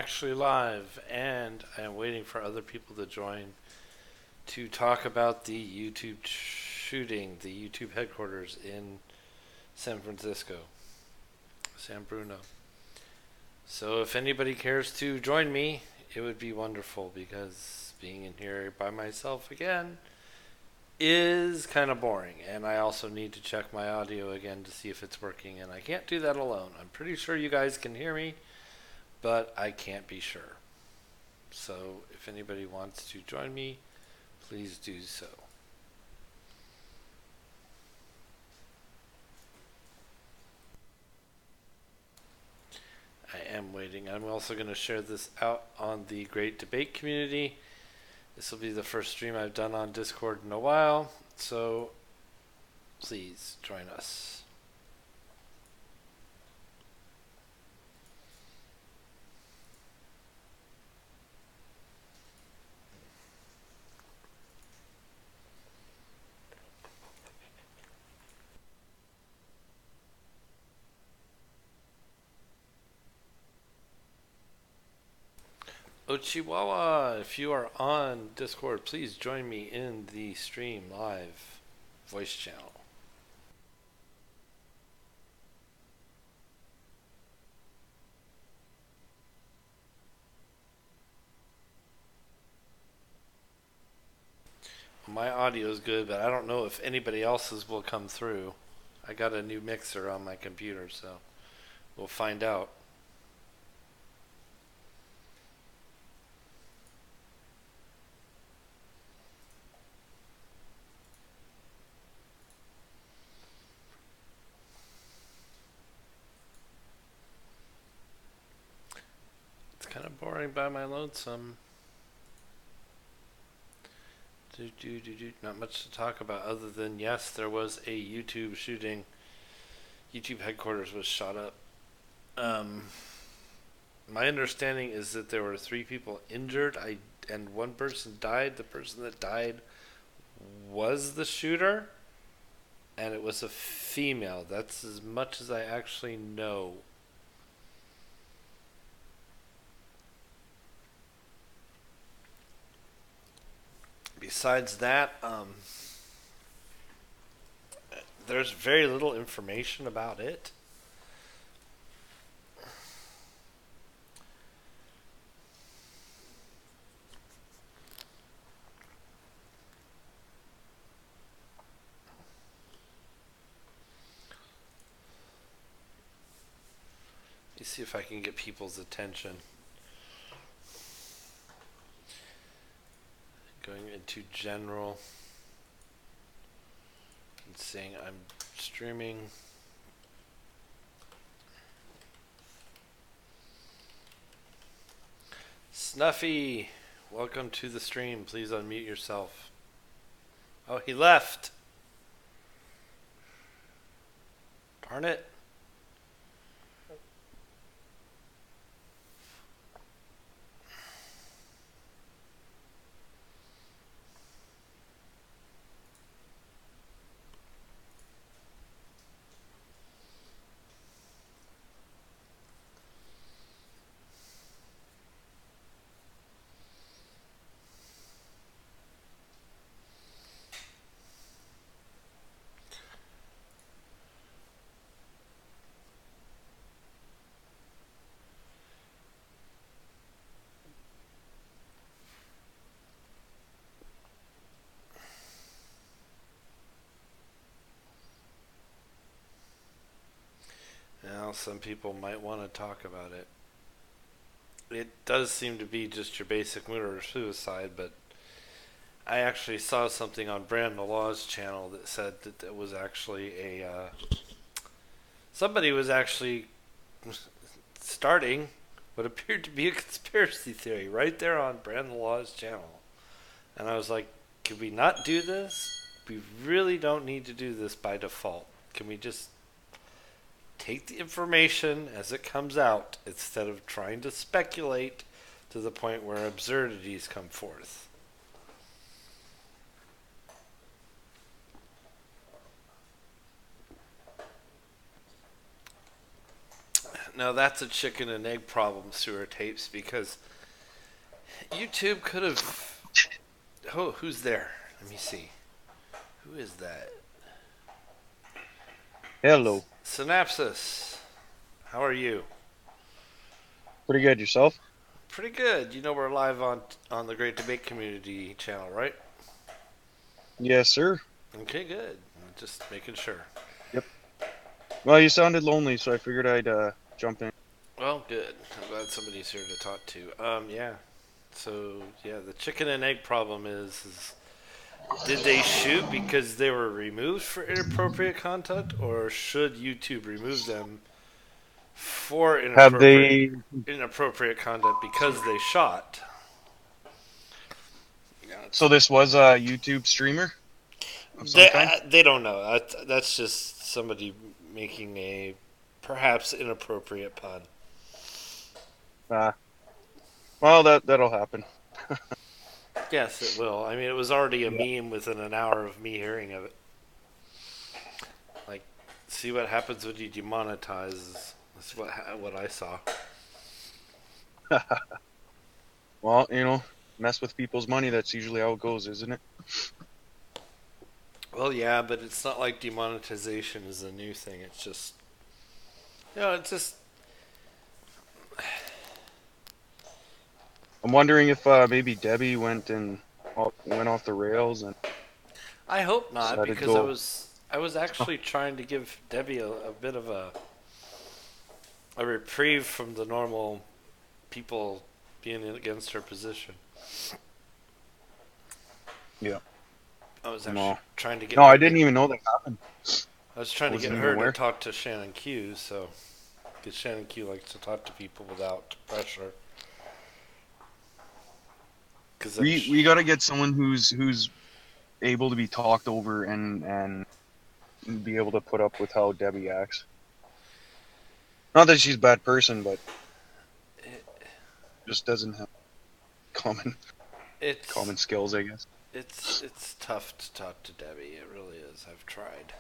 actually live, and I am waiting for other people to join to talk about the YouTube shooting, the YouTube headquarters in San Francisco, San Bruno. So if anybody cares to join me, it would be wonderful, because being in here by myself again is kind of boring, and I also need to check my audio again to see if it's working, and I can't do that alone. I'm pretty sure you guys can hear me, but I can't be sure. So if anybody wants to join me, please do so. I am waiting. I'm also going to share this out on the Great Debate community. This will be the first stream I've done on Discord in a while, so please join us. Ochiwawa, if you are on Discord, please join me in the stream live voice channel. My audio is good, but I don't know if anybody else's will come through. I got a new mixer on my computer, so we'll find out. It's kind of boring by my lonesome. Not much to talk about other than, yes, there was a YouTube shooting. YouTube headquarters was shot up. My understanding is that there were 3 people injured, and 1 person died. The person that died was the shooter, and it was a female. That's as much as I actually know. Besides that, there's very little information about it. Let me see if I can get people's attention. Going into general and saying I'm streaming. Snuffy, welcome to the stream. Please unmute yourself. Oh, he left. Darn it. Now, some people might want to talk about it. It does seem to be just your basic murder or suicide, but I actually saw something on Brand the Law's channel that said that it was actually a somebody was actually starting what appeared to be a conspiracy theory right there on Brand the Law's channel. And I was like, can we not do this? We really don't need to do this by default. Can we just take the information as it comes out instead of trying to speculate to the point where absurdities come forth? Now that's a chicken and egg problem, sewer tapes, because YouTube could have. Oh, who's there? Let me see. Who is that? Hello. Synapsis. How are you? Pretty good yourself? Pretty good. You know we're live on the Great Debate Community channel, right? Yes, sir. Okay, good. Just making sure. Yep. Well, you sounded lonely, so I figured I'd jump in. Well, good. I'm glad somebody's here to talk to. Yeah. So, yeah, the chicken and egg problem is did they shoot because they were removed for inappropriate content, or should YouTube remove them for Have they? inappropriate content because they shot? So this was a YouTube streamer of some kind? They don't know. That's just somebody making a perhaps inappropriate pun. Uh, well, that'll happen. Yes, it will. I mean, it was already a Yeah. meme within an hour of me hearing of it. Like, see what happens when you demonetize. That's what I saw. Well, mess with people's money. That's usually how it goes, isn't it? Well, yeah, but it's not like demonetization is a new thing. It's just, it's just. I'm wondering if maybe Debbie went off the rails and I hope not, decided to because go. I was actually trying to give Debbie a bit of a reprieve from the normal people being against her position. Yeah. I was actually No. trying to get No, her I to, didn't even know that happened. I was trying to get Wasn't even her to aware. talk to Shannon Q, so because Shannon Q likes to talk to people without pressure. Because We got to get someone who's able to be talked over and be able to put up with how Debbie acts. Not that she's a bad person, but just doesn't have common it's skills, I guess. it's tough to talk to Debbie. It really is. I've tried.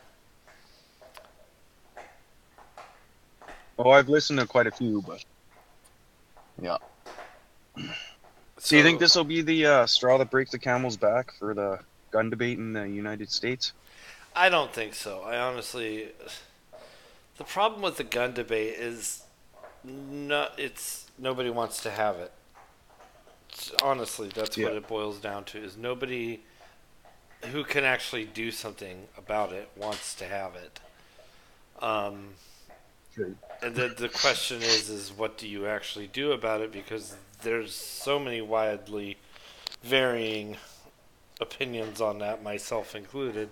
Oh, I've listened to quite a few, but yeah. Do you think So this will be the straw that breaks the camel's back for the gun debate in the United States? I don't think so. I honestly, the problem with the gun debate is it's nobody wants to have it. Honestly, that's Yeah. what it boils down to. Is nobody who can actually do something about it wants to have it. Um, Sure. and then the question is what do you actually do about it? Because there's so many widely varying opinions on that, myself included.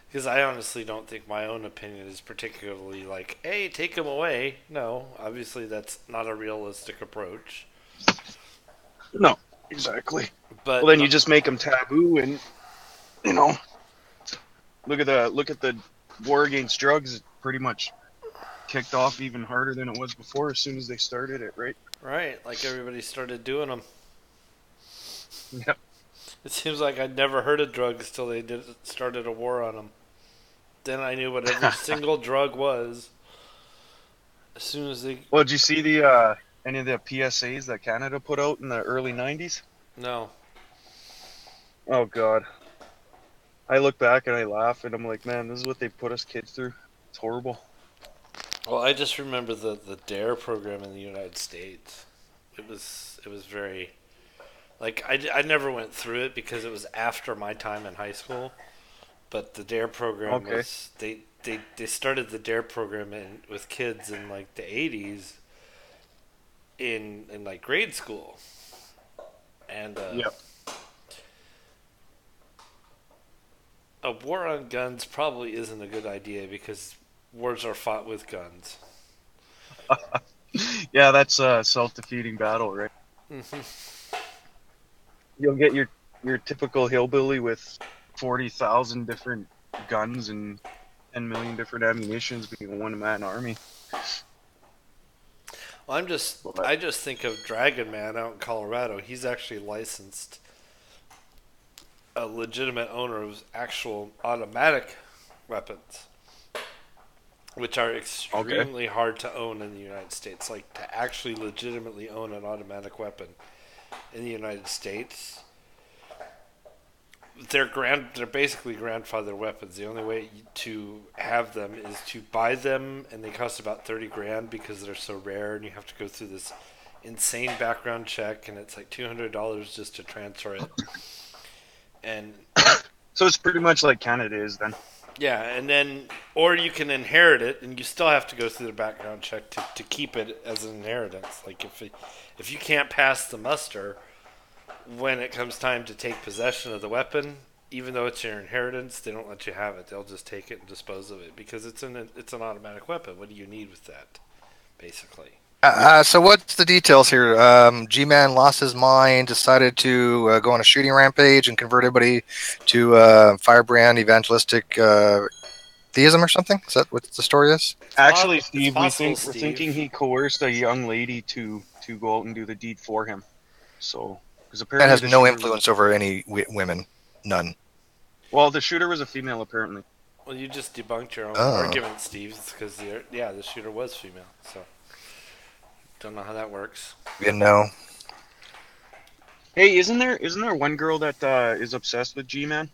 Because I honestly don't think my own opinion is particularly like, hey, take them away. No, obviously that's not a realistic approach. No, exactly. Well, But then you just make them taboo, and you know, look at the war against drugs. It pretty much kicked off even harder than it was before as soon as they started it, right? right, like everybody started doing them. Yeah. It seems like I'd never heard of drugs till they started a war on them. Then I knew what every single drug was. As soon as they Well, did you see the any of the PSAs that Canada put out in the early '90s? no, Oh God, I look back and I laugh, and I'm like, man, this is what they put us kids through. It's horrible. well, I just remember the Dare program in the United States. It was very like I never went through it because it was after my time in high school. But the Dare program Okay. was they started the Dare program with kids in like the 80s in like grade school, and Yep. a war on guns probably isn't a good idea because wars are fought with guns. Yeah, that's a self-defeating battle, right? You'll get your typical hillbilly with 40,000 different guns and 10 million different ammunitions being a one-man army. Well, But I just think of Dragon Man out in Colorado. He's actually licensed a legitimate owner of actual automatic weapons. which are Okay. extremely hard to own in the United States. Like to actually legitimately own an automatic weapon in the United States, they're basically grandfather weapons. The only way to have them is to buy them, and they cost about 30 grand because they're so rare, and you have to go through this insane background check, and it's like $200 just to transfer it. And So it's pretty much like Canada is then. yeah, and then or you can inherit it, and you still have to go through the background check to keep it as an inheritance. Like if you can't pass the muster when it comes time to take possession of the weapon, even though it's your inheritance, they don't let you have it. They'll just take it and dispose of it because it's an automatic weapon. What do you need with that, basically? So what's the details here? G-Man lost his mind, decided to go on a shooting rampage and convert everybody to firebrand evangelistic theism or something? Is that what the story is? Actually, It's Steve, possible, we're Steve. thinking he coerced a young lady to go out and do the deed for him. So, because That apparently has the no shooter influence over any women. None. well, the shooter was a female apparently. Well, you just debunked your own Oh. argument, Steve. It's because the shooter was female. So don't know how that works. You know. Hey, isn't there one girl that is obsessed with G-Man?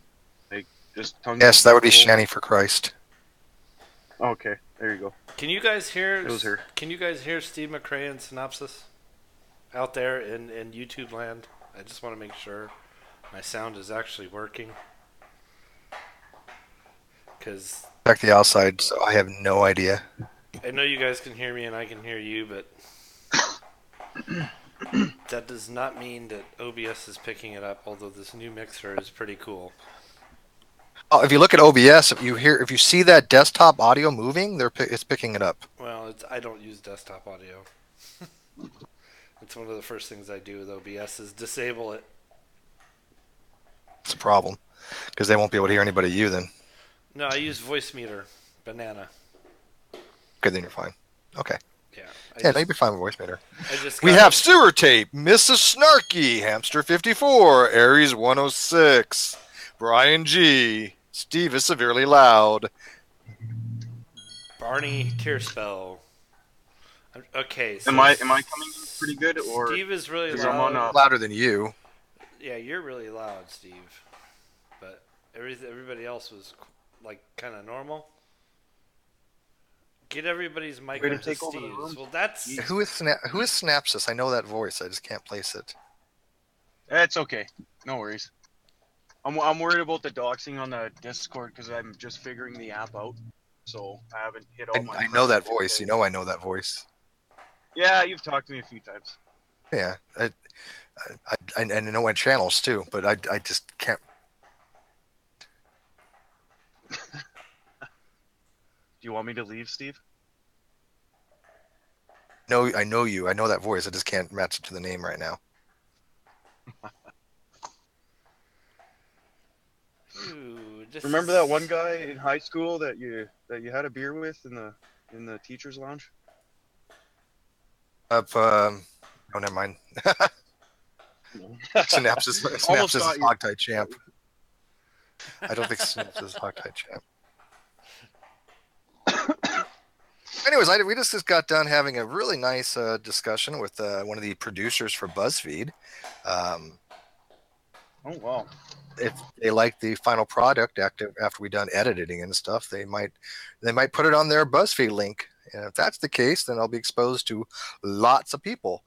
Like just tongues Yes, his that would be butthole? Shani for Christ. Okay, there you go. Can you guys hear? It was her. Can you guys hear Steve McRae in Synopsis out there in YouTube land? I just want to make sure my sound is actually working. Because Check the outside, so I have no idea. I know you guys can hear me and I can hear you, but that does not mean that OBS is picking it up. Although this new mixer is pretty cool. Oh, if you look at OBS, if you see that desktop audio moving, it's picking it up. Well, I don't use desktop audio. It's one of the first things I do with OBS is disable it. It's a problem because they won't be able to hear anybody you then. No, I use voice meter, banana. Okay, then you're fine. Okay. Yeah, You'll be fine with voice meter. We have sewer tape, Mrs. Snarky, Hamster 54, Aries 106, Brian G, Steve is severely loud. Barney Tearspell. Okay, so Am I coming in pretty good or Steve is really because loud. I'm on louder than you? Yeah, you're really loud, Steve. But everybody else was like kind of normal. Get everybody's mic Way to up to take over the Steve's. room. Well, that's Who is Snapsis? I know that voice. I just can't place it. It's okay. No worries. I'm worried about the doxing on the Discord because I'm just figuring the app out. So I haven't hit all my I know that voice. You know I know that voice. Yeah, you've talked to me a few times. Yeah. I know my channels too, but I just can't. Do you want me to leave, Steve? No, I know you. I know that voice. I just can't match it to the name right now. Ooh, Remember that one guy in high school that you had a beer with in the teachers' lounge? Oh, never mind. Synapsis is Hogtie Champ. I don't think Synapsis is Hogtie Champ. Anyways, we just got done having a really nice discussion with one of the producers for BuzzFeed. Oh wow! If they like the final product after we done editing and stuff, they might put it on their BuzzFeed link. And if that's the case, then I'll be exposed to lots of people.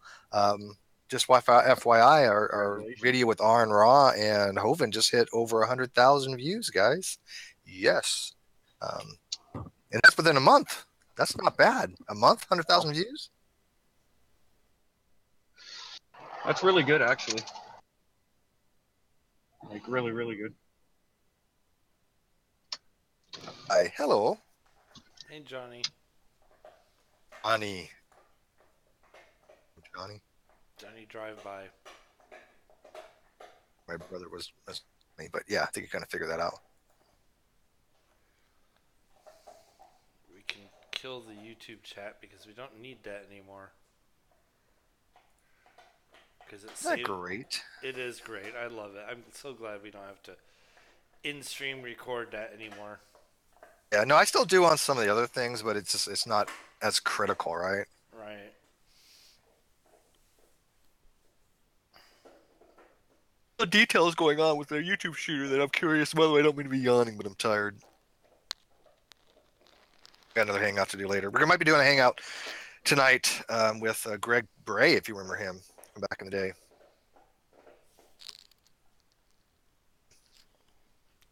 Just FYI, our video with Arn Raw and Hovind just hit over 100,000 views, guys. Yes, and that's within a month. That's not bad. A month, 100,000 views. That's really good, actually. Like really, really good. Hi, hello. Hey, Johnny. Johnny drive by. My brother was me, but yeah, I think you kind of figured that out. We can kill the YouTube chat because we don't need that anymore. Because it's great. It is great. I love it. I'm so glad we don't have to in-stream record that anymore. Yeah, no, I still do on some of the other things, but it's not as critical, right? Right. The details going on with their YouTube shooter that I'm curious. By the way, I don't mean to be yawning, but I'm tired. Got another hangout to do later. We might be doing a hangout tonight with Greg Bray, if you remember him from back in the day.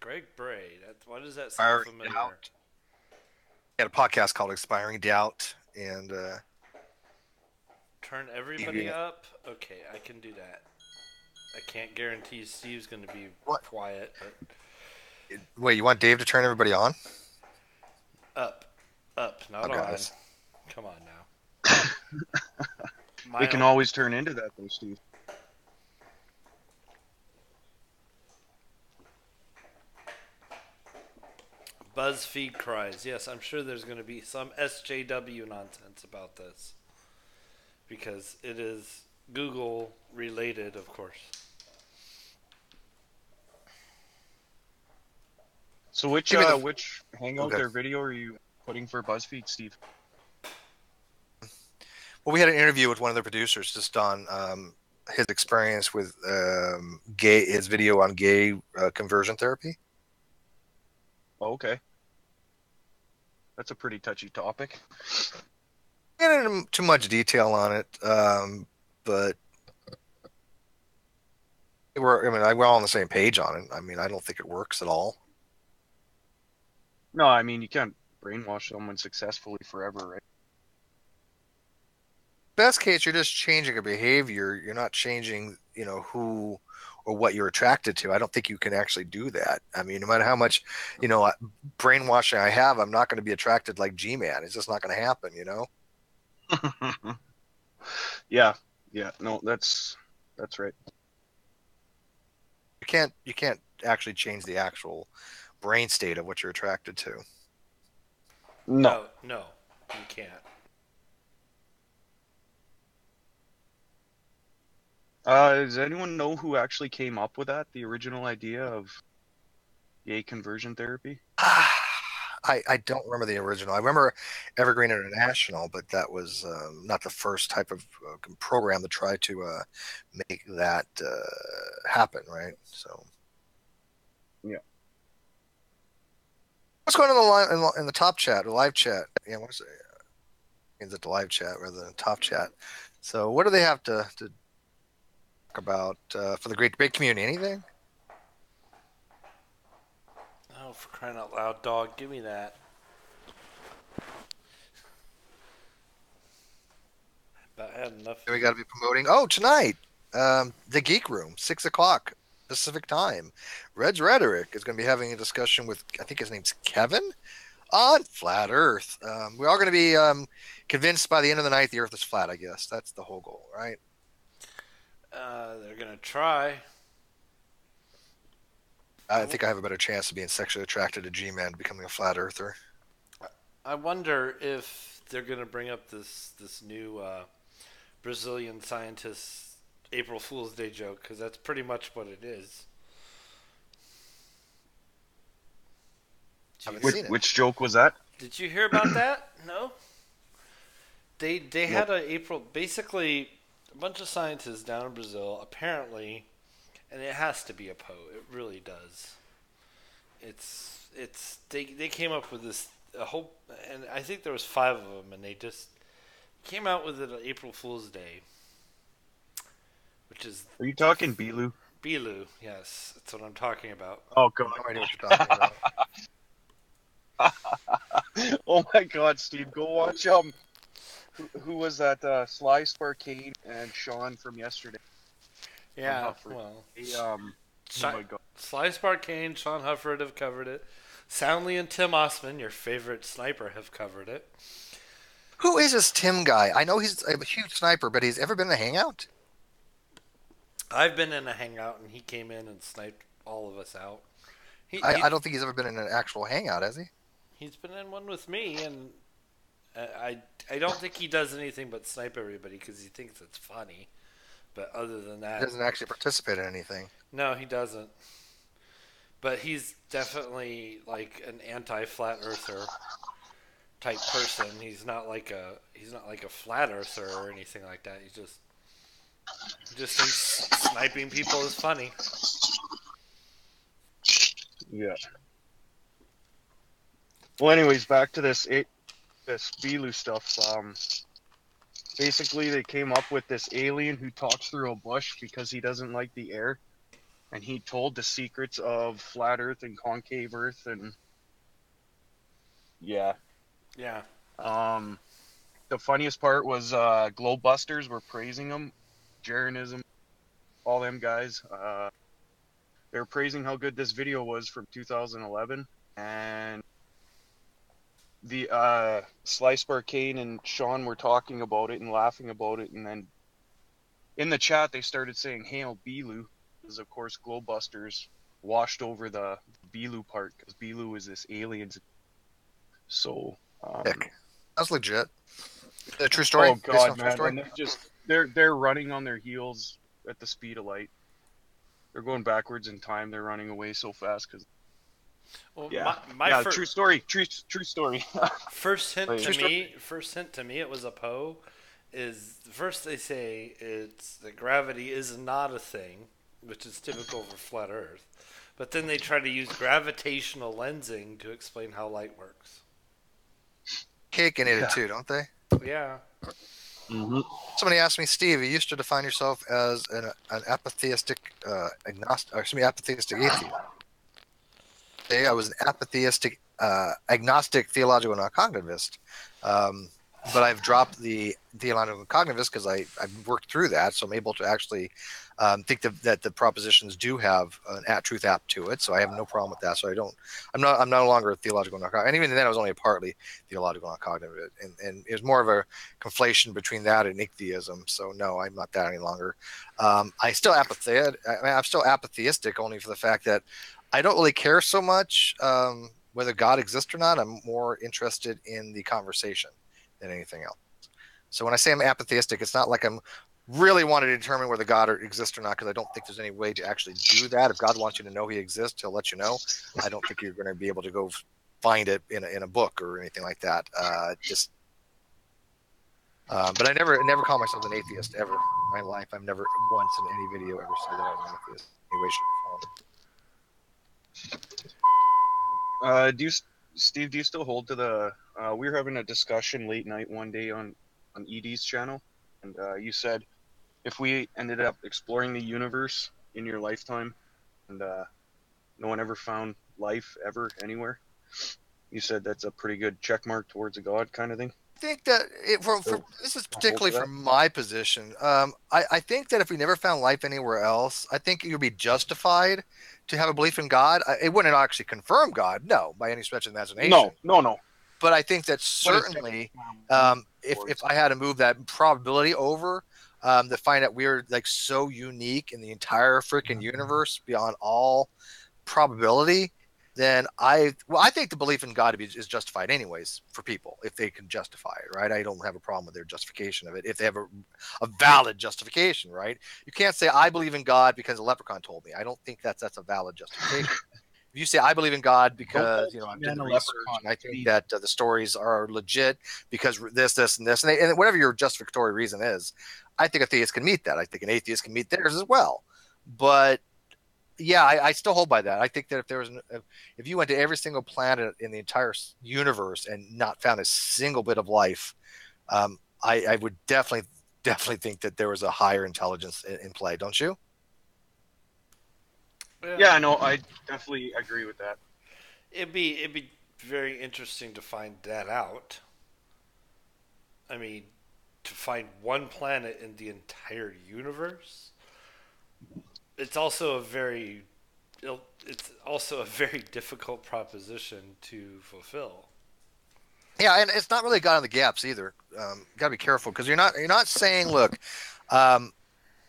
Greg Bray. Why does that sound Inspiring familiar? Doubt. He had a podcast called Expiring Doubt, and Turn everybody up? Okay, I can do that. I can't guarantee Steve's going to be quiet, but wait, you want Dave to turn everybody on? up, not Oh, on. guys. Come on now. We can always turn into that, though, Steve. BuzzFeed cries. Yes, I'm sure there's going to be some SJW nonsense about this. Because it is Google related, of course. So which hangout Okay. or video are you putting for BuzzFeed, Steve? Well, we had an interview with one of the producers just on his experience with his video on gay conversion therapy. Oh, okay. That's a pretty touchy topic. Can't get into too much detail on it, but we're all on the same page on it. I mean, I don't think it works at all. No, I mean, you can't brainwash someone successfully forever, right? Best case, you're just changing a behavior. You're not changing, who or what you're attracted to. I don't think you can actually do that. I mean, no matter how much, brainwashing I have, I'm not going to be attracted like G-Man. It's just not going to happen, Yeah. No, that's right. You can't actually change the actual brain state of what you're attracted to. No, you can't. Does anyone know who actually came up with that? The original idea of gay conversion therapy? I don't remember the original. I remember Evergreen International, but that was not the first type of program to try to make that happen, right? So, yeah. What's going on in the top chat, the live chat? Yeah, what's it? Is it the live chat rather than top chat? So, what do they have to talk about for the great debate community? Anything? Oh, for crying out loud, dog, give me that. About had enough. We got to be promoting. Oh, tonight, the Geek Room, 6:00 Pacific time. Red's Rhetoric is going to be having a discussion with, I think his name's Kevin, on flat Earth. We're all going to be convinced by the end of the night the Earth is flat. I guess that's the whole goal, right? They're going to try. I think I have a better chance of being sexually attracted to G-Man becoming a flat earther. I wonder if they're going to bring up this new Brazilian scientist April Fool's Day joke, because that's pretty much what it is. Which joke was that? Did you hear about that? No? They had a April, basically a bunch of scientists down in Brazil, apparently, and it has to be a Poe. It really does. They came up with this a whole, and I think there was 5 of them, and they just came out with it on April Fool's Day, which is. Are you talking Bilu? Bilu, yes, that's what I'm talking about. Oh god, no idea what you're talking about. Oh my god, Steve, go watch who was that? Sly Sparkane and Sean from yesterday. Yeah, well, oh my god. Sly Sparkane, Sean Hufford have covered it. Soundly and Tim Osman, your favorite sniper, have covered it. Who is this Tim guy? I know he's a huge sniper, but he's ever been in a hangout? I've been in a hangout, and he came in and sniped all of us out. I don't think he's ever been in an actual hangout, has he? He's been in one with me, and I don't think he does anything but snipe everybody because he thinks it's funny. But other than that, He doesn't actually participate in anything. No, he doesn't. but he's definitely like an anti-flat earther type person. He's not like a flat earther or anything like that. He just thinks sniping people is funny. Yeah. Well, anyways, back to this Belu stuff. Basically, they came up with this alien who talks through a bush because he doesn't like the air, and he told the secrets of flat Earth and concave Earth, and yeah. Yeah. The funniest part was Globebusters were praising him, Jeranism, all them guys. They were praising how good this video was from 2011, and the Slice Bar Kane and Sean were talking about it and laughing about it, and then in the chat they started saying "Hail Belu," because of course Globebusters washed over the Belu part because Belu is this alien. So Heck, that's legit. A true story. oh god, man! And they're running on their heels at the speed of light. They're going backwards in time. They're running away so fast because. Well, Yeah, my true story. True story. first hint Wait. to me, it was a Poe. Is first they say it's that gravity is not a thing, which is typical for flat Earth. But then they try to use gravitational lensing to explain how light works. Cake in it too, don't they? Yeah. Mm-hmm. Somebody asked me, Steve, you used to define yourself as an apatheistic apatheistic atheist. I was an apatheistic agnostic theological non-cognitivist. But I've dropped the theological cognitivist because I've worked through that, so I'm able to actually think that the propositions do have an truth app to it. So I have no problem with that. So I'm no longer a theological non-cognitive, and even then I was only a partly theological non-cognitive, and it was more of a conflation between that and atheism. So no, I'm not that any longer. I'm still apatheistic only for the fact that I don't really care so much whether God exists or not. I'm more interested in the conversation than anything else. So when I say I'm apatheistic, it's not like I'm really want to determine whether God exists or not, because I don't think there's any way to actually do that. If God wants you to know he exists, he'll let you know. I don't think you're going to be able to go find it in a book or anything like that. But I never call myself an atheist ever in my life. I've never once in any video ever said that I'm an atheist in any way, shape, or form. Steve, do you still hold to the? We were having a discussion late night one day on Edie's channel, and you said if we ended up exploring the universe in your lifetime, and no one ever found life ever anywhere, you said that's a pretty good check mark towards a God kind of thing. I think that this is particularly from my position. I think that if we never found life anywhere else, I think you'd be justified to have a belief in God. It wouldn't actually confirm God, no, by any stretch of the imagination. No. But I think that certainly, if I had to move that probability over, to find out we're like so unique in the entire freaking universe beyond all probability, then I think the belief in God is justified anyways for people if they can justify it, right? I don't have a problem with their justification of it if they have a valid justification, right? You can't say I believe in God because a leprechaun told me. I don't think that's a valid justification. If you say I believe in God because I'm doing the research and I think that the stories are legit because this, and this, and whatever your justificatory reason is, I think a theist can meet that. I think an atheist can meet theirs as well. But yeah, I still hold by that. I think that if you went to every single planet in the entire universe and not found a single bit of life, I would definitely think that there was a higher intelligence in play. Don't you? Yeah, no, I definitely agree with that. It'd be very interesting to find that out. I mean, to find one planet in the entire universe. It's also a very difficult proposition to fulfill. Yeah, and it's not really God on the gaps either. Got to be careful because you're not saying, look, I'm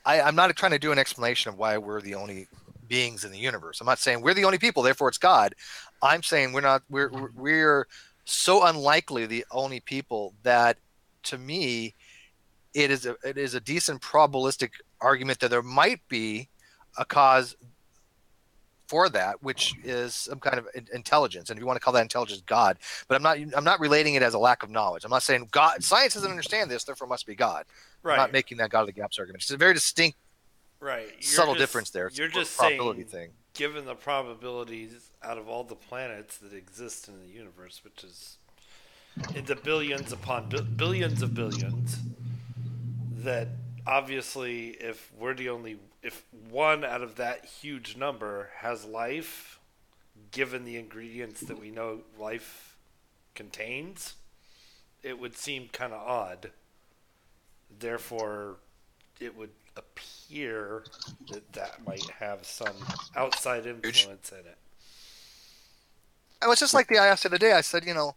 not trying to do an explanation of why we're the only beings in the universe. I'm not saying we're the only people, therefore it's God. I'm saying we're so unlikely the only people that, to me, it is a decent probabilistic argument that there might be a cause for that, which is some kind of intelligence, and if you want to call that intelligence God, but I'm not relating it as a lack of knowledge. I'm not saying God, science doesn't understand this, therefore must be God. I'm not Right. making that God of the gaps argument. It's a very distinct, Right. subtle difference there. It's You're a just probability saying, thing. given the probabilities out of all the planets that exist in the universe, which is in the billions upon billions of billions, that obviously if one out of that huge number has life, given the ingredients that we know life contains, it would seem kind of odd. Therefore, it would appear that that might have some outside influence in it. It was just like I asked the other day. I said, is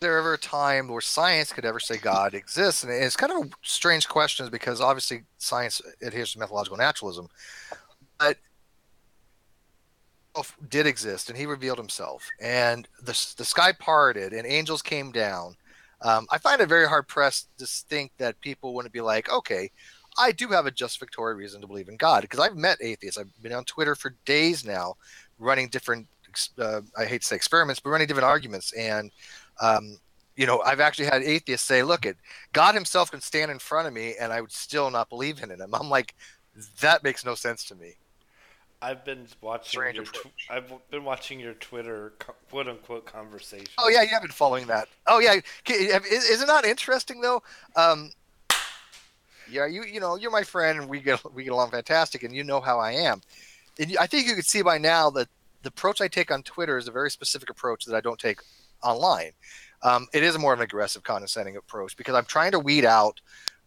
there ever a time where science could ever say God exists? And it's kind of a strange question because obviously science adheres to methodological naturalism, but did exist, and he revealed himself, and the sky parted, and angels came down. I find it very hard pressed to think that people wouldn't be like, okay, I do have a justificatory reason to believe in God, because I've met atheists. I've been on Twitter for days now, running different, I hate to say experiments, but running different arguments, and I've actually had atheists say, look, God himself can stand in front of me, and I would still not believe in him. I'm like, that makes no sense to me. I've been watching Strange your approach. I've been watching your Twitter quote unquote conversation. Oh yeah, you have been following that. Oh yeah, is it not interesting though? Yeah, you're my friend, and we get along fantastic, and you know how I am. And I think you could see by now that the approach I take on Twitter is a very specific approach that I don't take online. It is more of an aggressive, condescending approach because I'm trying to weed out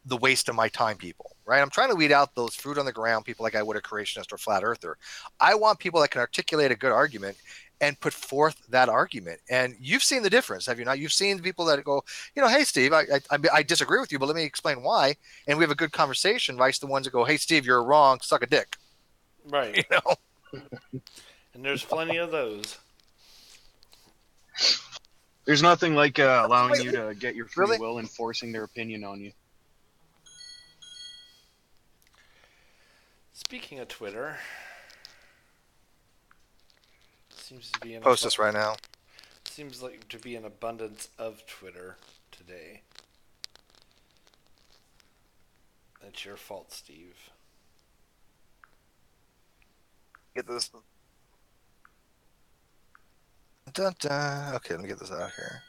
the waste of my time people, right? I'm trying to weed out those fruit on the ground people like I would a creationist or flat earther. I want people that can articulate a good argument and put forth that argument. And you've seen the difference, have you not? You've seen people that go, hey, Steve, I disagree with you, but let me explain why. And we have a good conversation, vice the ones that go, hey, Steve, you're wrong, suck a dick. Right. And there's plenty of those. There's nothing like allowing you to get your free Really? will and forcing their opinion on you. Speaking of Twitter, seems to be Post this right now. Seems like to be an abundance of Twitter today. That's your fault, Steve. Get this. Dun, dun. Okay, let me get this out here.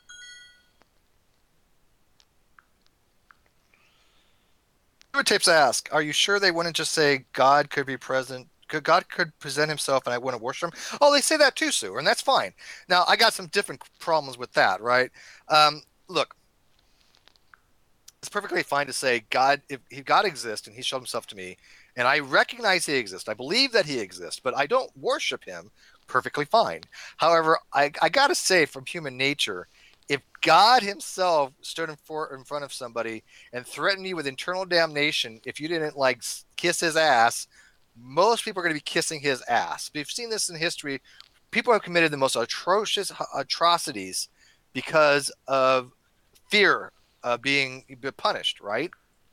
Tapes ask, are you sure they wouldn't just say God could be present? God could present himself and I wouldn't worship him? Oh, they say that too, Sue, and that's fine. Now, I got some different problems with that, right? Look, it's perfectly fine to say God, if God exists and he showed himself to me, and I recognize he exists, I believe that he exists, but I don't worship him, perfectly fine. However, I got to say, from human nature, if God himself stood in front of somebody and threatened me with eternal damnation if you didn't kiss his ass, most people are going to be kissing his ass. We've seen this in history. People have committed the most atrocious atrocities because of fear of being punished, right?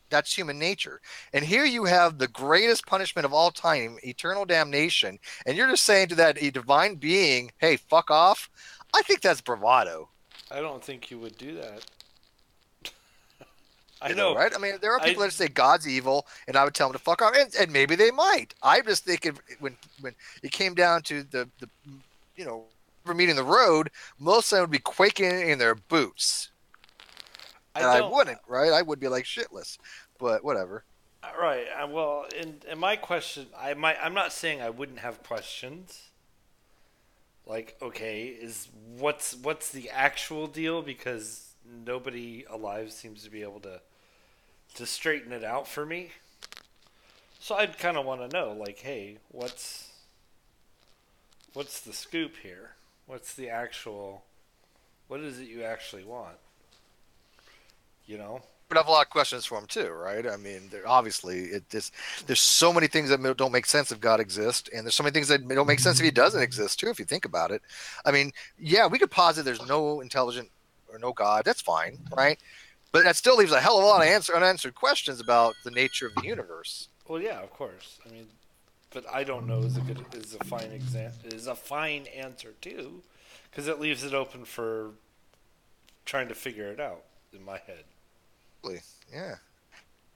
That's human nature. And here you have the greatest punishment of all time, eternal damnation, and you're just saying to that divine being, hey, fuck off? I think that's bravado. I don't think you would do that. I know, right? I mean, there are people that say God's evil, and I would tell them to fuck off, and maybe they might. I'm just thinking when it came down to the for meeting the road, most of them would be quaking in their boots. And I wouldn't, right? I would be like shitless, but whatever. Right. Well, in my question, I'm not saying I wouldn't have questions. Like, okay, what's the actual deal? Because nobody alive seems to be able to straighten it out for me. So I'd kind of want to know, like, hey, what's the scoop here? What's the actual? What is it you actually want? But I have a lot of questions for him too, right? I mean, there's so many things that don't make sense if God exists, and there's so many things that don't make sense if he doesn't exist too, if you think about it. I mean, yeah, we could posit there's no intelligent or no God. That's fine, right? But that still leaves a hell of a lot of unanswered questions about the nature of the universe. Well, yeah, of course. I mean, but I don't know is a fine answer too, because it leaves it open for trying to figure it out in my head. Yeah.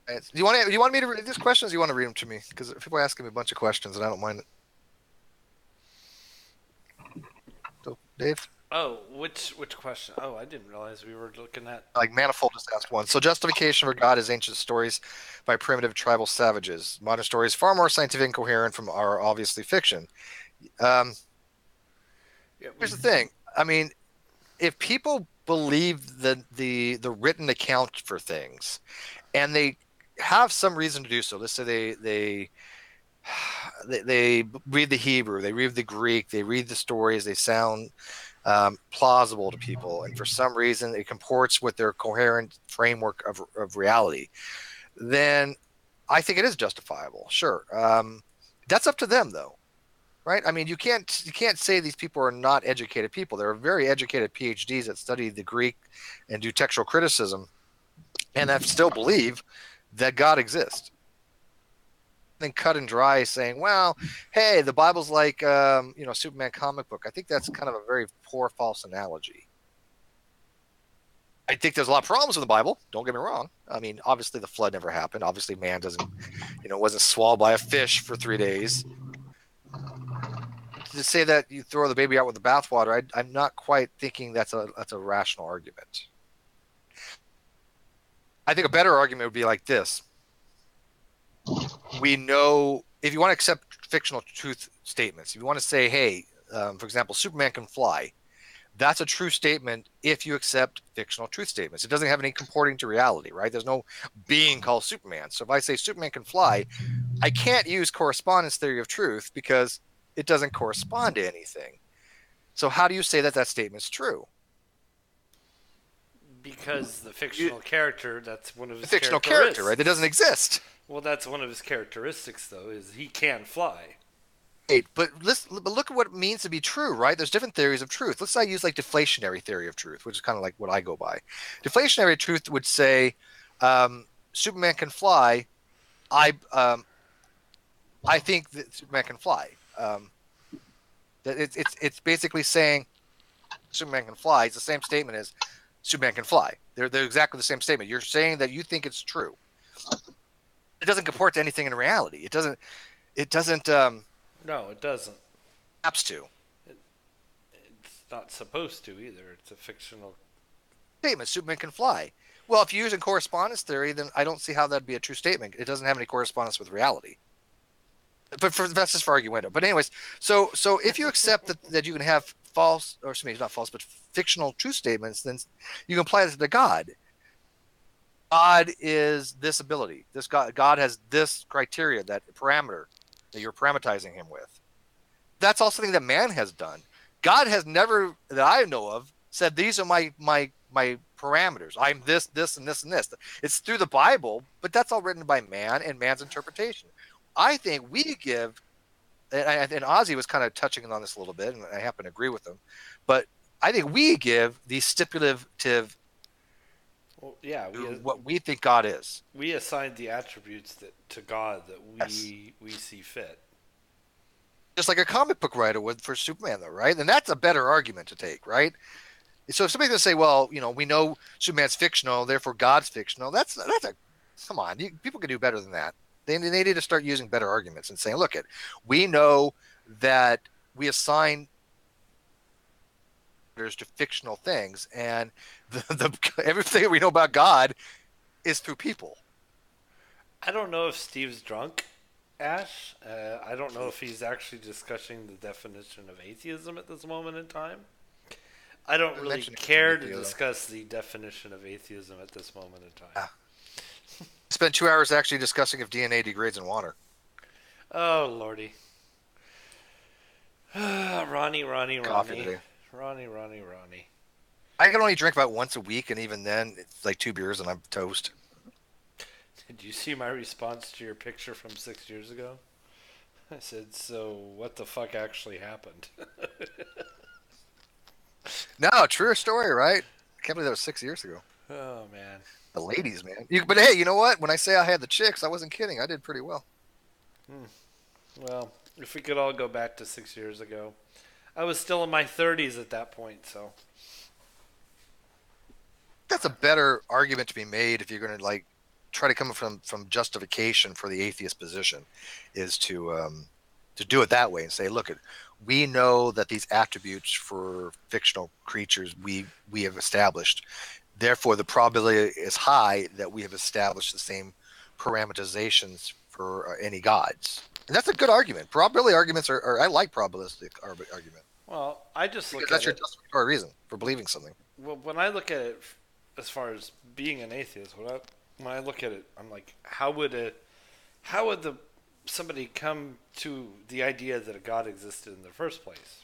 Do you want me to read these questions? Or you want to read them to me? Because people are asking me a bunch of questions, and I don't mind it. So, Dave? Oh, which question? Oh, I didn't realize we were looking at. Like Manifold just asked one. So justification for God is ancient stories by primitive tribal savages. Modern stories far more scientific and coherent from are obviously fiction. Um, Yeah, Here's the thing. I mean, if people believe the written account for things, and they have some reason to do so, let's say they read the Hebrew, they read the Greek, they read the stories, they sound plausible to people, and for some reason it comports with their coherent framework of reality, then I think it is justifiable. Sure, that's up to them, though, right? I mean, you can't say these people are not educated people. They're very educated PhDs that study the Greek and do textual criticism, and that still believe that God exists. Then cut and dry saying, well, hey, the Bible's like Superman comic book. I think that's kind of a very poor false analogy. I think there's a lot of problems with the Bible. Don't get me wrong. I mean, obviously the flood never happened. Obviously man wasn't swallowed by a fish for 3 days. To say that you throw the baby out with the bathwater, I'm not quite thinking that's a rational argument. I think a better argument would be like this. We know, if you want to accept fictional truth statements, if you want to say, hey, for example, Superman can fly, that's a true statement if you accept fictional truth statements. It doesn't have any comporting to reality, right? There's no being called Superman. So if I say Superman can fly, I can't use correspondence theory of truth because it doesn't correspond to anything. So how do you say that that statement's true? Because the fictional character, that's one of his fictional character, right? That doesn't exist. Well, that's one of his characteristics, though, is he can fly. But look at what it means to be true, right? There's different theories of truth. Let's say I use like deflationary theory of truth, which is kind of like what I go by. Deflationary truth would say Superman can fly. I think that Superman can fly. That it's basically saying Superman can fly. It's the same statement as Superman can fly. They're exactly the same statement. You're saying that you think it's true. It doesn't comport to anything in reality. It doesn't. No, it doesn't. Apps to. It's not supposed to either. It's a fictional statement. Superman can fly. Well, if you're using correspondence theory, then I don't see how that'd be a true statement. It doesn't have any correspondence with reality. But that's just for arguendo. But anyways, so if you accept that you can have false, or excuse me, not false, but fictional truth statements, then you can apply this to God. God is this ability. This God has this criteria, that parameter that you're parameterizing him with. That's also something that man has done. God has never, that I know of, said these are my parameters. I'm this, and this, and this. It's through the Bible, but that's all written by man and man's interpretation. I think we give, and Ozzy was kind of touching on this a little bit, and I happen to agree with him, but I think we give the stipulative. Well, yeah, what we think God is. We assign the attributes to God that we see fit. Just like a comic book writer would for Superman, though, right? And that's a better argument to take, right? So if somebody's going to say, well, we know Superman's fictional, therefore God's fictional, that's a, come on, people can do better than that. They need to start using better arguments and saying, look, we know that we assign to fictional things, and everything we know about God is through people. I don't know if Steve's drunk, Ash. I don't know if he's actually discussing the definition of atheism at this moment in time. I don't really care to discuss the definition of atheism at this moment in time. Spent 2 hours actually discussing if DNA degrades in water. Oh, Lordy. Ronnie. Coffee today. Ronnie. I can only drink about once a week, and even then, it's like 2 beers and I'm toast. Did you see my response to your picture from 6 years ago? I said, so what the fuck actually happened? No, true story, right? I can't believe that was 6 years ago. Oh, man. The ladies, man. But hey, you know what? When I say I had the chicks, I wasn't kidding. I did pretty well. Well, if we could all go back to 6 years ago, I was still in my 30s at that point. So That's a better argument to be made if you're going to like try to come from justification for the atheist position, is to do it that way and say, look, we know that these attributes for fictional creatures we have established. Therefore, the probability is high that we have established the same parameterizations for any gods. And that's a good argument. Probability arguments are I like probabilistic argument well, I just because look that's at your it. justificatory reason for believing something. Well, when I look at it, as far as being an atheist, when I look at it, I'm like, how would somebody come to the idea that a God existed in the first place?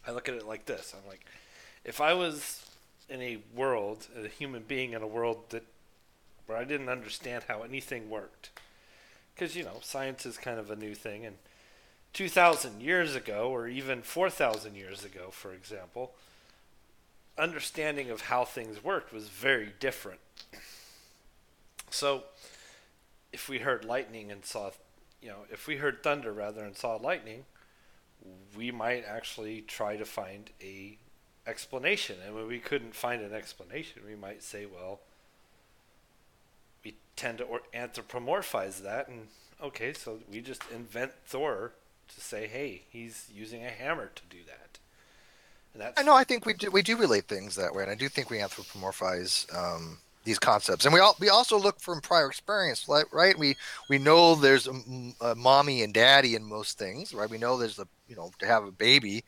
I look at it like this. I'm like, if I was in a world, a human being in a world where I didn't understand how anything worked, because science is kind of a new thing, and 2,000 years ago, or even 4,000 years ago, for example, understanding of how things worked was very different. So, if we heard lightning and saw, if we heard thunder rather and saw lightning, we might actually try to find a explanation. And when we couldn't find an explanation, we might say, well, we tend to anthropomorphize that, and okay, so we just invent Thor to say, hey, he's using a hammer to do that. And that's, I know. I think we do relate things that way, and I do think we anthropomorphize these concepts, and we also look from prior experience, right? We know there's a mommy and daddy in most things, right? We know there's to have a baby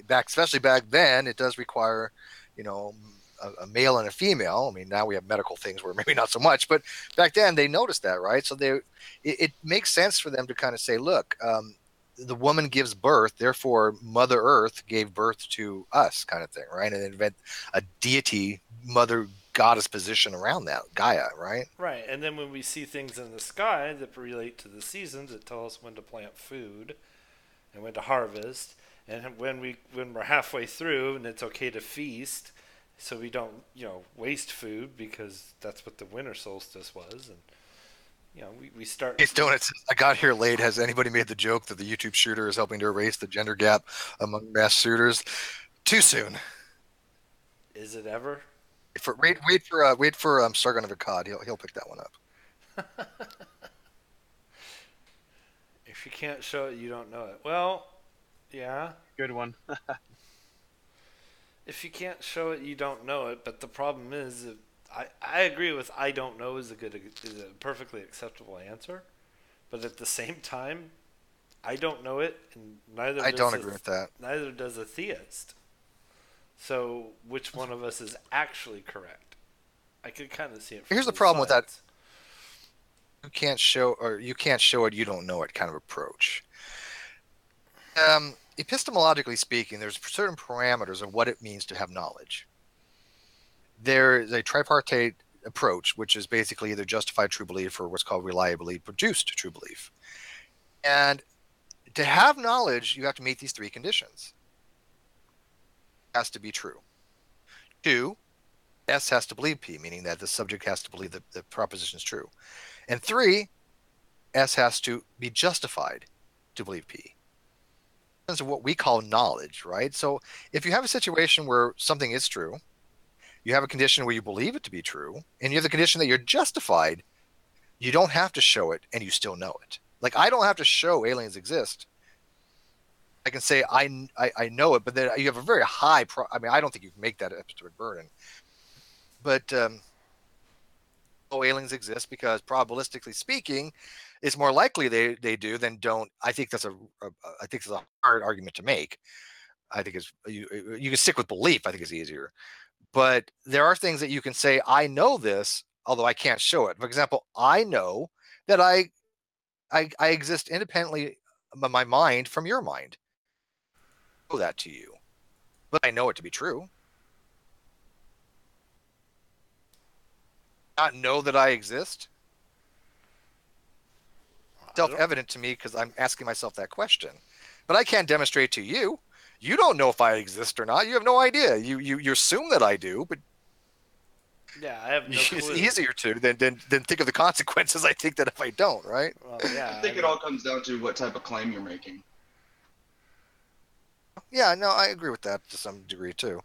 especially back then, it does require a male and a female. I mean, now we have medical things where maybe not so much, but back then they noticed that, right? So it makes sense for them to kind of say, look. The woman gives birth, therefore Mother Earth gave birth to us, kind of thing, right? And invent a deity, mother goddess position around that, Gaia, right? right. And then when we see things in the sky that relate to the seasons, that tell us when to plant food and when to harvest, and when we're halfway through and it's okay to feast, so we don't waste food, because that's what the winter solstice was. And we start. It's doing it. I got here late. Has anybody made the joke that the YouTube shooter is helping to erase the gender gap among mass shooters? Too soon. Is it ever? Wait for Sargon of Akkad. He'll pick that one up. If you can't show it, you don't know it. Well, yeah. Good one. If you can't show it, you don't know it. But the problem is, I agree with I don't know is a perfectly acceptable answer. But at the same time, I don't know it, and I don't agree with that. Neither does a theist. So which one of us is actually correct? I could kind of see it. Here's the problem with that. You can't show it, you don't know it kind of approach. Epistemologically speaking, there's certain parameters of what it means to have knowledge. There's a tripartite approach, which is basically either justified true belief or what's called reliably produced true belief. And to have knowledge, you have to meet these three conditions. It has to be true. 2, S has to believe P, meaning that the subject has to believe that the proposition is true. And 3, S has to be justified to believe P. In terms of what we call knowledge, right? So if you have a situation where something is true, you have a condition where you believe it to be true, and you have the condition that you're justified, you don't have to show it, and you still know it. Like, I don't have to show aliens exist. I can say I know it, but then you have a very high I don't think you can make that epistemic burden. But aliens exist because probabilistically speaking, it's more likely they do than don't. I think that's a hard argument to make. I think you can stick with belief. I think it's easier. But there are things that you can say, I know this, although I can't show it. For example, I know that I exist independently of my mind from your mind. I know that to you, but I know it to be true. Not know that I exist. Self-evident to me because I'm asking myself that question. But I can't demonstrate to you. You don't know if I exist or not. You have no idea. You assume that I do, but Yeah, I have no It's clue. easier to than think of the consequences. I think that if I don't, right? Well, I yeah. think it all comes down to what type of claim you're making. Yeah, no, I agree with that to some degree too.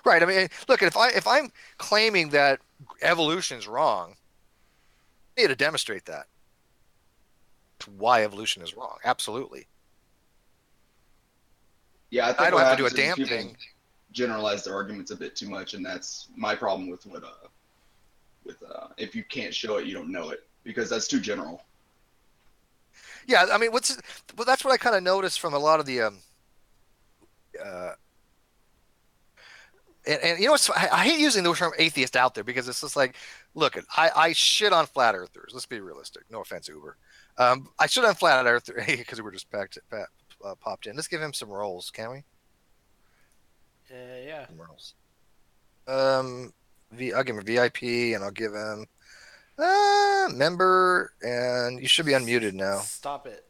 Right. I mean, look, if I'm claiming that evolution's wrong, I need to demonstrate that why evolution is wrong. Absolutely. Yeah, I I think don't what have to do a happens is damn people thing. generalize their arguments a bit too much, and that's my problem with if you can't show it, you don't know it, because that's too general. Yeah, I mean, well, that's what I kind of noticed from a lot of the uh, and you know what's I hate using the term atheist out there because it's just like, look, I shit on flat earthers. Let's be realistic. No offense, Uber. I shit on flat earthers because we were just popped in. Let's give him some rolls, can we? Yeah. Some rolls. I'll give him a VIP and I'll give him member, and you should be unmuted now. Stop it.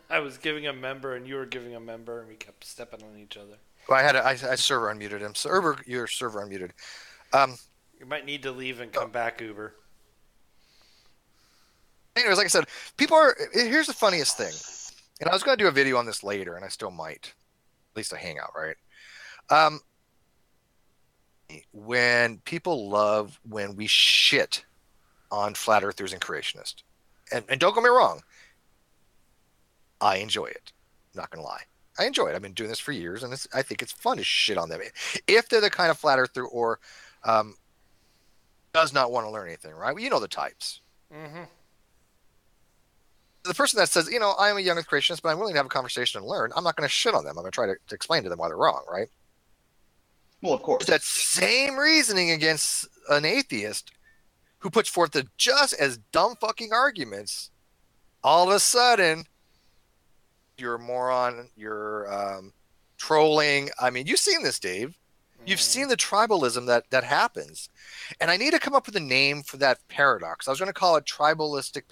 I was giving a member and you were giving a member and we kept stepping on each other. Well, I server unmuted him. So Uber, your server unmuted. You might need to leave and come back, Uber. Anyways, like I said, people are. Here's the funniest thing, and I was going to do a video on this later, and I still might. At least a hangout, right? When people love when we shit on flat earthers and creationists, and don't get me wrong, I enjoy it. Not gonna lie, I enjoy it. I've been doing this for years, and I think it's fun to shit on them if they're the kind of flat earther or does not want to learn anything, right? Well, you know the types. Mm-hmm. The person that says, I'm a young earth creationist, but I'm willing to have a conversation and learn, I'm not going to shit on them. I'm going to try to explain to them why they're wrong, right? Well, of course. It's that same reasoning against an atheist who puts forth the just as dumb fucking arguments. All of a sudden, you're a moron, you're trolling. I mean, you've seen this, Dave. You've seen the tribalism that happens. And I need to come up with a name for that paradox. I was going to call it tribalistic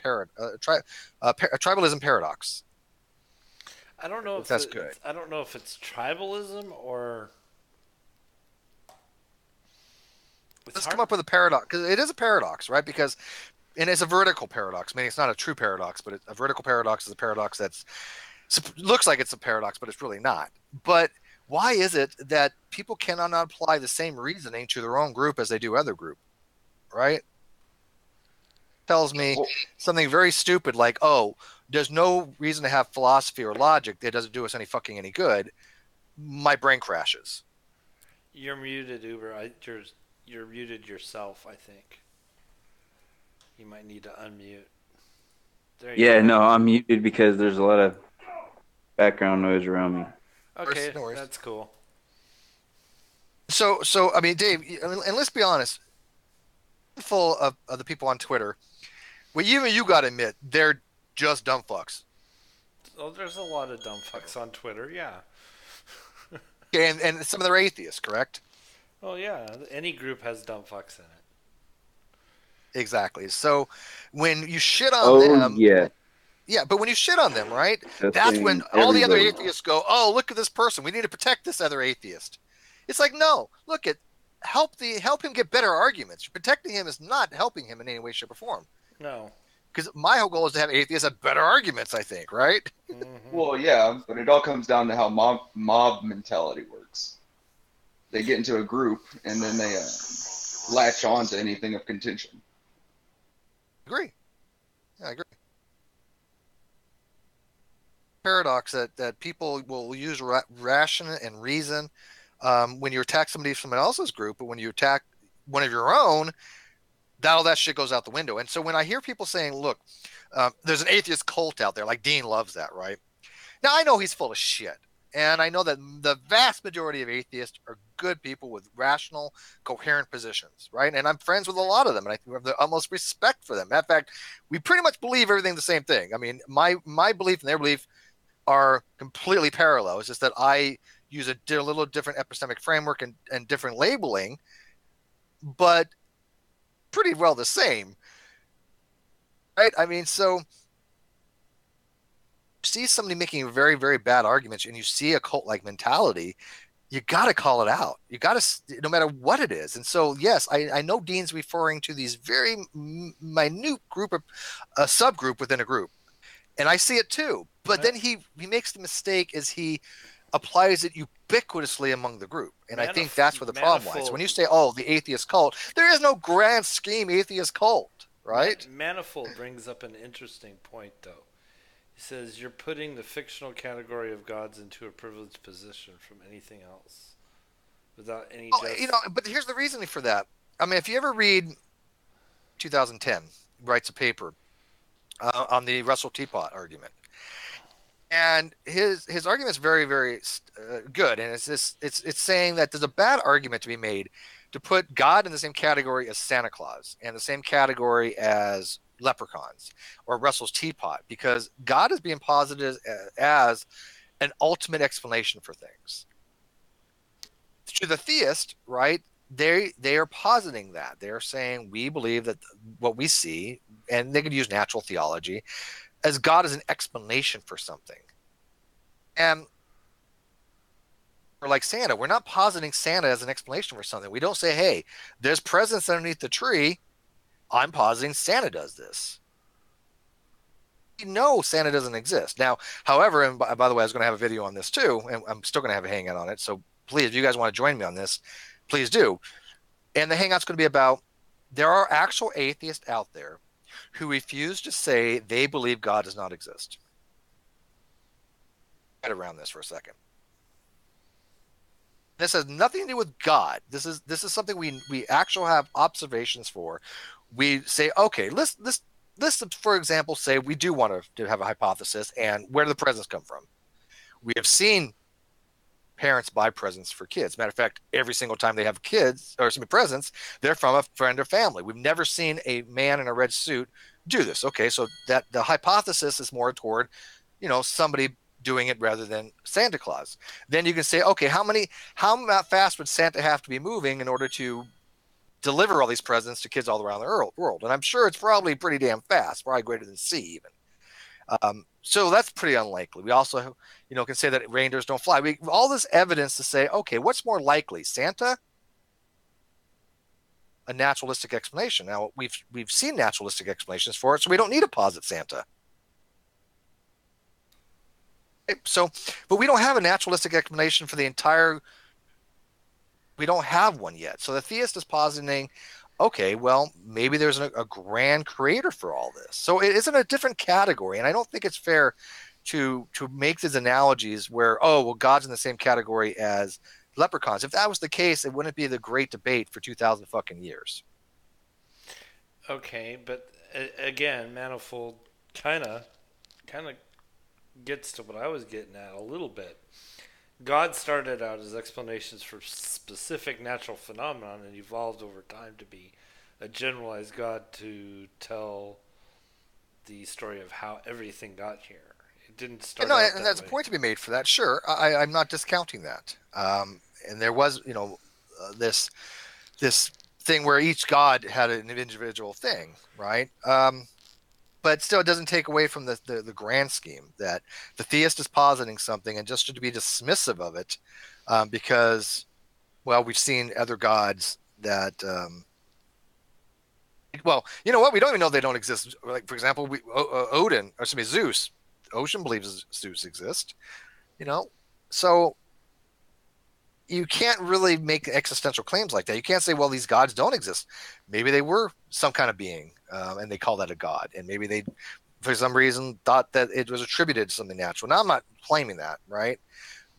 tribalism paradox. I don't know if that's good. I don't know if it's tribalism or. Let's come up with a paradox, because it is a paradox, right? And it's a vertical paradox, meaning it's not a true paradox, but a vertical paradox is a paradox that's looks like it's a paradox, but it's really not. But why is it that people cannot apply the same reasoning to their own group as they do other group, right? Tells me something very stupid like, there's no reason to have philosophy or logic. It doesn't do us any good. My brain crashes. You're muted, Uber. You're muted yourself, I think. You might need to unmute. No, I'm muted because there's a lot of background noise around me. Okay, that's cool. So I mean, Dave, and let's be honest, full of the people on Twitter, well, even you got to admit, they're just dumb fucks. Oh, there's a lot of dumb fucks on Twitter, yeah. Okay, and some of them are atheists, correct? Oh, yeah. Any group has dumb fucks in it. Exactly. So when you shit on them... Yeah, but when you shit on them, right? That's when all the other atheists go, look at this person. We need to protect this other atheist. It's like, no, help him get better arguments. Protecting him is not helping him in any way, shape, or form. No. Because my whole goal is to have atheists have better arguments, I think, right? Mm-hmm. Well, yeah, but it all comes down to how mob mentality works. They get into a group, and then they latch on to anything of contention. Agree. Yeah, I agree. Paradox that people will use ration and reason when you attack somebody from someone else's group, but when you attack one of your own, all that shit goes out the window. And so when I hear people saying, look, there's an atheist cult out there, like Dean loves that, right? Now, I know he's full of shit. And I know that the vast majority of atheists are good people with rational, coherent positions, right? And I'm friends with a lot of them, and I have the utmost respect for them. In fact, we pretty much believe everything the same thing. I mean, my belief and their belief are completely parallel. It's just that I use a little different epistemic framework and different labeling, but pretty well the same, right? I mean, so see somebody making very, very bad arguments and you see a cult-like mentality, you got to call it out. You got to, no matter what it is. And so, yes, I know Dean's referring to these very minute group of a subgroup within a group, and I see it too. But then he makes the mistake as he applies it ubiquitously among the group, and I think that's where the problem lies. So when you say, "Oh, the atheist cult," there is no grand scheme atheist cult, right? Manifold brings up an interesting point, though. He says you're putting the fictional category of gods into a privileged position from anything else, without any. But here's the reasoning for that. I mean, if you ever read 2010, writes a paper on the Russell Teapot argument, and his argument is very, very good, and it's saying that there's a bad argument to be made to put God in the same category as Santa Claus and the same category as leprechauns or Russell's teapot, because God is being posited as an ultimate explanation for things. To the theist, right, they are positing that. They're saying we believe that what we see, and they could use natural theology, as God as an explanation for something. And like Santa, we're not positing Santa as an explanation for something. We don't say, hey, there's presents underneath the tree. I'm positing Santa does this. We know Santa doesn't exist. Now, however, and by the way, I was going to have a video on this too, and I'm still going to have a hangout on it. So please, if you guys want to join me on this, please do. And the hangout's going to be about, there are actual atheists out there who refuse to say they believe God does not exist. Get around this for a second. This has nothing to do with God. This is something we actually have observations for. We say, okay, let's for example say we do want to have a hypothesis, and where do the presents come from? We have seen parents buy presents for kids. Matter of fact, every single time they have kids or some presents, they're from a friend or family. We've never seen a man in a red suit do this. Okay, so that the hypothesis is more toward, somebody doing it rather than Santa Claus. Then you can say, okay, how fast would Santa have to be moving in order to deliver all these presents to kids all around the world? And I'm sure it's probably pretty damn fast, probably greater than C even. So that's pretty unlikely. We also, can say that reindeers don't fly. We all this evidence to say, okay, what's more likely, Santa? A naturalistic explanation. Now we've seen naturalistic explanations for it, so we don't need to posit Santa. So, but we don't have a naturalistic explanation for the entire. We don't have one yet. So the theist is positing, okay, well, maybe there's a grand creator for all this. So it isn't a different category, and I don't think it's fair to make these analogies where, oh, well, God's in the same category as leprechauns. If that was the case, it wouldn't be the great debate for 2,000 fucking years. Okay, but again, Manifold kind of gets to what I was getting at a little bit. God started out as explanations for specific natural phenomenon and evolved over time to be a generalized God to tell the story of how everything got here. It didn't start. No, and there's a point to be made for that. Sure, I'm not discounting that. And there was, this thing where each God had an individual thing, right? But still, it doesn't take away from the grand scheme that the theist is positing something, and just to be dismissive of it, because, well, we've seen other gods that, well, you know what? We don't even know they don't exist. Like, for example, Odin, or excuse me, Zeus. Ocean believes Zeus exists, so you can't really make existential claims like that. You can't say, well, these gods don't exist. Maybe they were some kind of being, and they call that a god. And maybe they, for some reason, thought that it was attributed to something natural. Now, I'm not claiming that, right?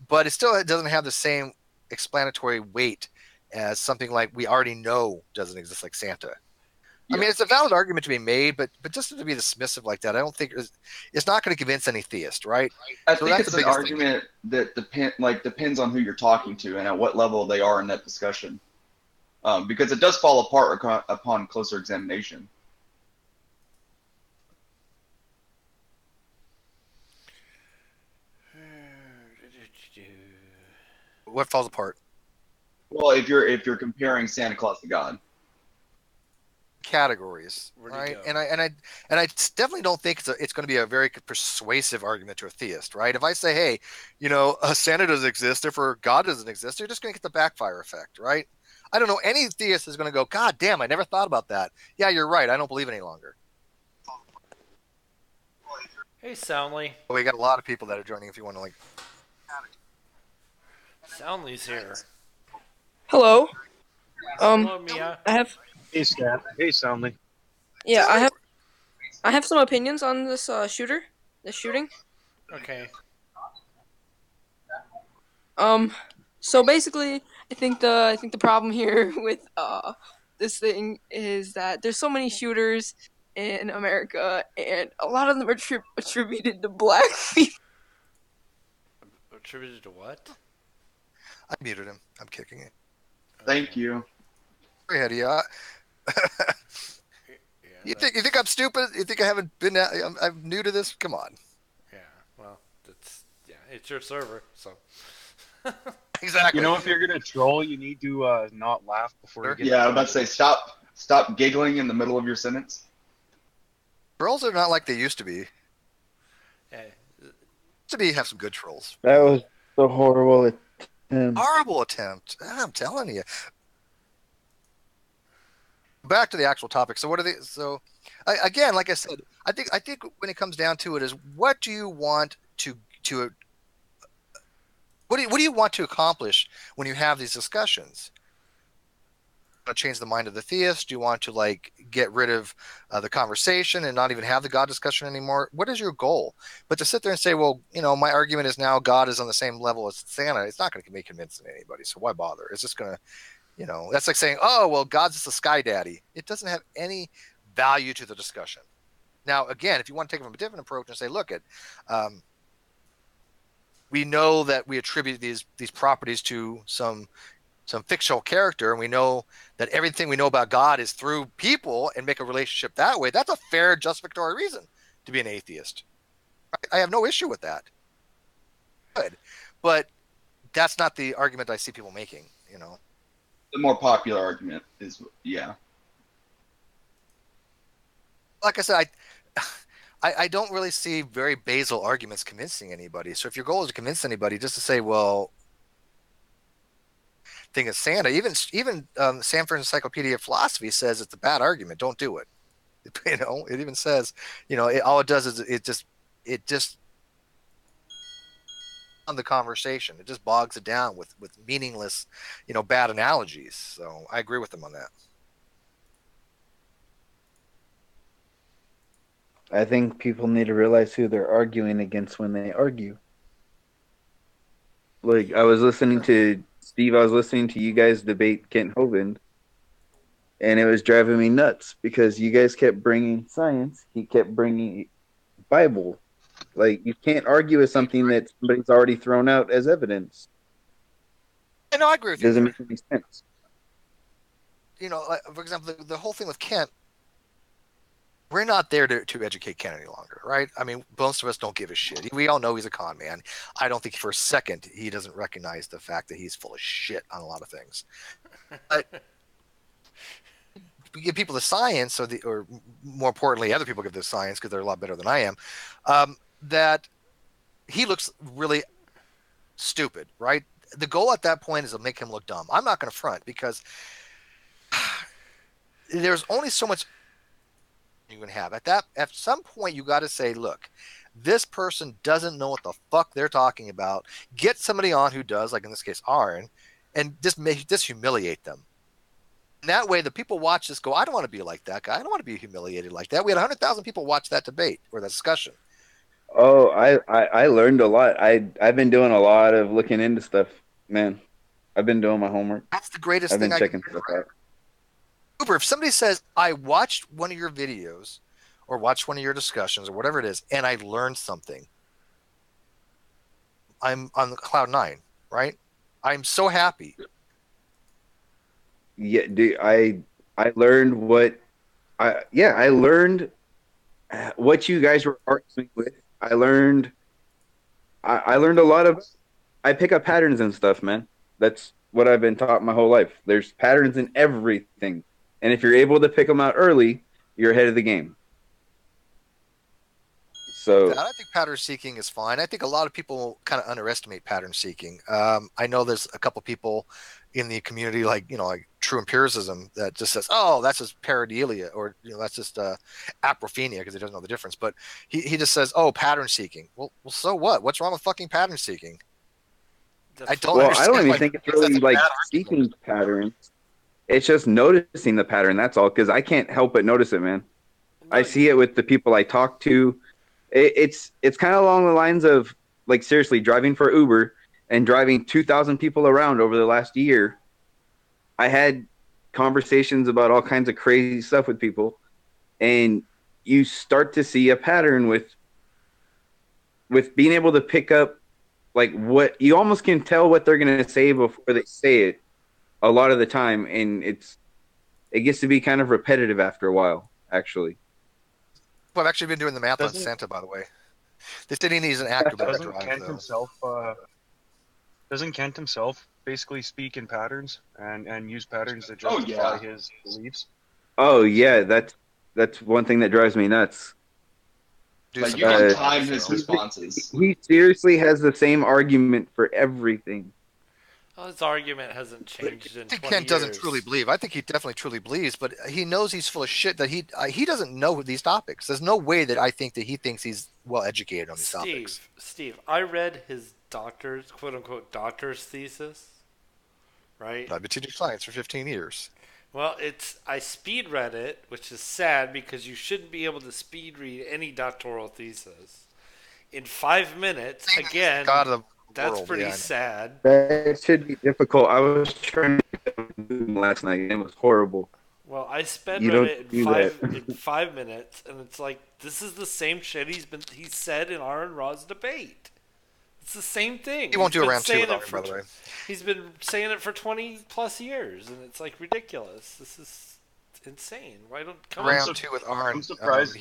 But it doesn't have the same explanatory weight as something like we already know doesn't exist, like Santa. Yeah. I mean, it's a valid argument to be made, but just to be dismissive like that, I don't think it's not going to convince any theist, right? I think it's an argument that depends on who you're talking to and at what level they are in that discussion, because it does fall apart upon closer examination. What falls apart? Well, if you're comparing Santa Claus to God. categories, Where'd he right? go? And I definitely don't think it's going to be a very persuasive argument to a theist, right? If I say, hey, Santa doesn't exist, therefore God doesn't exist, you're just going to get the backfire effect, right? I don't know any theist is going to go, God damn, I never thought about that. Yeah, you're right. I don't believe any longer. Hey, Soundly. We got a lot of people that are joining. If you want to Soundly's here. Hello. Hello, Mia. I have Hey, Stan. Hey, Soundly. yeah, I have some opinions on this shooting. Okay. So basically, I think the problem here with this thing is that there's so many shooters in America, and a lot of them are attributed to black people. Attributed to what? I muted him. I'm kicking it. Thank you. Go ahead, yeah. You think I'm stupid? You think I haven't been? I'm new to this. Come on. Yeah. Well, it's your server, so. Exactly. If you're gonna troll, you need to not laugh before you get. Yeah, I was about to say stop giggling in the middle of your sentence. Trolls are not like they used to be. Hey. Have some good trolls. That was a horrible attempt. Horrible attempt. I'm telling you. Back to the actual topic. So what are they? So again, like I said, I think when it comes down to it is what do you want to what do you want to accomplish when you have these discussions? Want to change the mind of the theist? Do you want to get rid of the conversation and not even have the God discussion anymore? What is your goal? But to sit there and say, well, my argument is now God is on the same level as Santa, it's not going to be convincing anybody. So why bother? It's just going to, that's like saying, oh, well, God's just a sky daddy. It doesn't have any value to the discussion. Now, again, if you want to take a different approach and say, look, we know that we attribute these properties to some fictional character, and we know that everything we know about God is through people, and make a relationship that way. That's a fair justificatory reason to be an atheist. I have no issue with that. Good, but that's not the argument I see people making. The more popular argument is, yeah. Like I said, I don't really see very basal arguments convincing anybody. So if your goal is to convince anybody, just to say, well, thing is Santa, even Sanford's Encyclopedia of Philosophy says it's a bad argument. Don't do it. It even says, all it does is it just on the conversation. It just bogs it down with meaningless, bad analogies. So I agree with them on that. I think people need to realize who they're arguing against when they argue. Like, I was listening to Steve, I was listening to you guys debate Kent Hovind, and it was driving me nuts because you guys kept bringing science, he kept bringing Bible. Like, you can't argue with something that somebody's already thrown out as evidence. I know, I agree with you. It doesn't make any sense. For example, the whole thing with Kent, we're not there to educate Ken any longer, right? I mean, most of us don't give a shit. We all know he's a con man. I don't think for a second he doesn't recognize the fact that he's full of shit on a lot of things. But we give people the science, or more importantly, other people give the science because they're a lot better than I am, that he looks really stupid, right? The goal at that point is to make him look dumb. I'm not going to front because there's only so much you can have at some point. You got to say, look, this person doesn't know what the fuck they're talking about. Get somebody on who does, like in this case Aaron, and just humiliate them. And that way the people watch this go, I don't want to be like that guy. I don't want to be humiliated like that. We had 100,000 people watch that debate or that discussion. Oh, I learned a lot. I've been doing a lot of looking into stuff, man. I've been doing my homework. That's the greatest I've thing been I checking can stuff do. out. Uber, if somebody says, I watched one of your videos or watched one of your discussions or whatever it is, and I learned something, I'm on cloud nine, right? I'm so happy. Yeah, dude, I learned I learned what you guys were arguing with. I learned a lot of. I pick up patterns and stuff, man. That's what I've been taught my whole life. There's patterns in everything. And if you're able to pick them out early, you're ahead of the game. So I think pattern seeking is fine. I think a lot of people kind of underestimate pattern seeking. I know there's a couple people in the community, like true empiricism, that just says, "Oh, that's just pareidolia," or that's just aprophenia, because he doesn't know the difference. But he just says, "Oh, pattern seeking." Well, so what? What's wrong with fucking pattern seeking? I don't. Well, I understand don't even why think it's that's really a like bad argument. seeking patterns. It's just noticing the pattern. That's all. Because I can't help but notice it, man. I see it with the people I talk to. It's kind of along the lines of, like, seriously, driving for Uber and driving 2,000 people around over the last year. I had conversations about all kinds of crazy stuff with people, and you start to see a pattern with being able to pick up, like, what you almost can tell what they're going to say before they say it a lot of the time, and it gets to be kind of repetitive after a while, actually. Well, I've actually been doing the math on Doesn't- Santa, by the way. They said he needs an acrobat Doesn't drive, Kent though. himself? Doesn't Kent himself basically speak in patterns and use patterns to Oh, justify yeah. his beliefs? Oh yeah, that's one thing that drives me nuts. Do Like, some you can math. time his So. responses. He seriously has the same argument for everything. Well, his argument hasn't changed in I think 20 Kent doesn't years. truly believe. I think he definitely truly believes, but he knows he's full of shit. That he doesn't know these topics. There's no way that I think that he thinks he's well educated on these topics. Steve, I read his doctor's, quote unquote, doctor's thesis, right? I've been teaching science for 15 years. Well, I speed read it, which is sad because you shouldn't be able to speed read any doctoral thesis. In 5 minutes, again, God of the that's world, pretty yeah, I know. sad. That should be difficult. I was trying to do it last night, and it was horrible. Well, I sped You read don't it do that. in 5 minutes, and it's like this is the same shit he said in R and Raw's debate. It's the same thing. He won't He's do been around two saying without it him, for by the way. He's been saying it for 20 plus years, and it's like ridiculous. This is insane. Why don't come Round on? two with Arn. I'm surprised.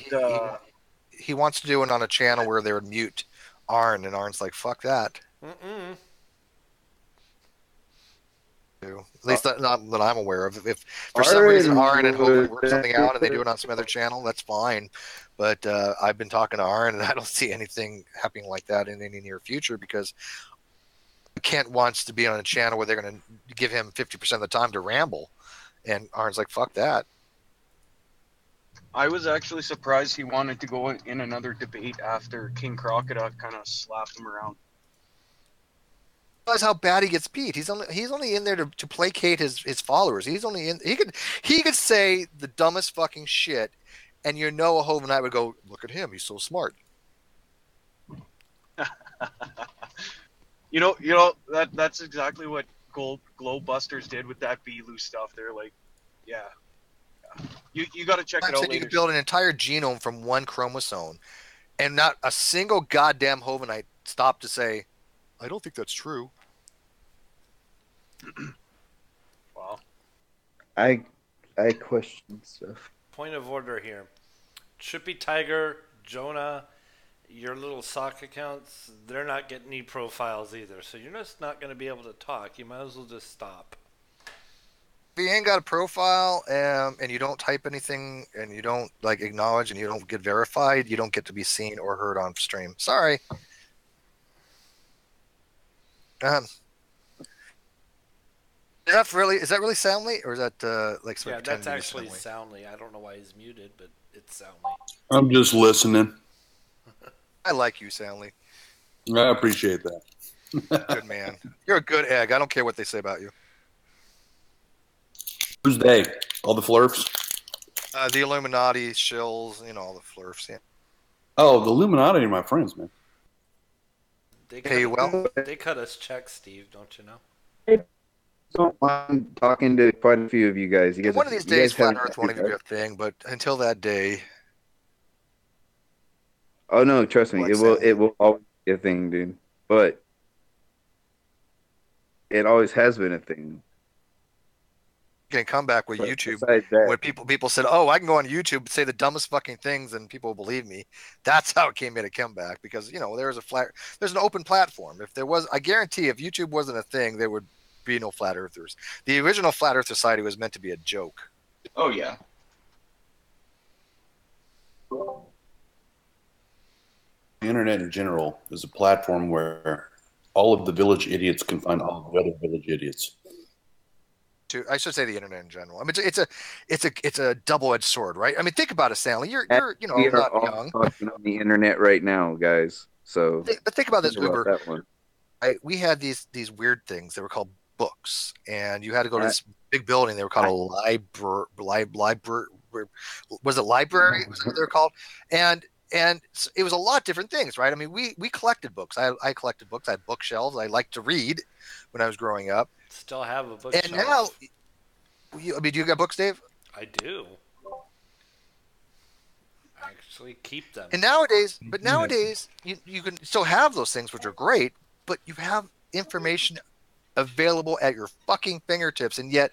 He wants to do it on a channel where they would mute Arn, and Arn's like, "Fuck that." Mm-mm. At least not that I'm aware of. If for some reason Arn and Hovind work something out and they do it on some other channel, that's fine. But I've been talking to Arn, and I don't see anything happening like that in any near future, because Kent wants to be on a channel where they're going to give him 50% of the time to ramble, and Arn's like, "Fuck that." I was actually surprised he wanted to go in another debate after King Crocodile kind of slapped him around. Realize how bad he gets beat. He's only in there to placate his followers. He could say the dumbest fucking shit, and a Hovind and I would go, "Look at him, he's so smart." That's exactly what Glowbusters did with that Beelu stuff. They're like, yeah. You got to check it out You later. could build an entire genome from one chromosome, and not a single goddamn Hovinite stopped to say, "I don't think that's true." Wow. I question stuff. Point of order here. Trippy Tiger, Jonah, your little sock accounts, they're not getting any profiles either. So you're just not going to be able to talk. You might as well just stop. If you ain't got a profile, and you don't type anything, and you don't acknowledge, and you don't get verified, you don't get to be seen or heard on stream. Sorry. Is that really soundly, or is that Yeah, that's actually soundly. I don't know why he's muted, but it's soundly. I'm just listening. I like you, Soundly. I appreciate that. Good man. You're a good egg. I don't care what they say about you. Who's they? All the flurfs? The Illuminati, shills, all the flurfs. Yeah. Oh, the Illuminati are my friends, man. They Hey, well, they cut us checks, Steve. Don't you know? Don't mind talking to quite a few of you guys. one of these days, Flat Earth won't even be a thing. But until that day, oh no, trust me, What's it will always be a thing, dude. But it always has been a thing. can come back with But YouTube. besides that, When people said, "Oh, I can go on YouTube and say the dumbest fucking things," and people believe me. That's how it made a comeback, because there's an open platform. If there was, I guarantee, if YouTube wasn't a thing, there would be no flat earthers. The original Flat Earth Society was meant to be a joke. Oh yeah. The internet in general is a platform where all of the village idiots can find all of the other village idiots. I should say the internet in general. I mean, it's a double-edged sword, right? I mean, think about it, Stanley. You're We are not all young. talking on the internet right now, guys. So But think about this, think about Uber. that one. We had these weird things. They were called books, and you had to go to this big building. They were called a library. Was it library? Was that what they were called? And it was a lot of different things, right? I mean, we collected books. I collected books. I had bookshelves. I liked to read when I was growing up. Still have a bookshelf. And now, I mean, do you got books, Dave? I do. I actually keep them. And nowadays, you can still have those things, which are great, but you have information available at your fucking fingertips, and yet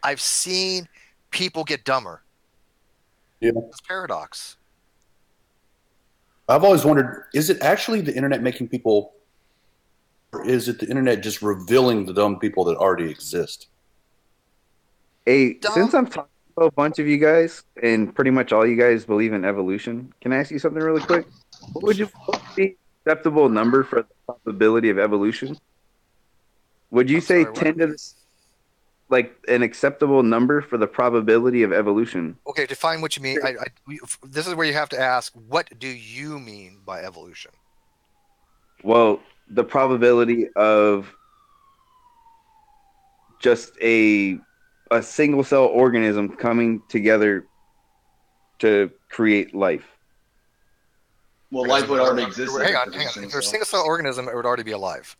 I've seen people get dumber. Yeah. It's a paradox. I've always wondered, is it actually the internet making people, or is it the internet just revealing the dumb people that already exist? Hey, Dumb. since I'm talking to a bunch of you guys, and pretty much all you guys believe in evolution, can I ask you something really quick? What would be acceptable number for the probability of evolution? Would you say 10 to like an acceptable number for the probability of evolution? Okay, define what you mean. This is where you have to ask, what do you mean by evolution? Well, the probability of just a single cell organism coming together to create life. Well, life would already exist. Hang on. If there's a single cell organism, it would already be alive.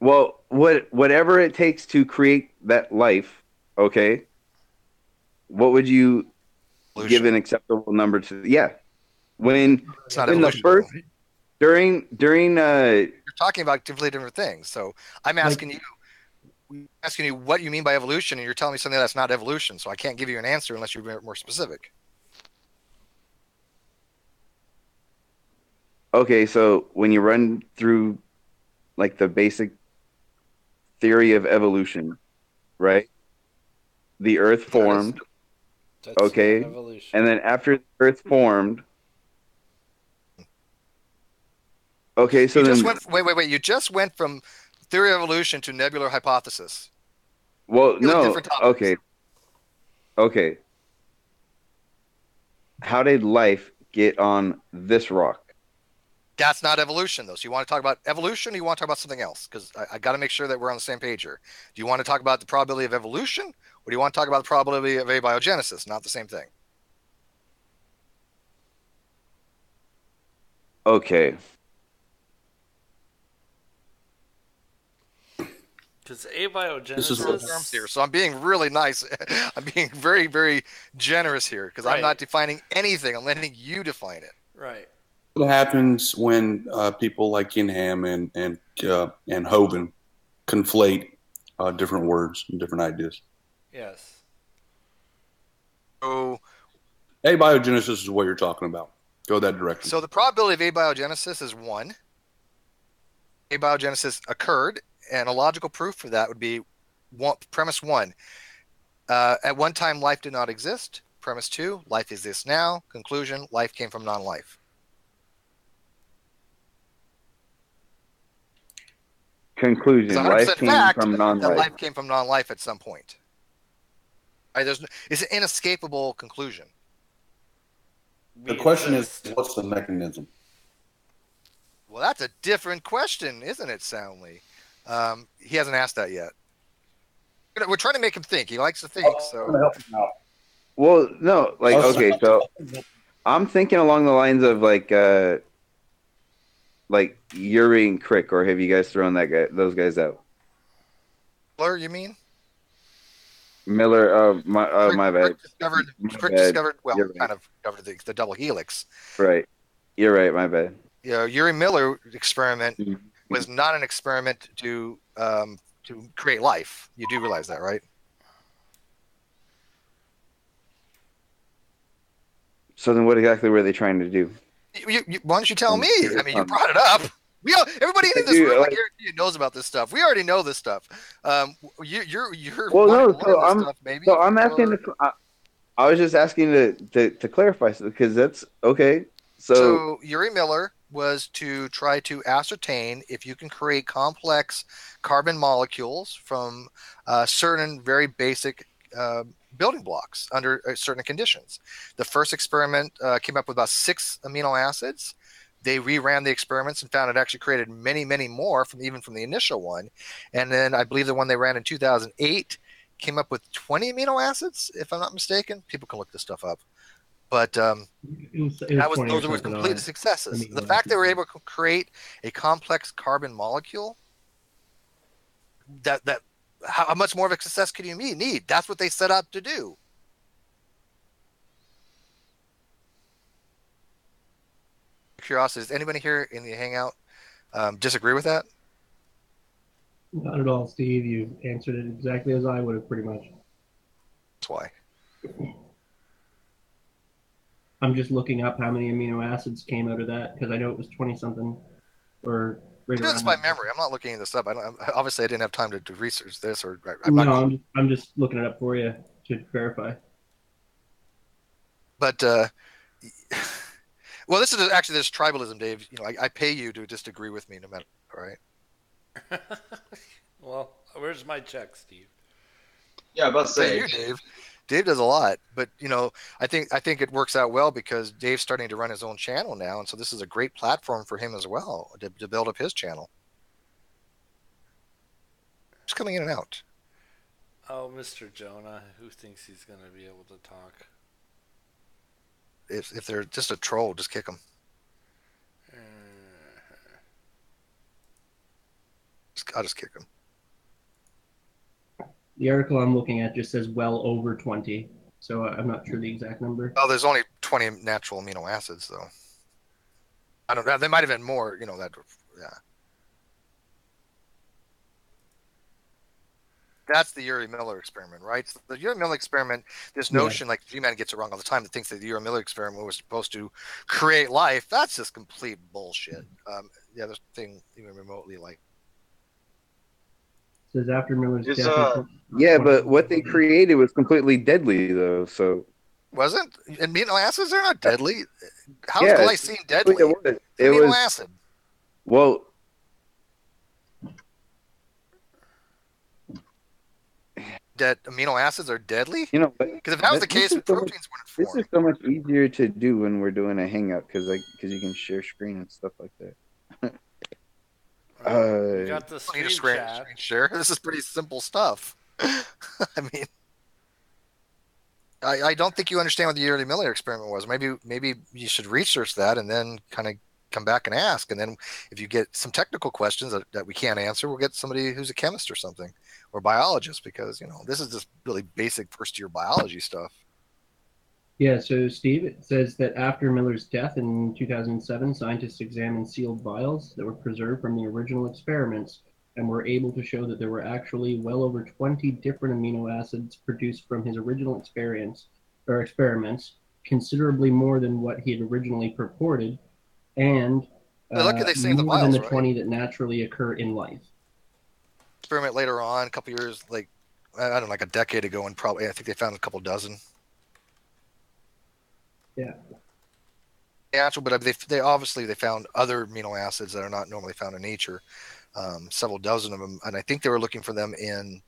Well, whatever it takes to create that life, okay, what would you give an acceptable number to? Yeah. When It's not in the evolution. first during You're talking about completely different things. So I'm asking you what you mean by evolution, and you're telling me something that's not evolution. So I can't give you an answer unless you're more specific. Okay, so when you run through like the basic theory of evolution, right? The Earth formed, That's okay, evolution. and then after the Earth formed, okay, so Wait. You just went from theory of evolution to nebular hypothesis. well, no, different topics. okay. How did life get on this rock? That's not evolution, though. So you want to talk about evolution, or you want to talk about something else? Because I got to make sure that we're on the same page here. Do you want to talk about the probability of evolution, or do you want to talk about the probability of abiogenesis? Not the same thing. Okay. Because abiogenesis This is Terms here, so I'm being really nice. I'm being very, very generous here because I'm not defining anything. I'm letting you define it. right. What happens when people like Kinham and Hovind conflate different words and different ideas? Yes. So Abiogenesis is what you're talking about. Go that direction. the probability of abiogenesis is 1. Abiogenesis occurred, and a logical proof for that would be premise 1. At one time, life did not exist. Premise 2, life exists now. Conclusion, life came from non-life. Conclusion: life came from non-life. That life came from non-life at some point. Right, it's an inescapable conclusion. The question is, what's the mechanism? Well, that's a different question, isn't it, Soundly? He hasn't asked that yet. We're trying to make him think. He likes to think. I'm gonna help him out. Well, no, like okay, so I'm thinking along the lines of like Uri and Crick, or have you guys thrown those guys out? Miller, you mean? Miller, my bad. Crick discovered, well, kind of covered the double helix. Right. You're right, my bad. Yeah, Uri Miller experiment was not an experiment to create life. You do realize that, right? So then what exactly were they trying to do? Why don't you tell me? I mean, you brought it up. Everybody in this room, I guarantee you, knows about this stuff. We already know this stuff. You're well, no. stuff, maybe. So I'm asking. I was just asking to clarify because that's okay. So Uri Miller was to try to ascertain if you can create complex carbon molecules from certain very basic building blocks under certain conditions. The first experiment came up with about 6 amino acids. They reran the experiments and found it actually created many, many more even from the initial one. And then I believe the one they ran in 2008 came up with 20 amino acids, if I'm not mistaken. People can look this stuff up. But those were complete successes. The fact they were able to create a complex carbon molecule, that how much more of a success could you need? That's what they set out to do. Curiosity, does anybody here in the hangout disagree with that? Not at all, Steve. You answered it exactly as I would have, pretty much. That's why. I'm just looking up how many amino acids came out of that because I know it was 20-something. Or right I'm doing this by memory. I'm not looking this up. Obviously, I didn't have time to research this. I'm just looking it up for you to verify. But well, this is actually this tribalism, Dave. You know, I pay you to just agree with me, no matter. All right. Well, where's my check, Steve? Yeah, about to say, you, Dave. Dave does a lot, but you know, I think it works out well because Dave's starting to run his own channel now, and so this is a great platform for him as well to build up his channel. Just coming in and out. Oh, Mr. Jonah, who thinks he's going to be able to talk? If they're just a troll, just kick them. I'll just kick them. The article I'm looking at just says well over 20, so I'm not sure the exact number. Oh, there's only 20 natural amino acids, though. I don't know. There might have been more, you know, that, yeah. That's the Uri Miller experiment, right? So the Uri Miller experiment, this notion, like G-Man gets it wrong all the time, that thinks that the Uri Miller experiment was supposed to create life, that's just complete bullshit. The other thing even remotely like. Says after Miller's death. Yeah, but what they created was completely deadly, though. So wasn't amino acids? They're not deadly. How is glycine deadly? It was amino acid. Well, that amino acids are deadly? You know, because if that was the case, proteins wouldn't form. This is so much easier to do when we're doing a hangout because you can share screen and stuff like that. You got the screen share. This is pretty simple stuff. I mean, I don't think you understand what the Uri Miller experiment was. Maybe you should research that and then kind of come back and ask. And then if you get some technical questions that we can't answer, we'll get somebody who's a chemist or something or biologist, because, you know, this is just really basic first-year biology stuff. Yeah, so Steve, it says that after Miller's death in 2007, scientists examined sealed vials that were preserved from the original experiments and were able to show that there were actually well over 20 different amino acids produced from his original experiments, considerably more than what he had originally purported, and more than the 20 that naturally occur in life. Experiment later on, a couple years, like, I don't know, like a decade ago, and probably I think they found a couple dozen. Yeah. Natural, but they obviously found other amino acids that are not normally found in nature, several dozen of them, and I think they were looking for them in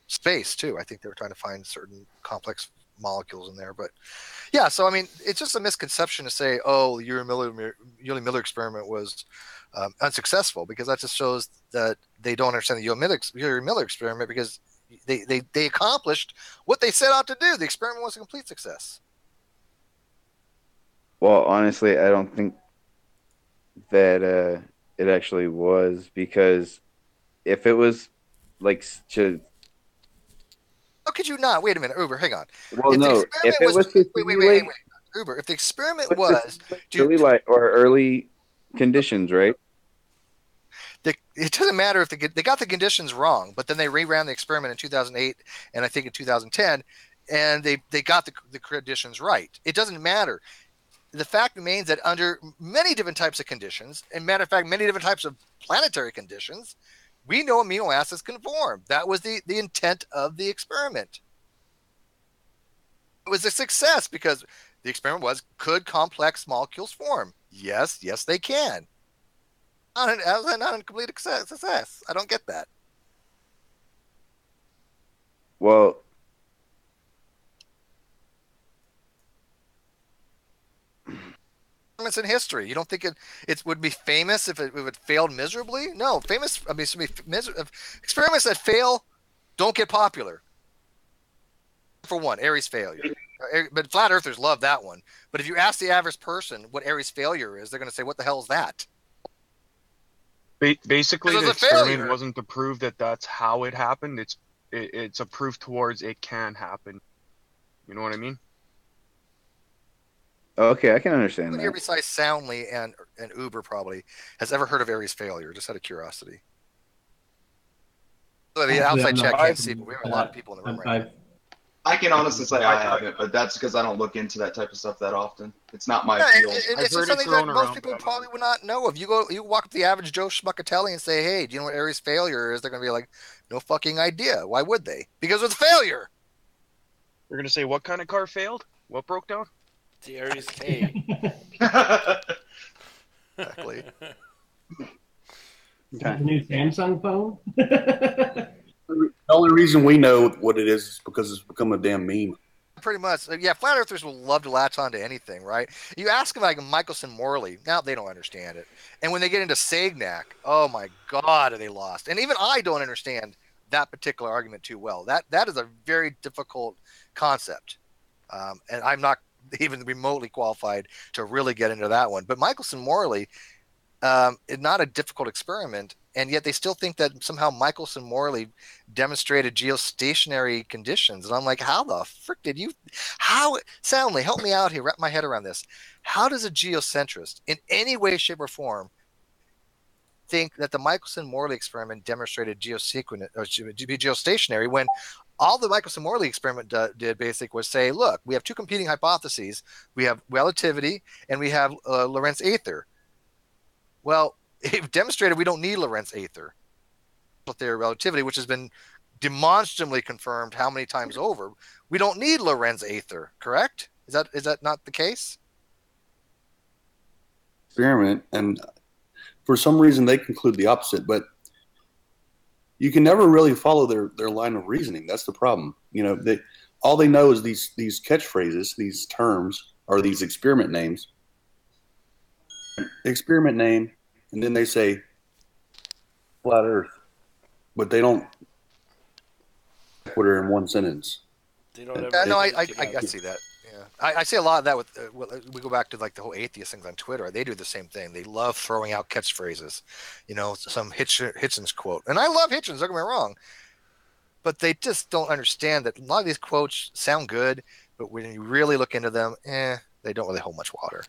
space too. I think they were trying to find certain complex molecules in there. But yeah, so I mean, it's just a misconception to say, oh, the Uri Miller experiment was unsuccessful, because that just shows that they don't understand the Uri Miller experiment, because they accomplished what they set out to do. The experiment was a complete success. Well, honestly, I don't think that it actually was, because if it was like to... How could you not? Wait a minute, Uber, hang on. Well, no, if it was to wait. Uber, if the experiment was early conditions, right? It doesn't matter if they got the conditions wrong, but then they reran the experiment in 2008 and I think in 2010, and they got the conditions right. It doesn't matter. The fact remains that under many different types of conditions, and matter of fact, many different types of planetary conditions, we know amino acids can form. That was the intent of the experiment. It was a success because the experiment was, could complex molecules form? Yes, they can. Not a complete success. I don't get that. Well, experiments in history. You don't think it would be famous if it failed miserably? No, famous. I mean, experiments that fail don't get popular. For one, Aries failure. But flat earthers love that one. But if you ask the average person what Aries failure is, they're going to say, "What the hell is that?" Basically, Because the it's a failure. experiment wasn't to prove that that's how it happened. It's a proof towards it can happen. You know what I mean? okay, I can understand Nobody here that. besides Soundly and Uber probably has ever heard of Aries failure, just out of curiosity. So the Actually, outside I'm chat not can't sure see, but we have a that. lot of people in the room right now. I can honestly say I haven't, but that's because I don't look into that type of stuff that often. It's not my Yeah, field. it's I've just heard it something thrown that most around, people but I probably would not know. If you walk up to the average Joe Schmuckatelli and say, "Hey, do you know what Aries failure is?" They're going to be like, "No fucking idea." Why would they? Because it's failure. They're gonna say, "What kind of car failed? What broke down?" The Aries K. Exactly. Is that the new Samsung phone? The only reason we know what it is because it's become a damn meme. Pretty much. Yeah, flat earthers will love to latch on to anything, right? You ask them like Michelson Morley, now they don't understand it. And when they get into Sagnac, oh my God, are they lost? And even I don't understand that particular argument too well. That is a very difficult concept. And I'm not even remotely qualified to really get into that one. But Michelson Morley, it's not a difficult experiment, and yet they still think that somehow Michelson Morley demonstrated geostationary conditions. And I'm like, how the frick did you? How Soundly, help me out here, wrap my head around this. How does a geocentrist, in any way, shape, or form, think that the Michelson Morley experiment demonstrated geostationary when all the Michelson Morley experiment did basically was say, look, we have two competing hypotheses. We have relativity and we have Lorentz ether. Well, it demonstrated we don't need Lorentz ether. Theory of relativity, which has been demonstrably confirmed how many times over. We don't need Lorentz ether, correct? Is that not the case? Experiment, and for some reason they conclude the opposite, but you can never really follow their line of reasoning. That's the problem. You know, all they know is these catchphrases, these terms, or these experiment names. Experiment name, and then they say flat Earth, but they don't put her in one sentence. They don't ever. Yeah, no, I see that. Yeah, I see a lot of that with. We go back to like the whole atheist things on Twitter. They do the same thing. They love throwing out catchphrases. You know, some Hitchens quote, and I love Hitchens. Don't get me wrong, but they just don't understand that a lot of these quotes sound good, but when you really look into them, they don't really hold much water.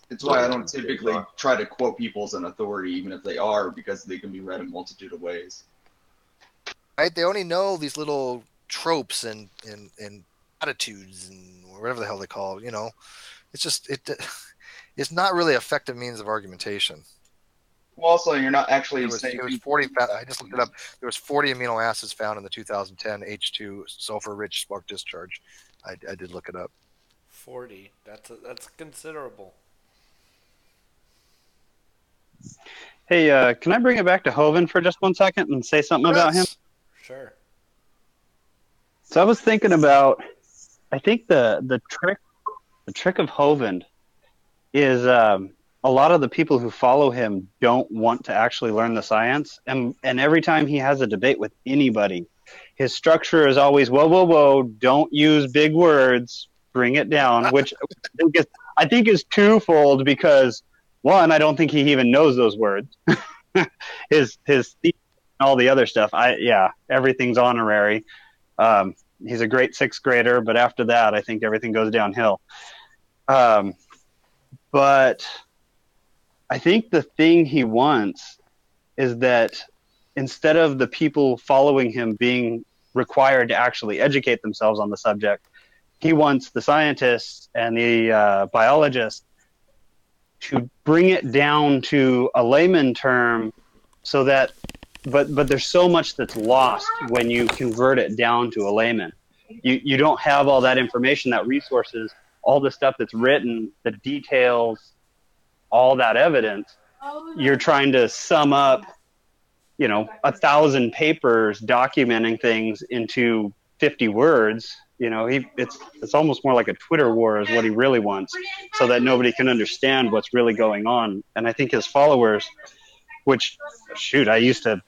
It's why I don't typically try to quote people as an authority, even if they are, because they can be read a multitude of ways. Right? They only know these little tropes and attitudes and whatever the hell they call it. You know, it's just it's not really effective means of argumentation. Well, also, you're not actually saying... It was 40. I just looked it up. There was 40 amino acids found in the 2010 H2 sulfur-rich spark discharge. I did look it up. 40. That's considerable. Hey, can I bring it back to Hovind for just 1 second and say something about him? Sure. So I was thinking about, I think the trick of Hovind is a lot of the people who follow him don't want to actually learn the science, and every time he has a debate with anybody, his structure is always whoa, don't use big words, bring it down, which I think is twofold because. One, I don't think he even knows those words. his and all the other stuff. Everything's honorary. He's a great sixth grader, but after that, I think everything goes downhill. But I think the thing he wants is that instead of the people following him being required to actually educate themselves on the subject, he wants the scientists and the biologists to bring it down to a layman term so that, but there's so much that's lost when you convert it down to a layman. You don't have all that information, that resources, all the stuff that's written, the details, all that evidence. You're trying to sum up, 1,000 papers documenting things into 50 words. It's almost more like a Twitter war is what he really wants, so that nobody can understand what's really going on. And I think his followers, which, shoot, I used to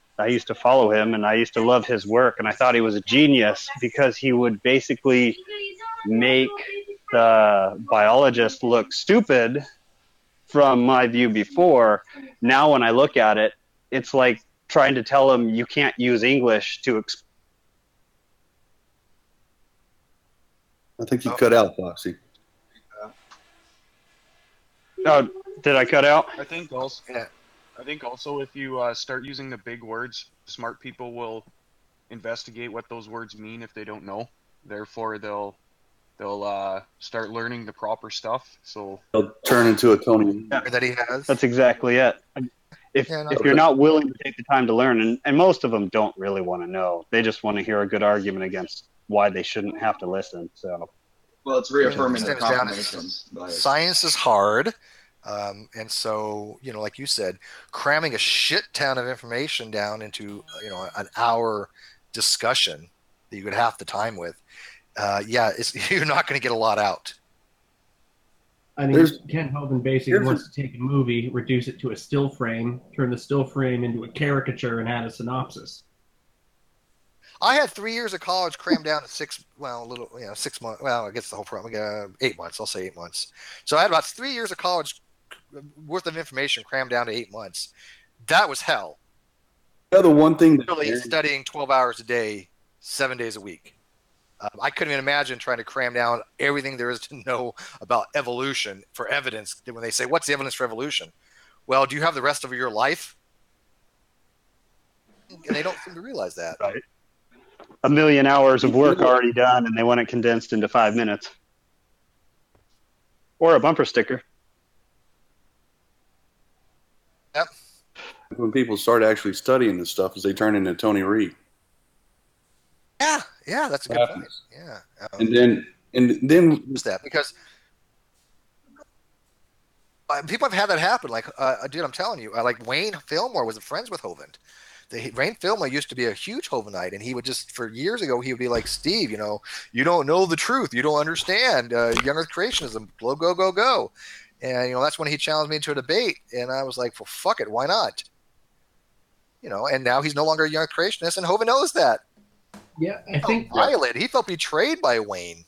follow him, and I used to love his work, and I thought he was a genius because he would basically make the biologist look stupid from my view before. Now when I look at it, it's like trying to tell him you can't use English to I think you cut out, Foxy. Oh, did I cut out? I think also if you start using the big words, smart people will investigate what those words mean if they don't know. Therefore, they'll start learning the proper stuff. So They'll turn into a Tony. That he has. That's exactly it. If you're not willing to take the time to learn, and most of them don't really want to know, they just want to hear a good argument against why they shouldn't have to listen. So, well, it's reaffirming the confirmation bias. Science is hard. And so, like you said, cramming a shit ton of information down into, an hour discussion that you could half the time with, you're not going to get a lot out. I mean, Ken Hovind basically wants to take a movie, reduce it to a still frame, turn the still frame into a caricature, and add a synopsis. I had 3 years of college crammed down to 6 months. Well, I guess the whole problem. 8 months. I'll say 8 months. So I had about 3 years of college worth of information crammed down to 8 months. That was hell. The one thing literally studying 12 hours a day, 7 days a week. I couldn't even imagine trying to cram down everything there is to know about evolution for evidence. When they say, "What's the evidence for evolution?" Well, do you have the rest of your life? And they don't seem to realize that. Right. 1 million hours of work already done, and they want it condensed into 5 minutes. Or a bumper sticker. Yep. When people start actually studying this stuff, is they turn into Tony Reed. Yeah, that's a good point. Yeah. And then is that because people have had that happen. Like, dude, I'm telling you, like Wayne Fillmore was friends with Hovind. Wayne Fillmore used to be a huge Hovindite, and he would just, for years ago, he would be like, "Steve, you don't know the truth. You don't understand young Earth creationism. Go. And that's when he challenged me into a debate, and I was like, "Well, fuck it, why not?" And now he's no longer a young Earth creationist, and Hovind knows that. Yeah, I think violated. He felt betrayed by Wayne.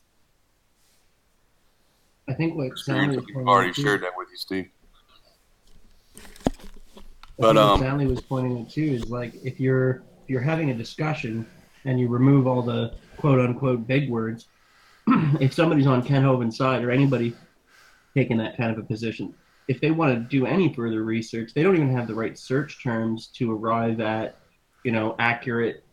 I think what Stanley already shared that with you, Steve. But what Stanley was pointing at too is like if you're having a discussion and you remove all the quote unquote big words, if somebody's on Ken Hovind's side or anybody taking that kind of a position, if they want to do any further research, they don't even have the right search terms to arrive at accurate.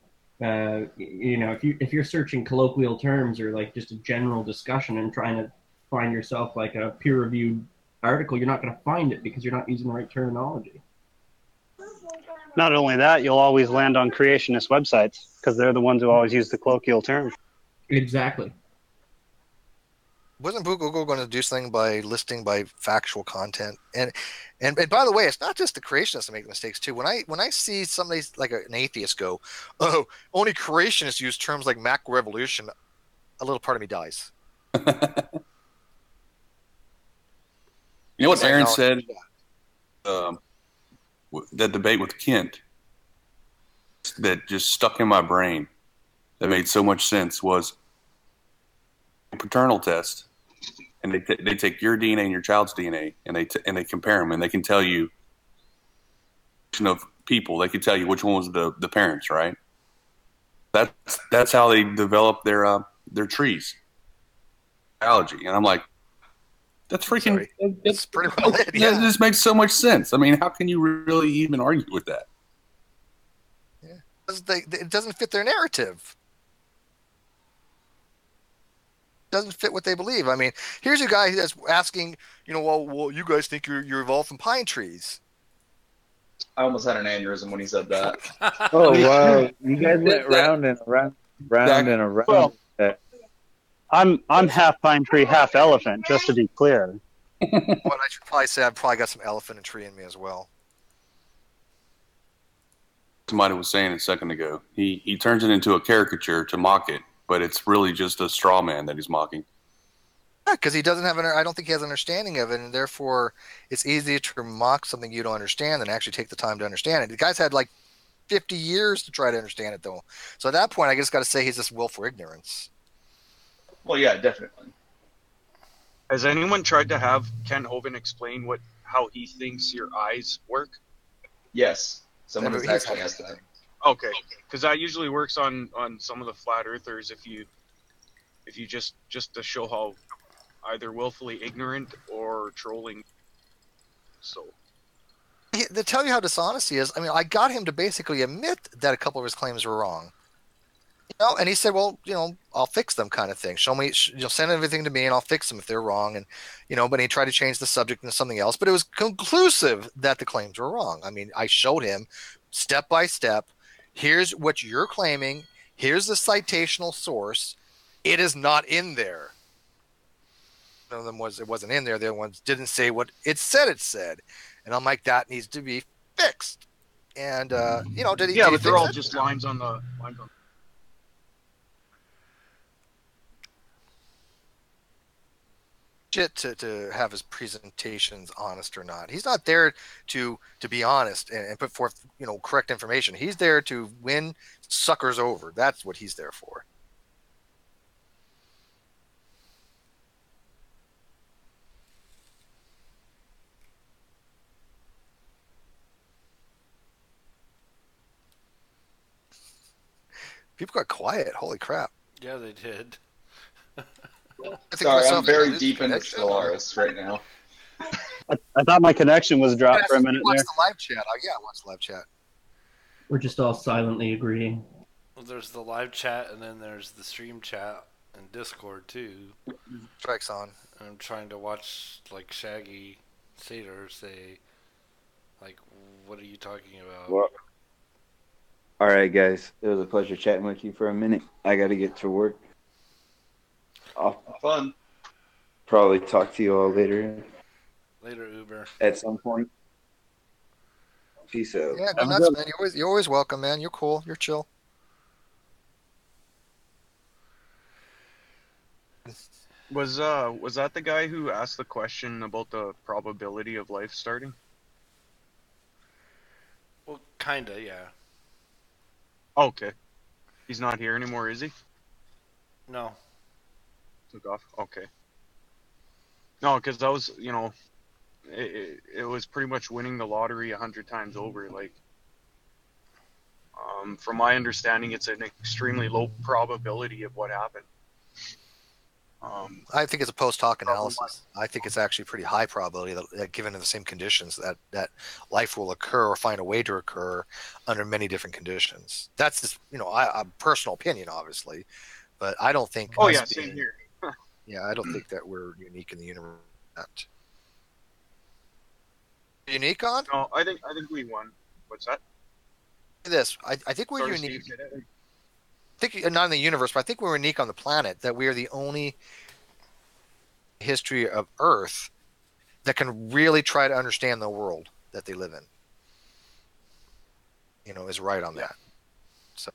If you're searching colloquial terms or like just a general discussion and trying to find yourself like a peer-reviewed article, you're not going to find it because you're not using the right terminology. Not only that, you'll always land on creationist websites because they're the ones who always use the colloquial term. Exactly. Wasn't Google going to do something by listing by factual content? And by the way, it's not just the creationists that make mistakes too. When I see somebody like an atheist go, "Oh, only creationists use terms like macroevolution," a little part of me dies. You know what Aaron said? That debate with Kent that just stuck in my brain that made so much sense was a paternal test, and they take your DNA and your child's DNA and they compare them, and they can tell you of people. They can tell you which one was the parents, right? That's how they develop their trees, biology, and I'm like, that's freaking. That's pretty well it. Yeah. That just makes so much sense. I mean, how can you really even argue with that? Yeah, it doesn't fit their narrative. It doesn't fit what they believe. I mean, here's a guy that's asking, well, you guys think you're evolved from pine trees. I almost had an aneurysm when he said that. Oh wow! You guys went round and around, and around. Well, I'm half pine tree, half elephant, just to be clear. What I should probably say, I've probably got some elephant and tree in me as well. Somebody was saying a second ago, he turns it into a caricature to mock it, but it's really just a straw man that he's mocking. Yeah, because he doesn't have I don't think he has an understanding of it, and therefore it's easier to mock something you don't understand than actually take the time to understand it. The guy's had like 50 years to try to understand it, though. So at that point, I just got to say he's just willful ignorance. Well, yeah, definitely. Has anyone tried to have Ken Hovind explain how he thinks your eyes work? Yes, someone has He's actually told asked me that. Okay, because that usually works on some of the flat earthers if you just to show how either willfully ignorant or trolling. So To tell you how dishonest he is, I mean, I got him to basically admit that a couple of his claims were wrong. And he said, well, I'll fix them, kind of thing. Show me, send everything to me and I'll fix them if they're wrong. And, but he tried to change the subject into something else, but it was conclusive that the claims were wrong. I mean, I showed him step by step. Here's what you're claiming. Here's the citational source. It is not in there. One of them it wasn't in there. The other ones didn't say what it said. And I'm like, that needs to be fixed. And, did he yeah, did he but fix they're all it? just lines on the to have his presentations honest or not. He's not there to be honest and put forth correct information. He's there to win suckers over. That's what he's there for. People got quiet. Holy crap. Yeah, they did. Sorry, I'm very deep into Stellaris right now. I thought my connection was dropped for a minute watch there. The live chat. Yeah, watch the live chat. We're just all silently agreeing. Well, there's the live chat, and then there's the stream chat and Discord too. Strikes on. And I'm trying to watch like Shaggy Sater say, like, what are you talking about? Well, all right, guys. It was a pleasure chatting with you for a minute. I got to get to work. I'll Fun. probably talk to you all later. Later, Uber. At some point. Peace out. Yeah, go nuts, man. You're always welcome, man. You're cool. You're chill. Was that the guy who asked the question about the probability of life starting? Well, kinda, yeah. Okay. He's not here anymore, is he? No. Took off. Okay. No, because that was, it was pretty much winning the lottery 100 times over. Like, from my understanding, it's an extremely low probability of what happened. I think it's a post hoc analysis. I think it's actually pretty high probability that given the same conditions that life will occur or find a way to occur under many different conditions. That's just a personal opinion, obviously, but I don't think. Oh yeah, same here. Yeah, I don't think that we're unique in the universe. Unique on? No, I think we won. What's that? This I think we're Sorry, unique. Steve, I think not in the universe, but I think we're unique on the planet that we are the only history of Earth that can really try to understand the world that they live in. Is right on that. So,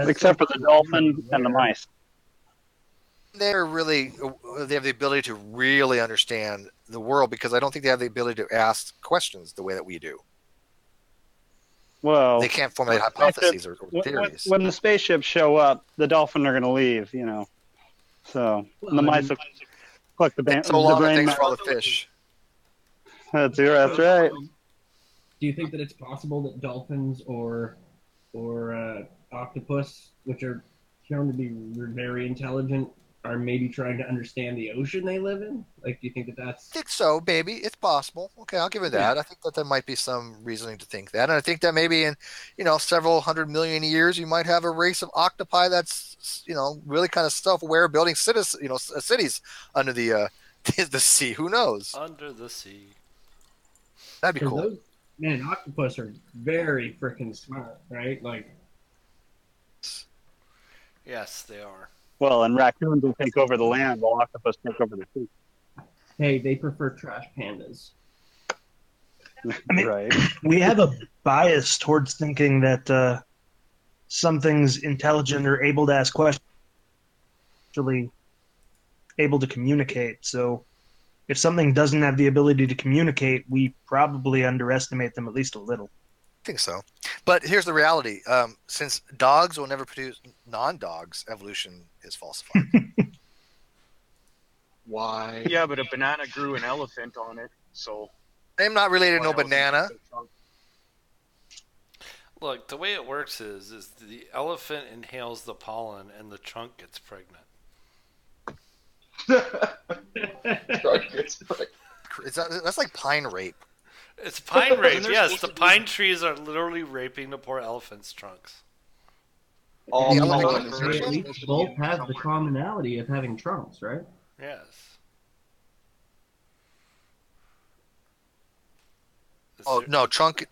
Except for the dolphin and the mice. they have the ability to really understand the world because I don't think they have the ability to ask questions the way that we do. Well, They can't formulate hypotheses or theories. When the spaceships show up, the dolphin are going to leave, So the mice will collect the brain. So long, the brain thanks matter. for all the fish. That's right. Do you think that it's possible that dolphins or octopus, which are shown to be very intelligent, are maybe trying to understand the ocean they live in? Like, do you think that's... I think so, maybe. It's possible. Okay, I'll give it that. I think that there might be some reasoning to think that. And I think that maybe in, several 100 million years, you might have a race of octopi that's, really kind of self-aware, building cities, cities under the sea. Who knows? Under the sea. That'd be cool. Octopus are very freaking smart, right? Like... Yes, they are. Well, and raccoons will take over the land while octopus take over the sea. Hey, they prefer trash pandas. I mean, Right. we have a bias towards thinking that something's intelligent or able to ask questions, actually able to communicate. So if something doesn't have the ability to communicate, we probably underestimate them at least a little. I think so. But here's the reality. Since dogs will never produce non-dogs, evolution is falsified. Why? Yeah, but a banana grew an elephant on it, so. I'm not related to no Why elephant? banana. Look, the way it works is the elephant inhales the pollen and the trunk gets pregnant. That's like pine rape. It's pine rape, yes. The pine trees are literally raping the poor elephant's trunks. The They elephant at least both have the commonality of having trunks, right? Yes. Oh no, trunk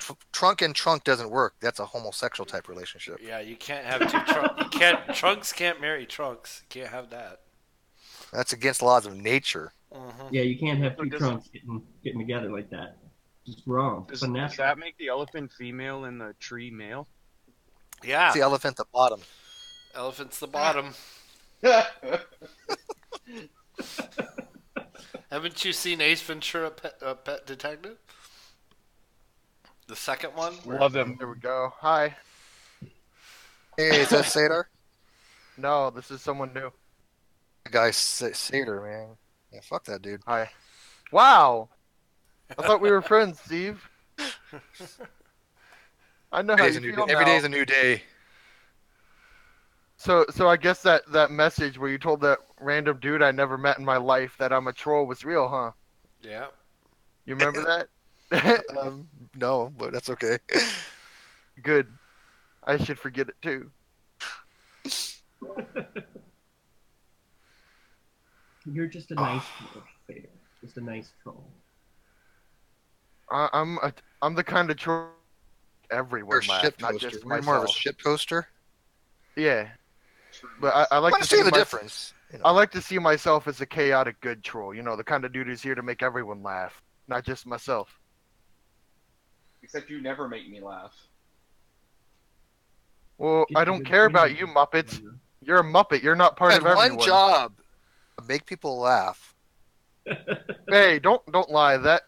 and trunk doesn't work. That's a homosexual type relationship. Yeah, you can't have two trunks. Trunks can't marry trunks. You can't have that. That's against the laws of nature. Yeah, you can't have two trunks getting together like that. It's wrong. Does that make the elephant female and the tree male? Yeah. It's the elephant at the bottom. Elephant's the bottom. Haven't you seen Ace Ventura, Pet Detective? The second one? Love them. There we go. Hi. Hey, is that Sadar? No, this is someone new. The guy Sadar, man. Yeah, fuck that dude. Hi. Wow. I thought we were friends, Steve. I know how you feel every day is a new day. So I guess that message where you told that random dude I never met in my life that I'm a troll was real, huh? Yeah. You remember that? No, but that's okay. Good. I should forget it too. You're just a nice troll, Vader. Just a nice troll. I'm the kind of troll everyone laughs, not just myself. More of a shit poster. Yeah, but I like to see the difference. You know. I like to see myself as a chaotic good troll. You know, the kind of dude who's here to make everyone laugh, not just myself. Except you never make me laugh. Well, I don't care about you, Muppets. You're a Muppet. You're not part of everyone. One job: make people laugh. Hey, don't lie.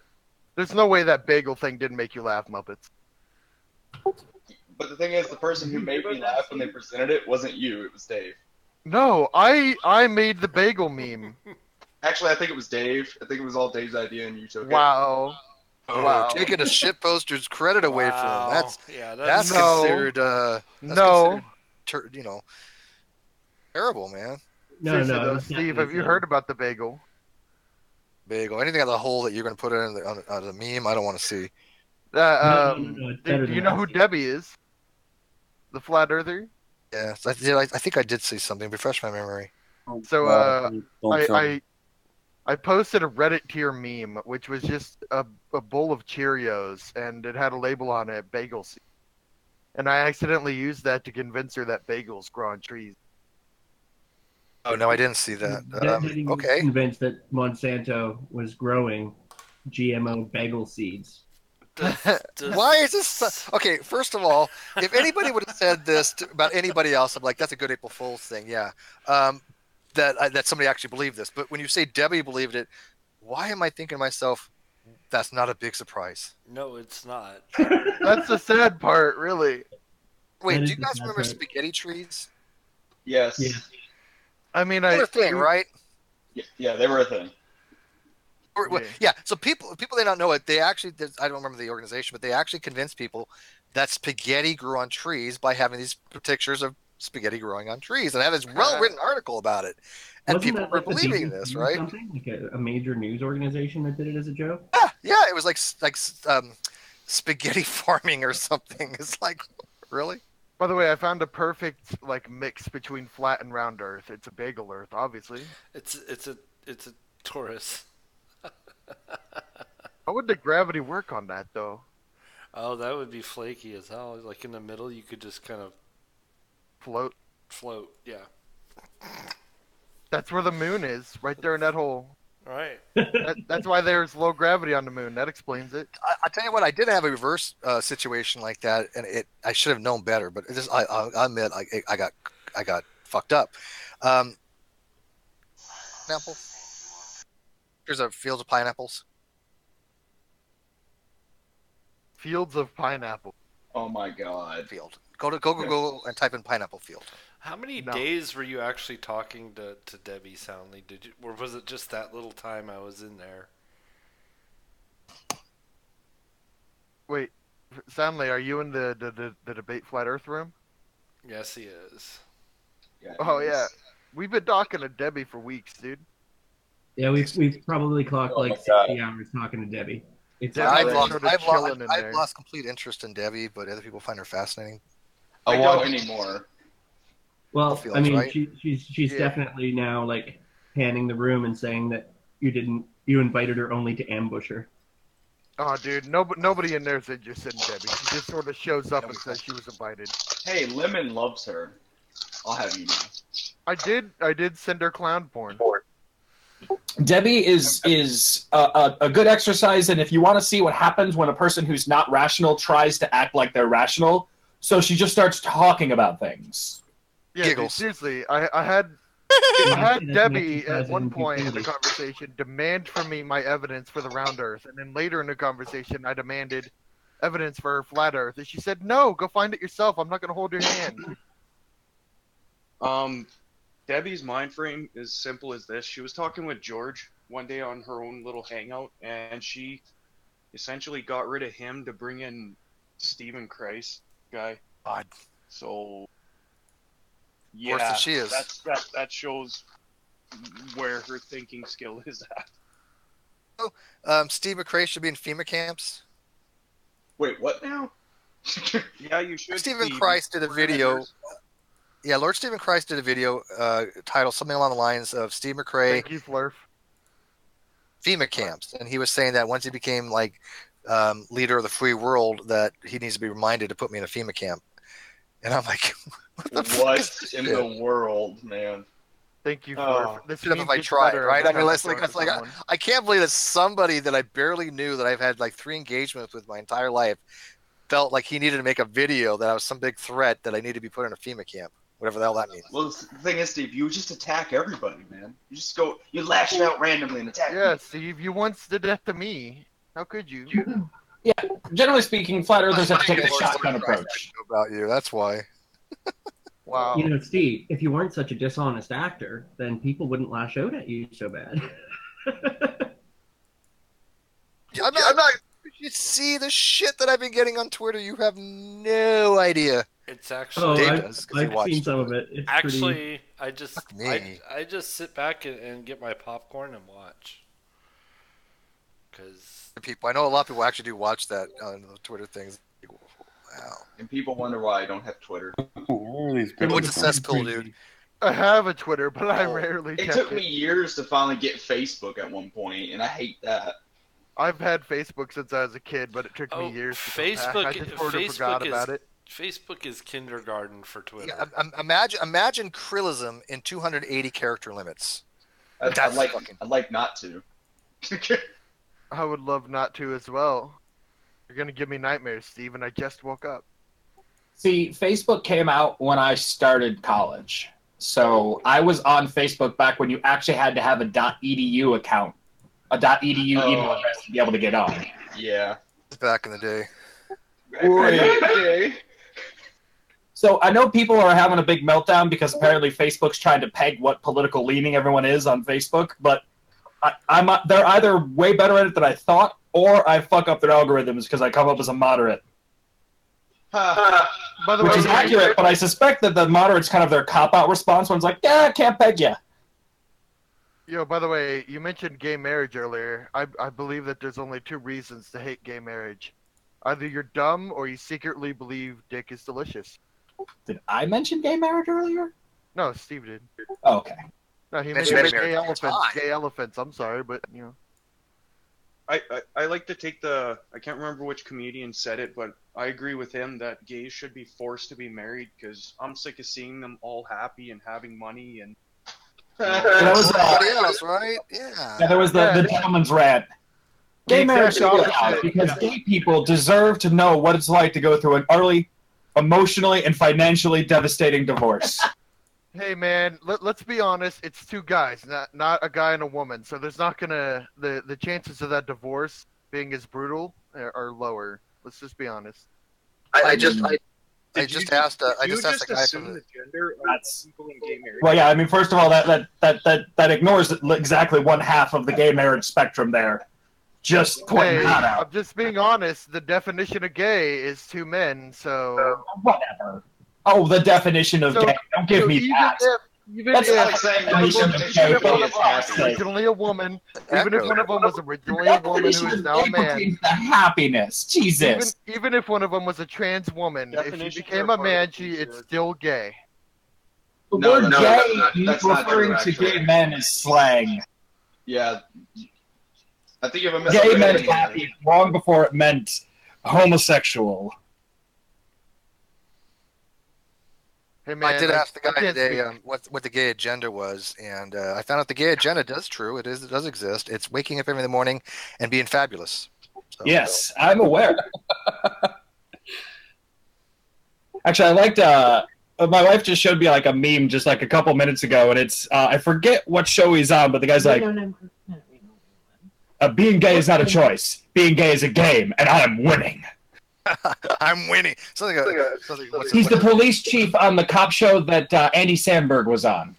There's no way that bagel thing didn't make you laugh, Muppets. But the thing is, the person who made me laugh when they presented it wasn't you. It was Dave. No, I made the bagel meme. Actually, I think it was Dave. I think it was all Dave's idea, and you took it. Wow. Wow. Taking a shit poster's credit away from him. That's considered terrible, man. No, Steve, have you heard about the bagel? Bagel. Anything on the hole that you're going to put in the meme, I don't want to see. Do you know who Debbie is? The flat earther? Yes, I think I did see something. Refresh my memory. So I posted a Reddit tier meme, which was just a bowl of Cheerios, and it had a label on it, bagel seed. And I accidentally used that to convince her that bagels grow on trees. Oh no, I didn't see that. Okay. Convinced that Monsanto was growing GMO bagel seeds. Why is this okay? First of all, if anybody would have said this about anybody else, I'm like, that's a good April Fool's thing, yeah. That somebody actually believed this. But when you say Debbie believed it, why am I thinking to myself, that's not a big surprise? No, it's not. That's the sad part, really. Wait, do you guys remember spaghetti trees? Yes. Yeah. I mean, they were a thing, right? Yeah, they were a thing. Yeah, so people they don't know it. They actually, I don't remember the organization, but they actually convinced people that spaghetti grew on trees by having these pictures of spaghetti growing on trees, and I have this well-written article about it. And Wasn't people were believing this, right? Something like a major news organization that did it as a joke. Yeah, it was like spaghetti farming or something. It's like, really? By the way, I found a perfect mix between flat and round Earth. It's a bagel Earth, obviously. It's a Taurus. How would the gravity work on that, though? Oh, that would be flaky as hell. Like in the middle, you could just kind of float. Yeah. That's where the moon is, right there in that hole. Right. That's why there's low gravity on the moon. That explains it. I tell you what, I did have a reverse situation like that, and I should have known better. But it just, I admit, I got fucked up. Pineapple. There's a field of pineapples. Fields of pineapple. Oh my god. Field. Go to Google and type in pineapple field. How many days were you actually talking to Debbie Soundly? Or was it just that little time I was in there? Wait, Soundly, are you in the debate flat Earth room? Yes, he is. Yeah, Oh yeah, we've been talking to Debbie for weeks, dude. Yeah, we've probably clocked like 60 hours talking to Debbie. It's I've lost complete interest in Debbie, but other people find her fascinating. I don't anymore. Well, Fields, I mean, right? she's definitely now like panning the room and saying that you invited her only to ambush her. Oh, dude, nobody in there is interested in Debbie. She just sort of shows up and says she was invited. Hey, Lemon loves her. I'll have you know. I did send her clown porn. Debbie is a good exercise, and if you want to see what happens when a person who's not rational tries to act like they're rational, so she just starts talking about things. Yeah, dude, seriously, I had Debbie at one point in the conversation demand from me my evidence for the round Earth, and then later in the conversation I demanded evidence for her flat Earth, and she said, "No, go find it yourself. I'm not going to hold your hand." Debbie's mind frame is simple as this. She was talking with George one day on her own little hangout, and she essentially got rid of him to bring in Stephen Christ guy. God. So Worse than she is. That shows where her thinking skill is at. Steve McRae should be in FEMA camps. Wait, what now? Yeah, you should. Stephen Christ did a video. Yeah, Lord Stephen Christ did a video titled something along the lines of Steve McRae. Thank you, Flurf. FEMA camps, and he was saying that once he became like leader of the free world, that he needs to be reminded to put me in a FEMA camp. And I'm like, what in the world, man? Thank you, Flurf. If I tried, right? I mean, it's like I can't believe that somebody that I barely knew, that I've had like 3 engagements with my entire life, felt like he needed to make a video that I was some big threat that I need to be put in a FEMA camp. Whatever the hell that means. Well, the thing is, Steve, you just attack everybody, man. You just go, you lash out randomly and attack. Yeah, Steve, you once did that to me. How could you? Yeah, generally speaking, flat earthers have to take a shotgun approach. About you, that's why. Wow. You know, Steve, if you weren't such a dishonest actor, then people wouldn't lash out at you so bad. I'm not. You see the shit that I've been getting on Twitter. You have no idea. It's actually. I've seen some of it. It's actually, pretty... I just sit back and get my popcorn and watch. Because people, I know a lot of people actually do watch that on the Twitter things. Wow. And people wonder why I don't have Twitter. What's a cesspool, dude? I have a Twitter, but I rarely check it. Took me years to finally get Facebook at one point, and I hate that. I've had Facebook since I was a kid, but it took me years to Facebook, I just sort of forgot about it. Facebook is kindergarten for Twitter. Yeah, imagine Krillism in 280 character limits. I'd like not to. I would love not to as well. You're gonna give me nightmares, Steve, and I just woke up. See, Facebook came out when I started college. So I was on Facebook back when you actually had to have a .edu account. A .edu email address to be able to get on. Yeah. Back in the day. So I know people are having a big meltdown because apparently Facebook's trying to peg what political leaning everyone is on Facebook, but they're either way better at it than I thought, or I fuck up their algorithms because I come up as a moderate. By the Which way, is accurate, but I suspect that the moderate's kind of their cop-out response when it's like, yeah, I can't peg you. Yo, by the way, you mentioned gay marriage earlier. I believe that there's only 2 reasons to hate gay marriage. Either you're dumb or you secretly believe dick is delicious. Did I mention gay marriage earlier? No, Steve did. Oh, okay. No, he mentioned gay elephants. Gay elephants. I'm sorry, but you know. I like to take I can't remember which comedian said it, but I agree with him that gays should be forced to be married because I'm sick of seeing them all happy and having money and That was Somebody else, right? Yeah. there was the gentleman's rant. The Gay marriage should exact be allowed opposite. because gay people deserve to know what it's like to go through an early, emotionally and financially devastating divorce. Hey man, let's be honest. It's two guys, not a guy and a woman. So there's not gonna the chances of that divorce being as brutal are lower. Let's just be honest. I just asked a You guy assume from the gender of That's- people in gay marriage. Well, yeah, I mean, first of all, that ignores exactly one half of the gay marriage spectrum there. Just pointing Hey, that out. I'm just being honest. The definition of gay is two men. So Whatever. Oh, the definition of So- gay. Don't give so me even that. even That's if like saying one of them- definition of even gay if one of is them was happy. originally a woman, even if Echo. one of them was originally The a woman who definition is of now a gay man, pertains to happiness. Jesus. even if one of them was a trans woman, if she Definitions became are a part of man, the it's priesthood. still gay. The No, word that's gay not- that's not referring true, to actually. gay men is slang. Yeah. I think you have a Gay meant misunderstanding. happy long before it meant homosexual. Hey man, I did ask the guy can't today speak. what the gay agenda was, and I found out the gay agenda does true. It does exist. It's waking up every morning and being fabulous. So, Yes, I'm aware. Actually, I liked. My wife just showed me like a meme just like a couple minutes ago, and it's I forget what show he's on, but the guy's like, "Being gay is not a choice. Being gay is a game, and I am winning." I'm winning. He's the police chief on the cop show that Andy Samberg was on.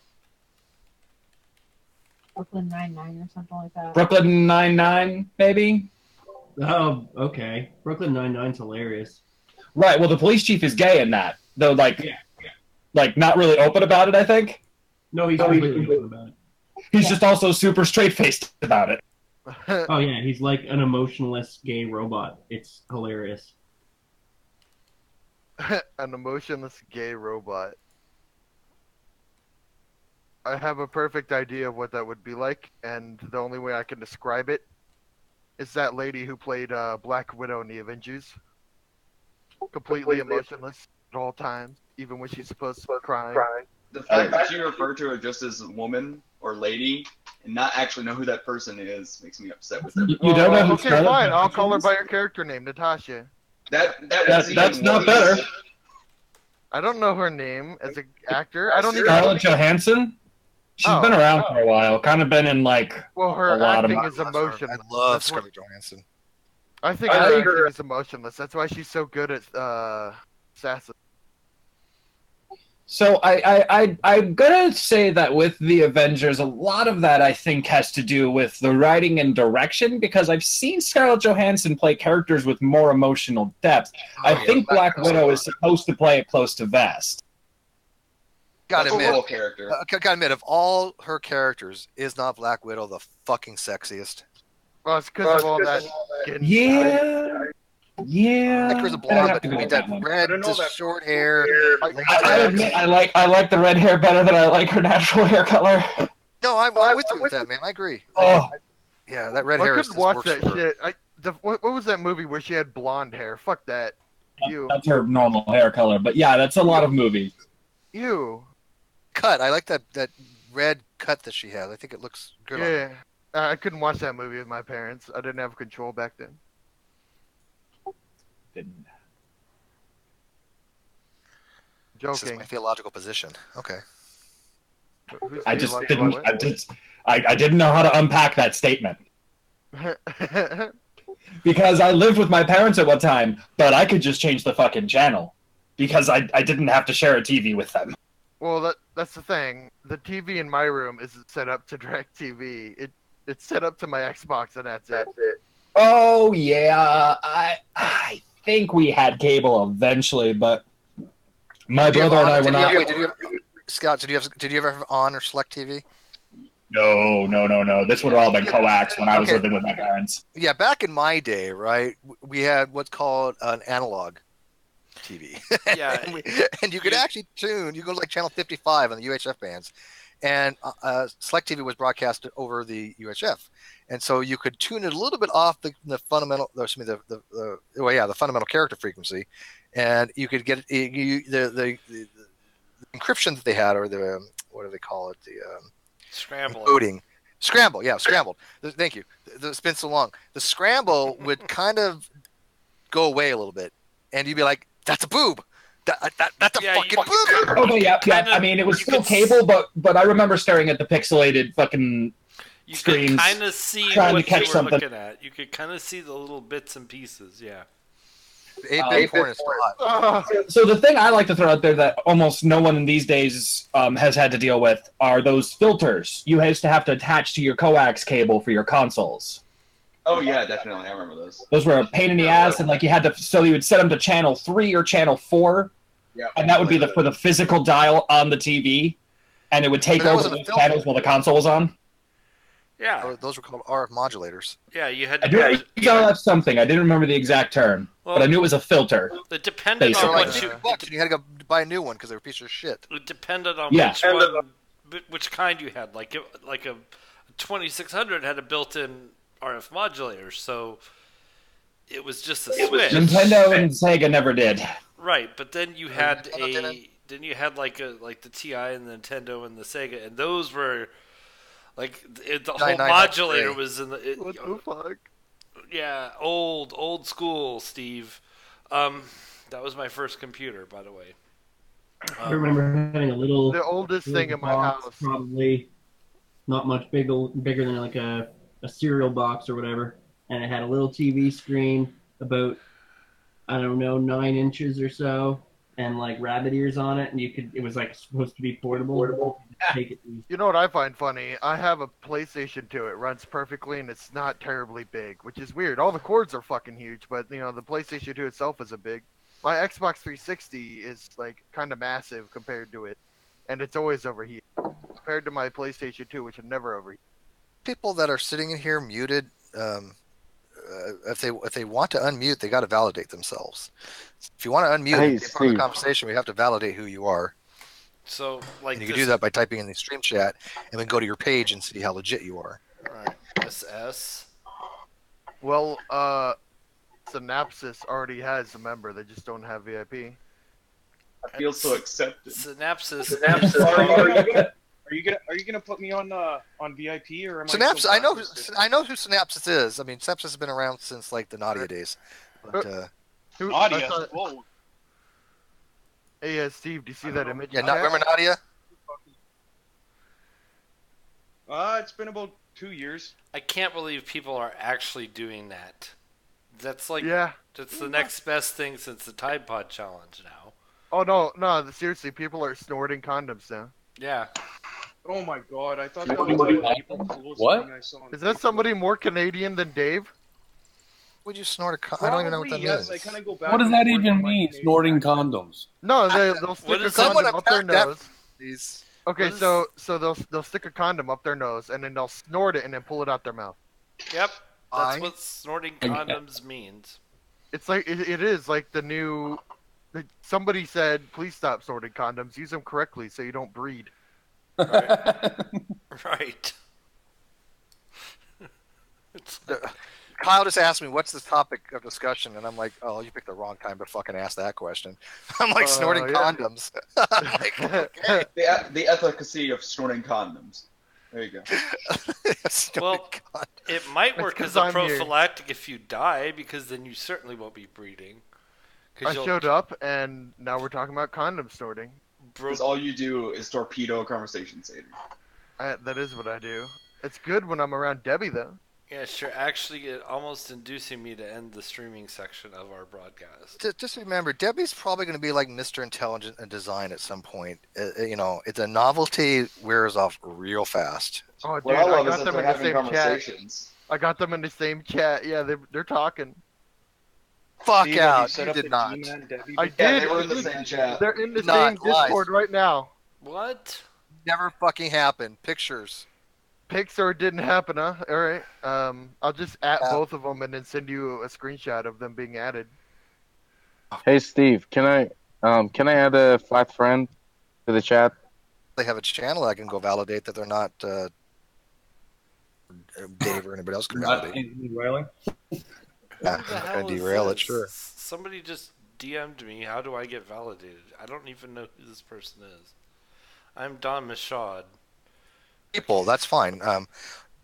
Brooklyn Nine-Nine or something like that. Brooklyn Nine-Nine, maybe? Oh, okay. Brooklyn Nine-Nine's hilarious. Right, well, the police chief is gay in that, though, like not really open about it, I think. No, he's completely open about it. He's just also super straight-faced about it. Oh yeah, he's like an emotionless gay robot. It's hilarious. An emotionless gay robot. I have a perfect idea of what that would be like, and the only way I can describe it is that lady who played Black Widow in the Avengers. Completely emotionless at all times, even when she's supposed to cry. The fact that you refer to her just as a woman or lady and not actually know who that person is makes me upset with her. You don't know who Okay, Scarlett fine. I'll Johansson call her is? by her character name, Natasha. That's That's even not worse. better. I don't know her name as an actor. I don't even. Scarlett Johansson? She's Oh. been around for a while. Kind of been in, like, Well, her a lot of acting is emotionless. I love That's what- Scarlett Johansson. I think her acting is emotionless. That's why she's so good at Assassin. So I'm gonna say that with the Avengers, a lot of that I think has to do with the writing and direction, because I've seen Scarlett Johansson play characters with more emotional depth. I think Black Widow is supposed to play it close to vest. Gotta That's a admit, little character. gotta admit, of all her characters, is not Black Widow the fucking sexiest? Well, it's because of all that. Yeah. Like her as a blonde, but I mean, that red, just short hair. I admit I like the red hair better than I like her natural hair color. No, I'm with you with that, man. I agree. Oh. Yeah, that red I hair couldn't watch works that for her. shit. What was that movie where she had blonde hair? Fuck that. You. That's her normal hair color, but yeah, that's a lot of movies. You. Cut. I like that red cut that she has. I think it looks good on her. Yeah. I couldn't watch that movie with my parents. I didn't have control back then. Didn't. This is Joking. my theological position. Okay. Who's I just theological didn't. what? I didn't know how to unpack that statement because I lived with my parents at one time, but I could just change the fucking channel because I didn't have to share a TV with them. Well, that's the thing. The TV in my room isn't set up to DirecTV. It's set up to my Xbox, and that's it. Oh yeah, I think we had cable eventually, but my brother and I were not. Scott, did you ever have on or select TV? No. This would have all been coax when I was Okay. living with my parents. Yeah, back in my day, right, we had what's called an analog TV. Yeah. and you could actually tune. You go to like channel 55 on the UHF bands, and select TV was broadcast over the UHF, and so you could tune it a little bit off the fundamental. Excuse me, the fundamental character frequency, and you could get the encryption that they had, or the what do they call it, Scramble. Coding. Scramble, yeah, scrambled. Thank you. It's been so long. The scramble would kind of go away a little bit, and you'd be like, "That's a boob. That's a fucking boob." Okay, yeah. I mean, it was still cable, but I remember staring at the pixelated fucking you screens, could kind of see trying what to catch you were something. looking at. You could kind of see the little bits and pieces. Yeah. 8-bit porn is still hot. So the thing I like to throw out there that almost no one in these days has had to deal with are those filters you used to have to attach to your coax cable for your consoles. Oh yeah, definitely. I remember those. Those were a pain in the ass, and like you had to, so you would set them to channel 3 or channel 4, yeah, and that would be for the physical dial on the TV, and it would take over those channels while the console was on. Yeah. Those were called RF modulators. Yeah, you had I to. knew that's something. I didn't remember the exact term, but I knew it was a filter. It depended basically. on what you. And you had to go buy a new one because they were a piece of shit. It depended on which kind you had. Like a 2600 had a built-in RF modulator, so it was just a switch. Nintendo and Sega never did. Right, but then you had the TI and the Nintendo and the Sega, and those were like the whole modulator was in the. What the fuck? Yeah, old school, Steve. That was my first computer, by the way. I remember having a little. The oldest thing in my box, house. probably not much bigger than like a cereal box or whatever, and it had a little TV screen about, I don't know, 9 inches or so, and like rabbit ears on it, and it was like supposed to be portable. Take it. You know what I find funny? I have a PlayStation 2. It runs perfectly, and it's not terribly big, which is weird. All the cords are fucking huge, but the PlayStation 2 itself isn't big. My Xbox 360 is like kind of massive compared to it, and it's always overheated compared to my PlayStation 2, which would never overheat. People that are sitting in here muted, if they want to unmute, they got to validate themselves. If you want to unmute and be part of the conversation, we have to validate who you are. So, like, and you can do that by typing in the stream chat, and then go to your page and see how legit you are. All right, SS. Well, Synapsis already has a member. They just don't have VIP. I feel so accepted. Synapsis. Are you gonna put me on VIP or am Synapsis? I know who Synapsis is. I mean, Synapsis has been around since like the Nadia days. But, Nadia? Whoa. Hey, Steve, do you see that image? Yeah, remember Nadia? It's been about 2 years. I can't believe people are actually doing that. That's like, that's the next best thing since the Tide Pod challenge now. Oh no! Seriously, people are snorting condoms now. Yeah. Oh my god! I thought that was What? Is that somebody more Canadian than Dave? Would you snort a I don't even know what that means. I kind of go back. What does that even mean, snorting condoms? No, they'll stick a condom up their nose. Okay, so they'll stick a condom up their nose and then they'll snort it and then pull it out their mouth. Yep, that's what snorting condoms means. It's like it is like the new. Somebody said, "Please stop snorting condoms. Use them correctly so you don't breed." Right. Kyle just asked me, "What's the topic of discussion?" And I'm like, "Oh, you picked the wrong time to fucking ask that question." I'm like, snorting condoms. I'm like, okay. The efficacy of snorting condoms. There you go. Well, it might work as a prophylactic if you die, because then you certainly won't be breeding. I showed up, and now we're talking about condom snorting. Because all you do is torpedo a conversation, Sadie. That is what I do. It's good when I'm around Debbie, though. Yes, you're actually almost inducing me to end the streaming section of our broadcast. Just remember, Debbie's probably going to be like Mr. Intelligent in design at some point. It's a novelty wears off real fast. Oh, dude, I got them in the same chat. I got them in the same chat. Yeah, they're talking. Fuck Steve, out! You did not. I did. Yeah, they were in the same chat. They're in the same Discord right now. What? Never fucking happened. Pictures. Pixar didn't happen, huh? All right. I'll just add both of them and then send you a screenshot of them being added. Hey Steve, can I add a flat friend to the chat? They have a channel. I can go validate that they're not Dave or anybody else can validate. Derailing? Yeah, I'm gonna derail it. Sure. Somebody just DM'd me. How do I get validated? I don't even know who this person is. I'm Don Michaud. people. That's fine.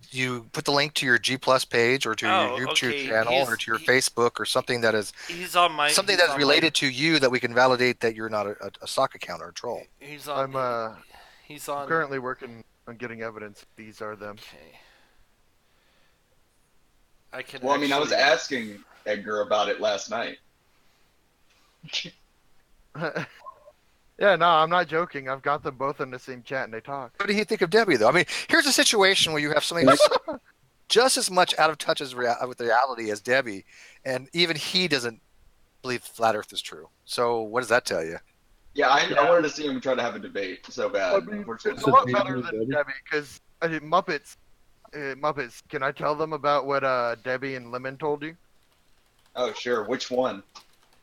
You put the link to your G Plus page or to your YouTube channel or to your Facebook or something that is something that is related to you that we can validate that you're not a sock account or a troll. I'm currently working on getting evidence. These are them. Okay. Well, I mean, I was asking Edgar about it last night. Yeah, no, I'm not joking. I've got them both in the same chat and they talk. What do you think of Debbie, though? I mean, here's a situation where you have somebody who's just as much out of touch with reality as Debbie, and even he doesn't believe flat Earth is true. So what does that tell you? Yeah, I wanted to see him try to have a debate so bad. I mean, it's a lot better than Debbie because Muppets. Muppets, can I tell them about what Debbie and Lemon told you? Oh, sure. Which one?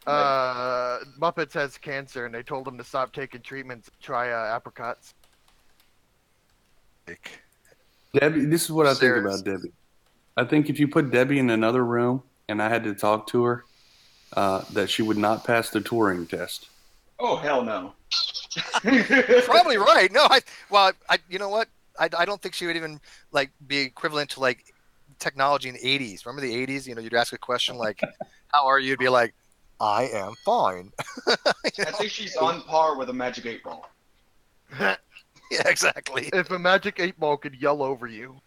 Muppets has cancer, and they told him to stop taking treatments. Try apricots. Debbie, this is what I think about Debbie. I think if you put Debbie in another room and I had to talk to her, that she would not pass the Turing test. Oh, hell no. Probably right. No, you know what? I don't think she would even like be equivalent to like technology in the 80s. Remember the 80s? You know, you'd ask a question like, "How are you?" You'd be like, "I am fine." I think she's on par with a Magic 8 Ball. Yeah, exactly. If a Magic 8 Ball could yell over you.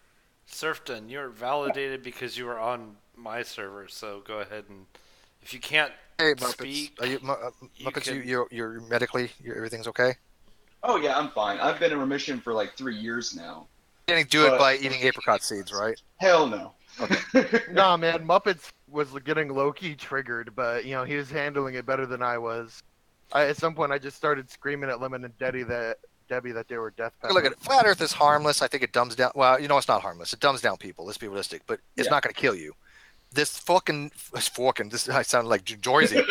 Surfton, you're validated because you were on my server, so go ahead and if you can't speak, are you, Muppets, you're medically, everything's okay? Oh yeah, I'm fine. I've been in remission for like 3 years now. You can't do it by eating apricot seeds, right? Hell no. Okay. Nah, man, Muppets was getting low-key triggered, but you know he was handling it better than I was. At some point, I just started screaming at Lemon and Debbie that they were death peppers. Look at it. Flat Earth is harmless. I think it dumbs down. Well, you know, it's not harmless. It dumbs down people. Let's be realistic. But it's not going to kill you. This fucking. I sounded like Joyzy.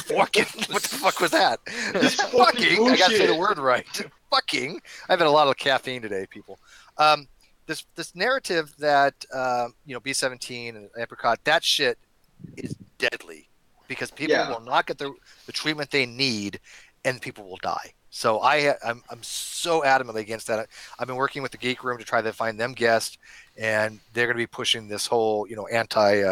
Fucking. What the fuck was that? This fucking. I got to say the word right. Fucking. I've had a lot of caffeine today, people. This narrative that B17 and apricot, that shit is deadly because people will not get the treatment they need, and people will die. So I'm so adamantly against that. I've been working with the Geek Room to try to find them guests, and they're going to be pushing this whole anti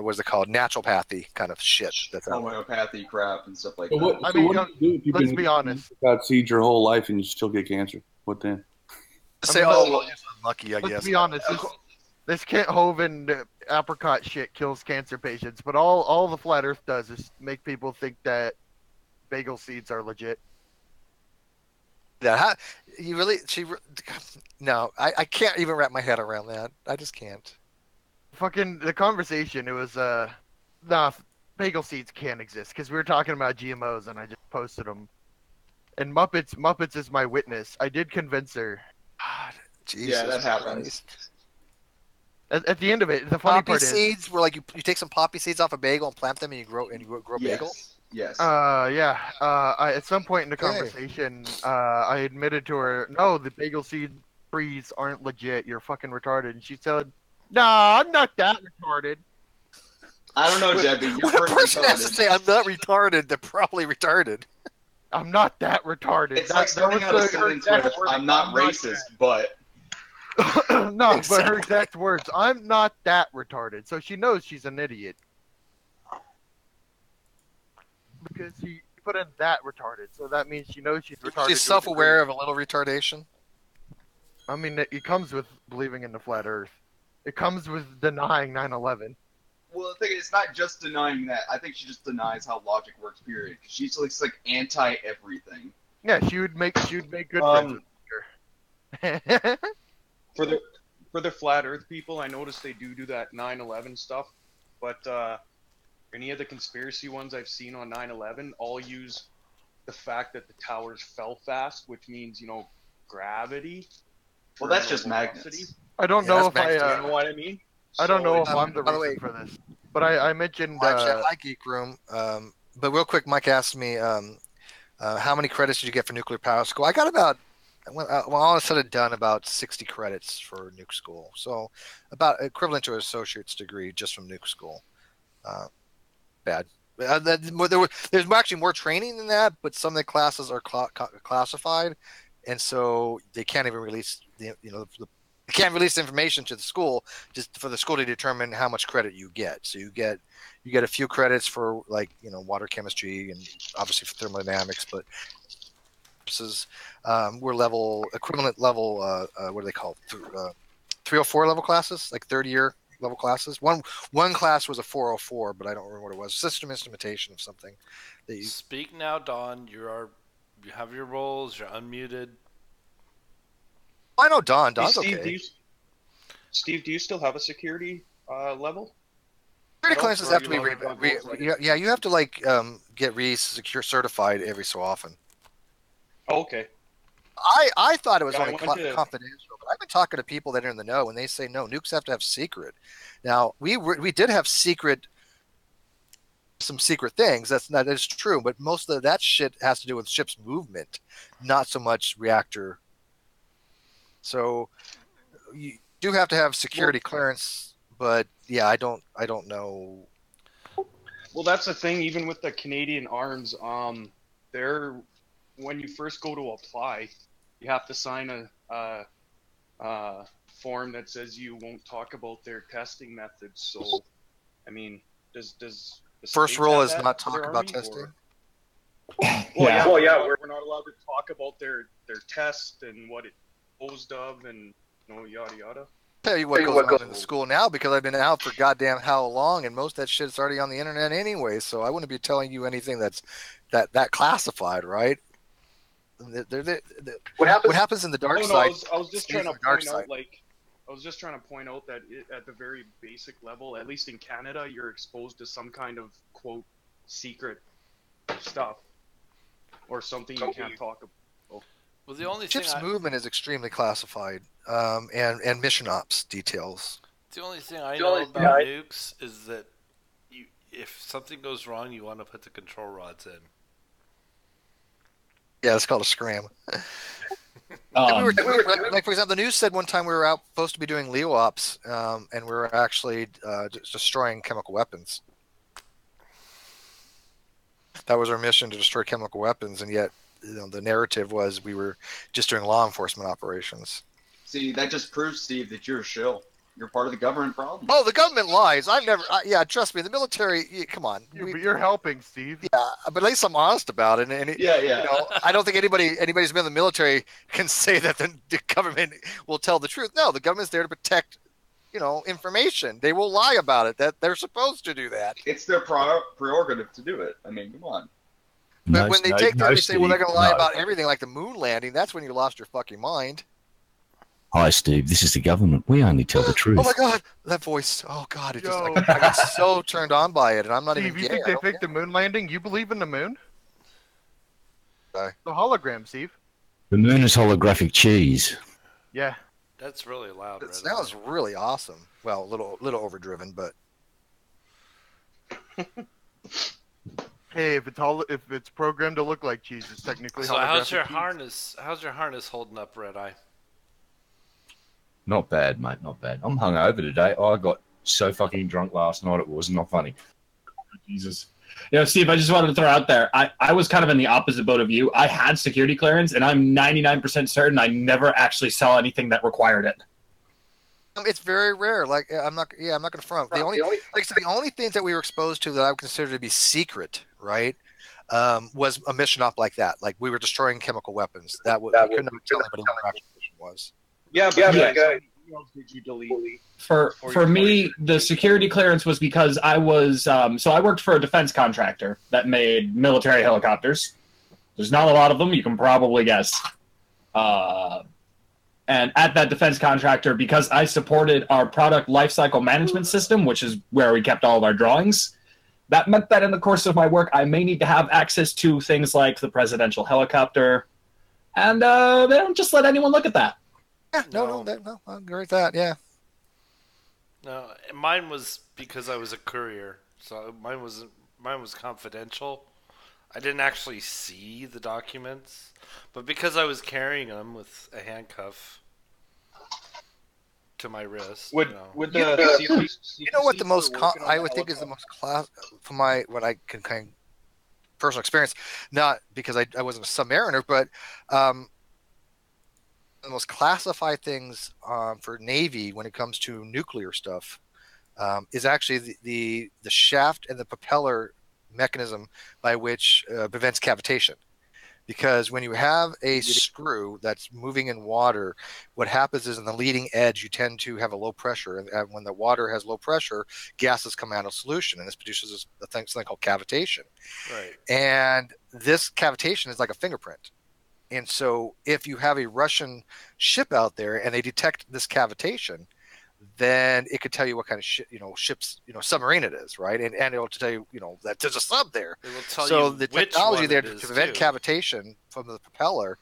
what's it called, naturopathy kind of shit. That's homeopathy crap and stuff like that. I mean, let's be honest. Got seeds your whole life and you still get cancer. What then? Say, well, you're lucky, I guess. Let's be honest. This Kent Hovind apricot shit kills cancer patients, but all the flat Earth does is make people think that bagel seeds are legit. Yeah, no, I can't even wrap my head around that. I just can't. Fucking the conversation, it was nah, bagel seeds can't exist because we were talking about GMOs and I just posted them. And Muppets is my witness. I did convince her. God, Jesus yeah, that happens. At the end of it, the funny part is seeds were like you take some poppy seeds off a bagel and plant them and you grow bagel. Yes. At some point in the conversation, I admitted to her, no, the bagel seed trees aren't legit. You're fucking retarded. And she said, no, I'm not that retarded. I don't know, Debbie. When a person has to say, I'm not retarded, they're probably retarded. I'm not that retarded. It's like starting out a sentence with, I'm not racist, but... No, exactly. But her exact words, I'm not that retarded. So she knows she's an idiot. Because she put in that retarded, so that means she knows she's retarded. She's self-aware of a little retardation? I mean, it comes with believing in the flat Earth. It comes with denying 9/11. Well, the thing is, it's not just denying that. I think she just denies how logic works, period. She's like anti-everything. Yeah, she would make good friends with her. For the flat Earth people, I noticed they do that 9/11 stuff, but any of the conspiracy ones I've seen on 9/11 all use the fact that the towers fell fast, which means gravity. Well, that's just magnets. I don't know if you know what I mean. I don't know if I'm the reason for this, but I mentioned. I like Geek Room, but real quick, Mike asked me, how many credits did you get for nuclear power school? I got about. Well, all said and done, about 60 credits for nuke school. So about equivalent to an associate's degree just from nuke school. Bad. There's actually more training than that, but some of the classes are classified, and so they can't even release they can't release information to the school just for the school to determine how much credit you get. So you get a few credits for water chemistry and obviously for thermodynamics, but we're equivalent level. What do they call it? 304 level classes, like third-year level classes. One class was a 404, but I don't remember what it was. System instrumentation of something. Speak now, Don. You have your roles. You're unmuted. I know Don. Don's Steve, okay. Steve, do you still have a security level? Security clearances have to be you have to get secure certified every so often. Oh, okay. I thought it was only confidential, but I've been talking to people that are in the know, and they say no, nukes have to have secret. Now we did have some secret things. That is true, but most of that shit has to do with ship's movement, not so much reactor. So you do have to have security clearance, but yeah, I don't know. Well, that's the thing. Even with the Canadian arms, when you first go to apply, you have to sign a form that says you won't talk about their testing methods. So, I mean, does the first States rule have is that not for their talk about army, testing? Well, yeah, we're not allowed to talk about their test and what it composed of, and yada yada. Tell you what goes on in the school now, because I've been out for goddamn how long, and most of that shit's already on the internet anyway. So I wouldn't be telling you anything that's that classified, right? What happens in the dark side? I was just trying to point out, I was just trying to point out that at the very basic level, at least in Canada, you're exposed to some kind of quote secret stuff or something you can't talk about. Well, the only ship's thing movement is extremely classified, and mission ops details. The only thing I know about nukes is that if something goes wrong, you want to put the control rods in. Yeah, it's called a scram. Like for example, the news said one time we were out supposed to be doing Leo ops, and we were actually destroying chemical weapons. That was our mission, to destroy chemical weapons, and yet the narrative was we were just doing law enforcement operations. See, that just proves, Steve, that you're a shill. You're part of the government problem. Oh, the government lies. Yeah, trust me. The military, come on. But you're helping, Steve. Yeah, but at least I'm honest about it. And I don't think anybody's been in the military can say that the government will tell the truth. No, the government's there to protect, information. They will lie about it. That they're supposed to do that. It's their prerogative to do it. I mean, come on. But when they say, well, they're going to lie about everything, like the moon landing, that's when you lost your fucking mind. Hi, Steve. This is the government. We only tell the truth. Oh my God, that voice! Oh God, I got so turned on by it, and I'm not Steve, even. Steve, you think they faked the moon landing? You believe in the moon? The hologram, Steve. The moon is holographic cheese. Yeah, that's really loud. It sounds really awesome. Well, a little overdriven, but. Hey, if it's programmed to look like cheese, it's technically so holographic. How's your harness holding up, Red Eye? Not bad, mate. Not bad. I'm hungover today. I got so fucking drunk last night. It was not funny. Jesus. Steve, I just wanted to throw out there. I was kind of in the opposite boat of you. I had security clearance, and I'm 99% certain I never actually saw anything that required it. It's very rare. Like I'm not going to front. The only things that we were exposed to that I would consider to be secret, right, was a mission op like that. Like we were destroying chemical weapons. We couldn't tell anybody what our actual mission was. Yeah, but did you delete? For me, the security clearance was because I was so I worked for a defense contractor that made military helicopters. There's not a lot of them, you can probably guess. And at that defense contractor, because I supported our product lifecycle management system, which is where we kept all of our drawings, that meant that in the course of my work, I may need to have access to things like the presidential helicopter, and they don't just let anyone look at that. Yeah, no, I agree with that. Yeah. No, mine was because I was a courier, so mine was confidential. I didn't actually see the documents, but because I was carrying them with a handcuff to my wrist. What the most I would think is the most class from what I can kind of personal experience, not because I wasn't a submariner, but the most classified things for Navy when it comes to nuclear stuff is actually the shaft and the propeller mechanism by which prevents cavitation. Because when you have a screw that's moving in water, what happens is in the leading edge, you tend to have a low pressure. And when the water has low pressure, gases come out of solution, and this produces something called cavitation. Right. And this cavitation is like a fingerprint. And so if you have a Russian ship out there and they detect this cavitation, then it could tell you what kind of ships, submarine it is, right? And it will tell you, that there's a sub there. It will tell so you the which technology one there it to is, prevent too. cavitation from the propeller,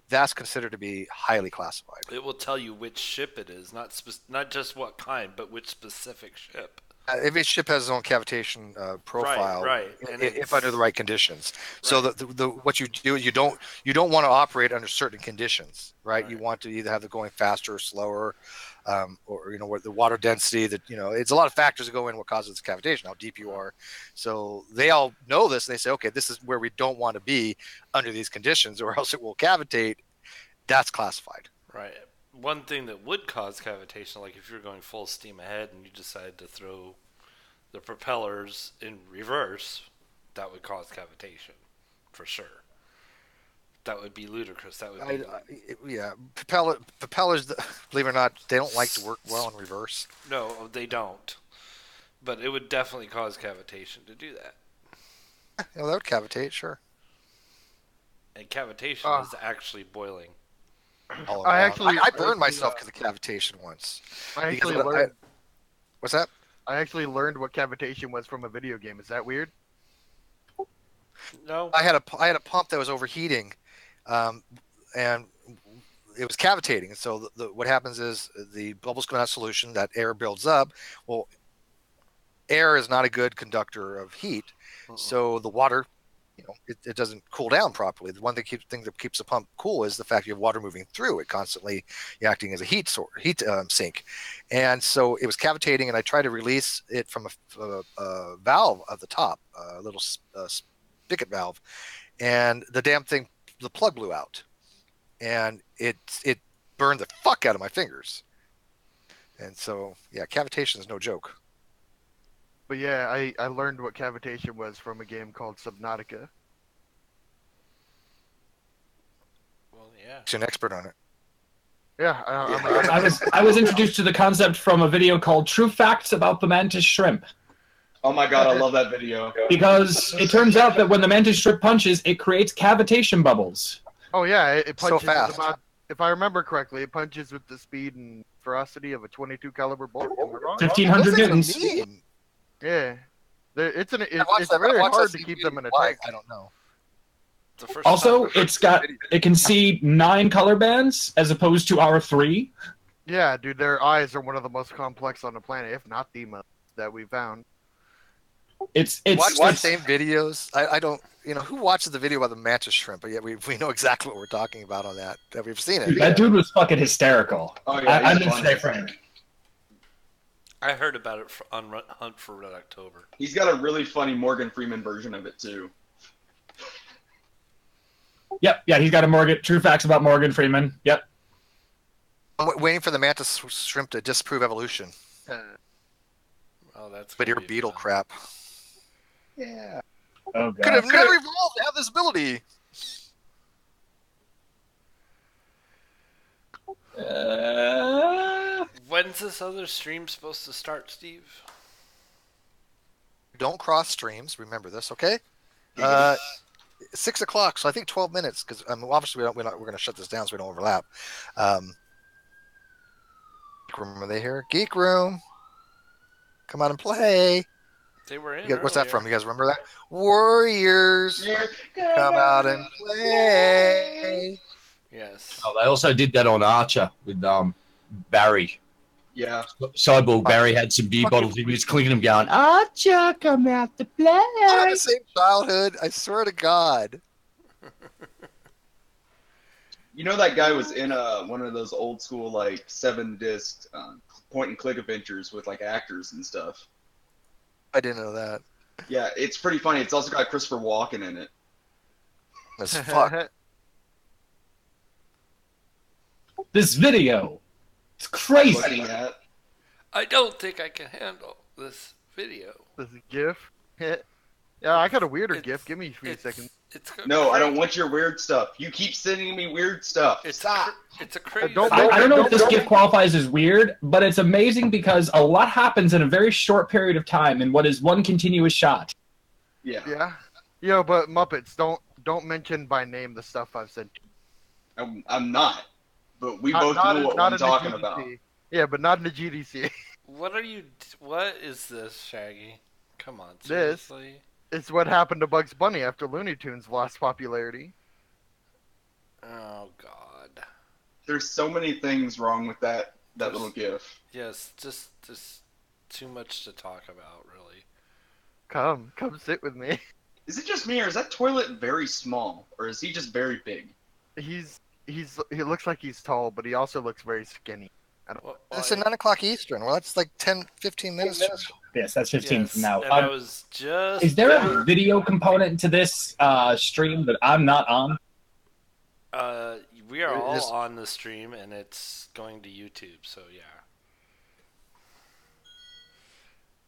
that's considered to be highly classified. It will tell you which ship it is, not just what kind, but which specific ship. Every ship has its own cavitation profile, right. And if under the right conditions. So what you do is you don't want to operate under certain conditions, right? You want to either have it going faster or slower, or what the water density. It's a lot of factors that go in what causes cavitation, how deep you are. So they all know this, and they say, okay, this is where we don't want to be under these conditions, or else it will cavitate. That's classified. Right. One thing that would cause cavitation, like if you're going full steam ahead and you decide to throw the propellers in reverse, that would cause cavitation, for sure. That would be ludicrous. That would be... Propellers, believe it or not, they don't like to work well in reverse. No, they don't. But it would definitely cause cavitation to do that. That would cavitate, sure. And cavitation is actually boiling. I burned myself because of cavitation once. I actually learned. What's that? I actually learned what cavitation was from a video game. Is that weird? No. I had a pump that was overheating, and it was cavitating. And so what happens is the bubbles come out of solution, that air builds up. Well, air is not a good conductor of heat, so the water, it doesn't cool down properly. The one thing that keeps the pump cool is the fact you have water moving through it constantly, acting as a heat sink. And so it was cavitating, and I tried to release it from a valve at the top, a little spigot valve, and the damn thing, the plug blew out, and it burned the fuck out of my fingers. And so, cavitation is no joke. But yeah, I learned what cavitation was from a game called Subnautica. Well, yeah. He's an expert on it. Yeah, I was introduced to the concept from a video called True Facts About the Mantis Shrimp. Oh my god, I love that video. Because it turns out that when the mantis shrimp punches, it creates cavitation bubbles. Oh yeah, it punches so fast. about, if I remember correctly, it punches with the speed and ferocity of a .22 caliber bullet. Am I wrong? 1,500 newtons. Yeah, it's watched very that hard to keep them in a tank. I don't know. Also, it can see 9 color bands as opposed to our 3. Yeah, dude, their eyes are one of the most complex on the planet, if not the most that we found. Watch the same videos. I don't, who watches the video about the mantis shrimp, but yet we know exactly what we're talking about on that we've seen it. That dude was fucking hysterical. Oh yeah, I'm gonna stay frank. I heard about it on Hunt for Red October. He's got a really funny Morgan Freeman version of it too. Yep, yeah, he's got a True Facts About Morgan Freeman. Yep. I'm waiting for the mantis shrimp to disprove evolution. Oh, that's. But your beetle crap. Yeah. Oh, God. Could have never evolved to have this ability. When's this other stream supposed to start, Steve? Don't cross streams. Remember this, okay? 6 o'clock, so I think 12 minutes, because obviously we're going to shut this down so we don't overlap. Geek Room, are they here? Geek Room. Come out and play. They were in. What's that from? You guys remember that? Warriors, come out and play. Yes. Oh, they also did that on Archer with Barry. Yeah. Cyborg Barry had some beer bottles. He was clinking them, going, "Archer, come out to play." I had the same childhood. I swear to God. You know that guy was in one of those old school 7-disc point and click adventures with actors and stuff. I didn't know that. Yeah, it's pretty funny. It's also got Christopher Walken in it. As fuck. this video. It's crazy. Looking at. I don't think I can handle this video. This GIF. Yeah, I got a weirder GIF. Give me a few seconds. No, I don't want your weird stuff. You keep sending me weird stuff. Stop. It's a crazy. I don't know if this GIF qualifies as weird, but it's amazing because a lot happens in a very short period of time in what is one continuous shot. Yeah. Yeah. Yo, but Muppets, don't mention by name the stuff I've sent you. I'm not. But we both know what I'm talking about. Yeah, but not in the GDC. What is this, Shaggy? Come on, This seriously? is what happened to Bugs Bunny after Looney Tunes lost popularity. Oh God. There's so many things wrong with that little GIF. Yes, just too much to talk about, really. Come sit with me. Is it just me, or is that toilet very small, or is he just very big? He looks like he's tall, but he also looks very skinny. It's at 9 o'clock Eastern. Well, that's like 10-15 minutes. Yes, that's 15 from now. And I was just. Is there a video component to this stream that I'm not on? We are all on the stream, and it's going to YouTube. So yeah.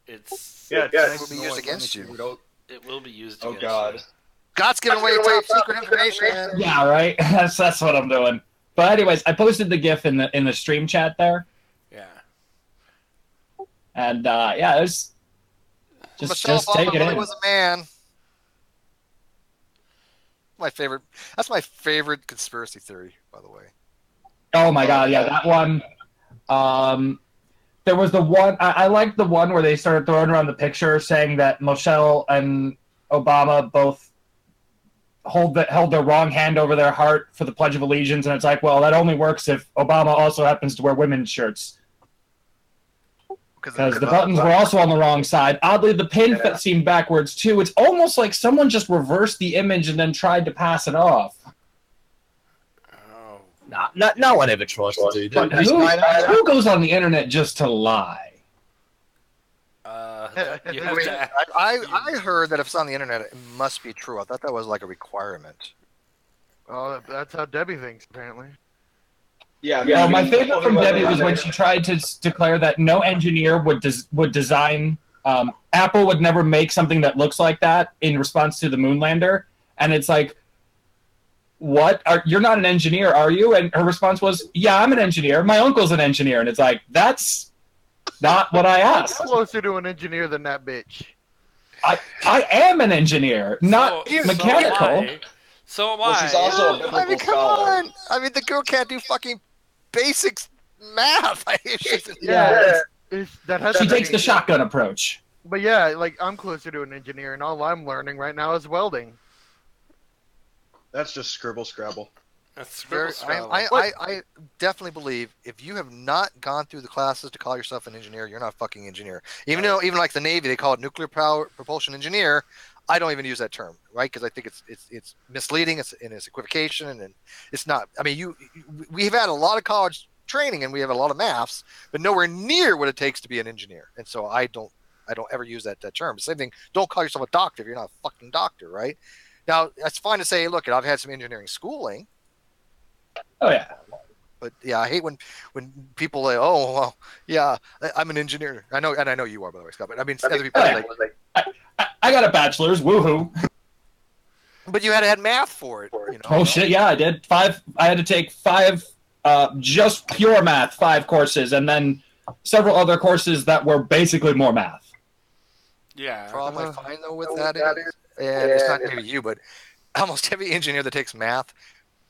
It will be used against you. It will be used. Oh God. You. Scott's giving away top secret information. Yeah, right. That's what I'm doing. But anyways, I posted the GIF in the stream chat there. Yeah. And yeah, it was just take it in. Was a man. My favorite. That's my favorite conspiracy theory, by the way. Oh my God, yeah, that one. There was the one I liked the one where they started throwing around the picture saying that Michelle and Obama both held their wrong hand over their heart for the Pledge of Allegiance, and it's like, well, that only works if Obama also happens to wear women's shirts. Because the buttons were also on the wrong side. Oddly, the pin seemed backwards too. It's almost like someone just reversed the image and then tried to pass it off. No one ever tries to do that. Who goes on the internet just to lie? I heard that if it's on the internet, it must be true. I thought that was like a requirement. Oh, that's how Debbie thinks, apparently. Yeah. Yeah. My favorite from Debbie was when she tried to declare that no engineer would design. Apple would never make something that looks like that in response to the moon lander, and it's like, what? You're not an engineer, are you? And her response was, yeah, I'm an engineer. My uncle's an engineer. And it's like, that's not what I asked. I'm closer to an engineer than that bitch. I am an engineer, not mechanical. So am I. Well, she's also a biblical come scholar. on. I mean, the girl can't do fucking basic math. She takes the shotgun approach. But yeah, like, I'm closer to an engineer, and all I'm learning right now is welding. That's just scribble scrabble. That's I definitely believe if you have not gone through the classes to call yourself an engineer, you're not a fucking engineer. Even though, even like the Navy, they call it nuclear power propulsion engineer. I don't even use that term, right? Because I think it's misleading. It's equivocation, and it's not. I mean, we've had a lot of college training, and we have a lot of maths, but nowhere near what it takes to be an engineer. And so I don't ever use that term. Same thing. Don't call yourself a doctor if you're not a fucking doctor, right? Now, that's fine to say, look, I've had some engineering schooling. Oh, yeah. But, yeah, I hate when people say, oh, well, yeah, I'm an engineer. I know you are, by the way, Scott. But, I mean, other people are like... I got a bachelor's, woohoo. But you had to have math for it. You know? Oh, shit, yeah, I did. I had to take 5, just pure math, 5 courses, and then several other courses that were basically more math. Yeah. The problem I find, though, with that is... And it's not maybe you, but almost every engineer that takes math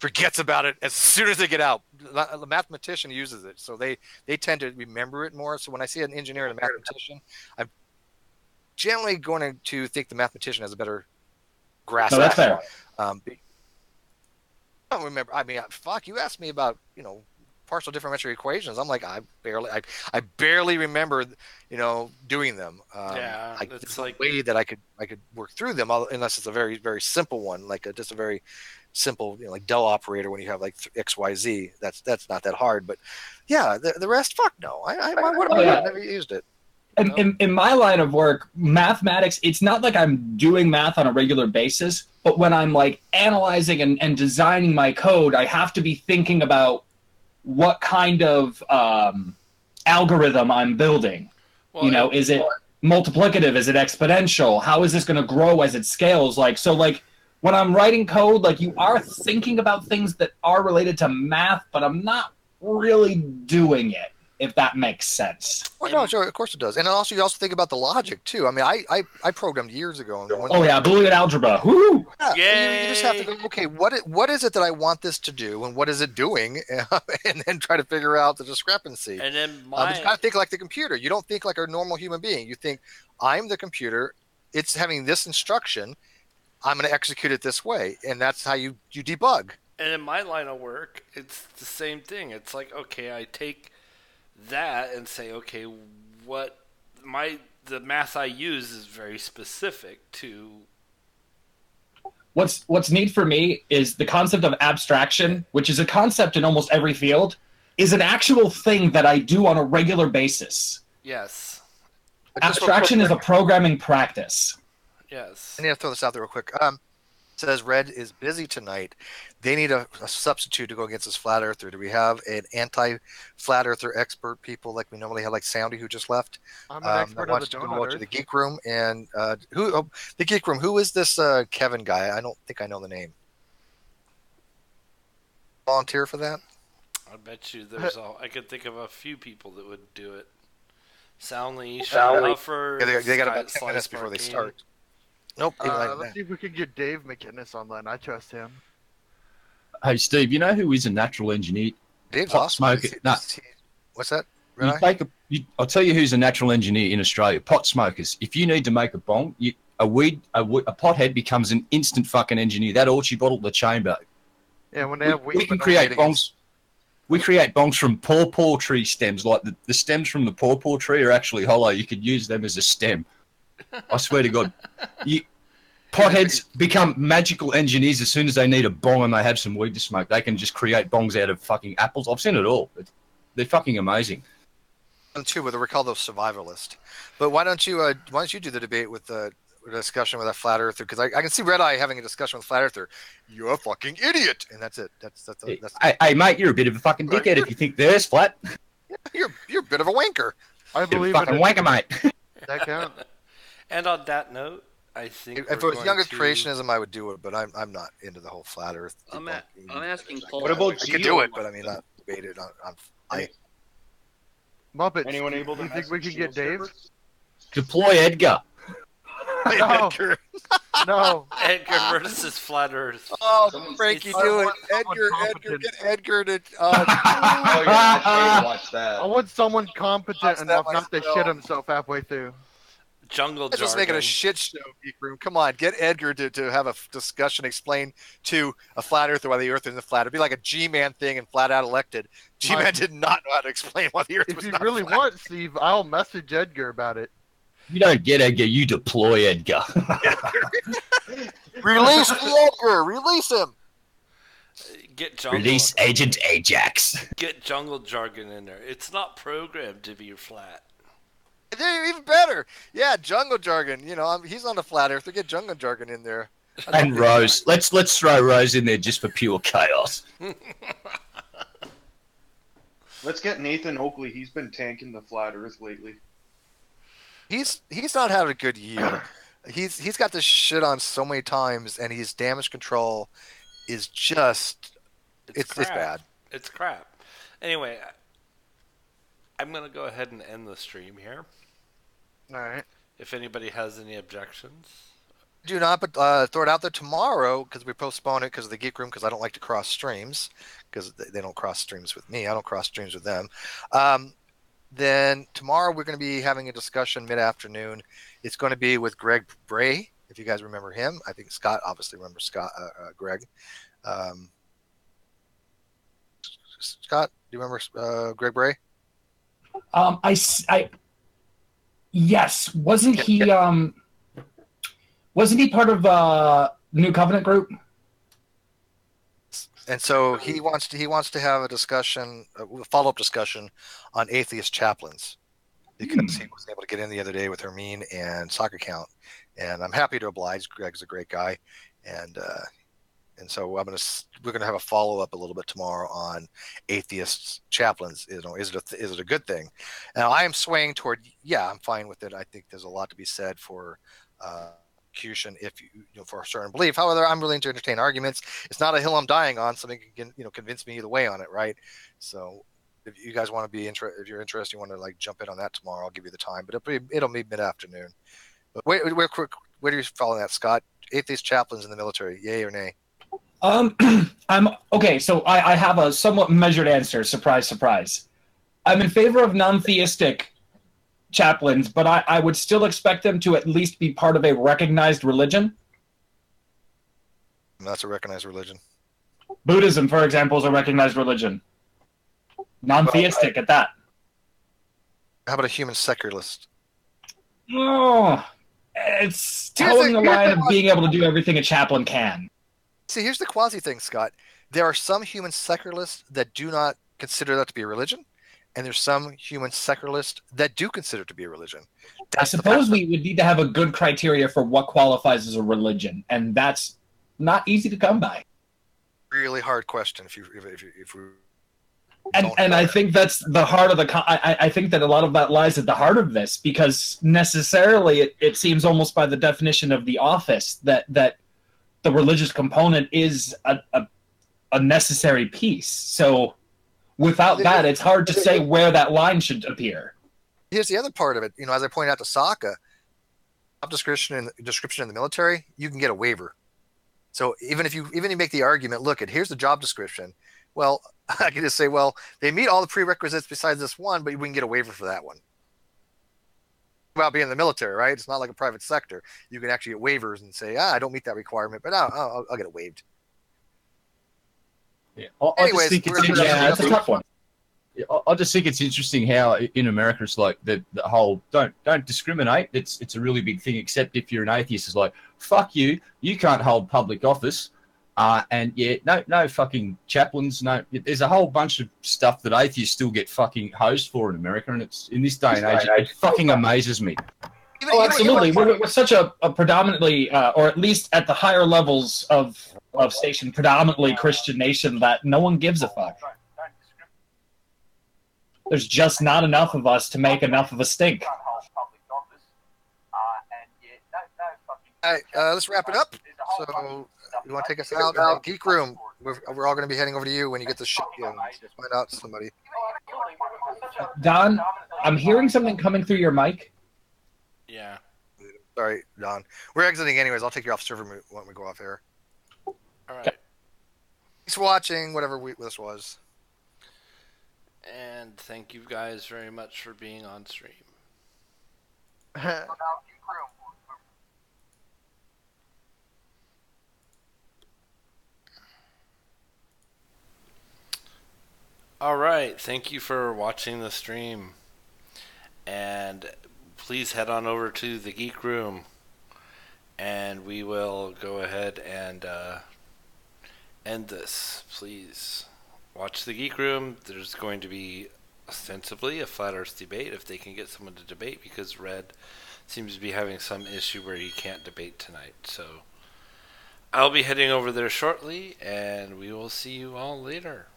forgets about it as soon as they get out. The mathematician uses it, so they tend to remember it more. So when I see an engineer and a mathematician, I'm generally going to think the mathematician has a better grasp. No, that's fair. I don't remember. I mean, fuck, you asked me about, partial differential equations. I'm like, I barely remember, doing them. It's like a way that I could work through them, unless it's a very, very simple one, like just a very simple, like del operator when you have like X, Y, Z. That's not that hard. But yeah, the rest, fuck no. I never used it. And in my line of work, mathematics, it's not like I'm doing math on a regular basis, but when I'm like analyzing and designing my code, I have to be thinking about what kind of algorithm I'm building. Well, you know, is it multiplicative? Is it exponential? How is this going to grow as it scales? Like, so like when I'm writing code, like you are thinking about things that are related to math, but I'm not really doing it, if that makes sense. Well, no, sure, of course it does. And also, you also think about the logic too. I mean, I programmed years ago. Oh yeah, Boolean algebra. Woo! Yeah, you just have to go. Okay, what is it that I want this to do, and what is it doing, and then try to figure out the discrepancy. And then you kind of think like the computer. You don't think like a normal human being. You think, I'm the computer. It's having this instruction. I'm going to execute it this way, and that's how you debug. And in my line of work, it's the same thing. It's like, okay, I take that and say, okay, the math I use is very specific to. What's neat for me is the concept of abstraction, which is a concept in almost every field, is an actual thing that I do on a regular basis. Yes. Abstraction is a programming practice. Yes. I need to throw this out there real quick. It says Red is busy tonight. They need a substitute to go against this flat earther. Do we have an anti-flat earther expert people like we normally have, like Soundy, who just left? I'm an expert that wants of the to donut go to earth. the geek room. And the geek room. Who is this Kevin guy? I don't think I know the name. Volunteer for that? I bet you I could think of a few people that would do it. Soundly, Buffer. Yeah, they got about 10 minutes before they start. Nope. Let's see if we can get Dave McInnes online. I trust him. Hey, Steve, you know who is a natural engineer? Dave's Pot awesome. smoker. No. What's that? I'll tell you who's a natural engineer in Australia. Pot smokers. If you need to make a bong, a pothead becomes an instant fucking engineer. That orchard bottle, the chamber. Yeah, when they have we can create bongs. We create bongs from pawpaw tree stems. Like the stems from the pawpaw tree are actually hollow. You could use them as a stem. I swear to God. Potheads become magical engineers as soon as they need a bong and they have some weed to smoke. They can just create bongs out of fucking apples. I've seen it all. They're fucking amazing. Too, but we're called those survivalist. But why don't you do the debate with the discussion with a flat earther? Because I can see Red Eye having a discussion with flat earther. You're a fucking idiot, and that's it. That's hey, mate, you're a bit of a fucking dickhead if you think the Earth's flat. You're a bit of a wanker. I believe fucking wanker, mate. That count. And on that note, I think if it was younger creationism, I would do it, but I'm not into the whole flat Earth. I'm asking Paul. What about I could do it, but I mean, not debate it on Muppet. Anyone able to? You think we can get Dave? Deploy Edgar. No. No. Edgar versus flat Earth. Oh, Frankie, do it. Edgar, get Edgar to. Oh yeah, I should watch that. I want someone competent enough not to shit himself halfway through. Jungle jargon. Just making a shit show, Geek Room. Come on, get Edgar to have a discussion, explain to a flat earther why the Earth isn't flat. It'd be like a G-Man thing and flat out elected. G-Man did not know how to explain why the Earth was not If you really flat. want, Steve, I'll message Edgar about it. You don't get Edgar, you deploy Edgar. Release the Edgar. Release him. Get jungle. Release Agent Ajax. Get jungle jargon in there. It's not programmed to be flat. They're even better. Yeah, jungle jargon. You know, he's on the flat earth. Get jungle jargon in there. And Rose. Let's throw Rose in there just for pure chaos. Let's get Nathan Oakley. He's been tanking the flat Earth lately. He's not had a good year. He's got this shit on so many times, and his damage control is just it's bad. It's crap. Anyway, I'm gonna go ahead and end the stream here. All right. If anybody has any objections. Do not, but throw it out there tomorrow because we postpone it because of the Geek Room because I don't like to cross streams because they don't cross streams with me. I don't cross streams with them. Then tomorrow we're going to be having a discussion mid-afternoon. It's going to be with Greg Bray, if you guys remember him. I think Scott obviously remembers Greg. Scott, do you remember Greg Bray? Yes. Wasn't he part of the New Covenant group? And so he wants to have a discussion, a follow-up discussion on atheist chaplains because he was able to get in the other day with Hermine and Soccer Count. And I'm happy to oblige. Greg's a great guy. And And so we're gonna have a follow up a little bit tomorrow on atheists chaplains. Is it a good thing? Now I am swaying toward I'm fine with it. I think there's a lot to be said for execution if for a certain belief. However, I'm willing to entertain arguments. It's not a hill I'm dying on. Somebody can convince me either way on it, right? So if you guys want to be if you're interested, you want to like jump in on that tomorrow, I'll give you the time. But it'll be mid-afternoon. But where do you follow that, Scott? Atheist chaplains in the military, yay or nay? I'm okay. So I have a somewhat measured answer. Surprise, surprise. I'm in favor of non-theistic chaplains, but I would still expect them to at least be part of a recognized religion. And that's a recognized religion. Buddhism, for example, is a recognized religion. Non-theistic at that. How about a human secularist? Oh, it's towing the line of being able to do everything a chaplain can. See, here's the quasi thing, Scott. There are some human secularists that do not consider that to be a religion, and there's some human secularists that do consider it to be a religion. I suppose we would need to have a good criteria for what qualifies as a religion, and that's not easy to come by. Really hard question. If we and I think that's the heart of I think that a lot of that lies at the heart of this, because necessarily it seems almost by the definition of the office that the religious component is a necessary piece. So without that, it's hard to say where that line should appear. Here's the other part of it. As I pointed out to Sokka, job description in the military, you can get a waiver. So even if you make the argument, look, here's the job description. Well, I can just say, well, they meet all the prerequisites besides this one, but we can get a waiver for that one. About being in the military, right? It's not like a private sector. You can actually get waivers and say, I don't meet that requirement, but I'll get it waived. Yeah. Anyways, that's a tough one. I just think it's interesting how in America it's like the whole don't discriminate. It's a really big thing, except if you're an atheist. It's like, fuck you can't hold public office. And no fucking chaplains. No, there's a whole bunch of stuff that atheists still get fucking hosed for in America, and it's in this day and age, it fucking amazes me. Oh, absolutely. We're such a predominantly, or at least at the higher levels of station, predominantly Christian nation that no one gives a fuck. There's just not enough of us to make enough of a stink. All right, let's wrap it up. So, you want to take us out? Geek Room, we're all going to be heading over to you when you get the shit in. Let's find out somebody. Don, I'm hearing something coming through your mic. Yeah. Sorry, Don. We're exiting anyways. I'll take you off server when we go off air. All right. Thanks for watching, whatever this was. And thank you guys very much for being on stream. All right, thank you for watching the stream, and please head on over to the Geek Room, and we will go ahead and end this. Please watch the Geek Room. There's going to be ostensibly a flat Earth debate if they can get someone to debate, because Red seems to be having some issue where he can't debate tonight. So I'll be heading over there shortly, and we will see you all later.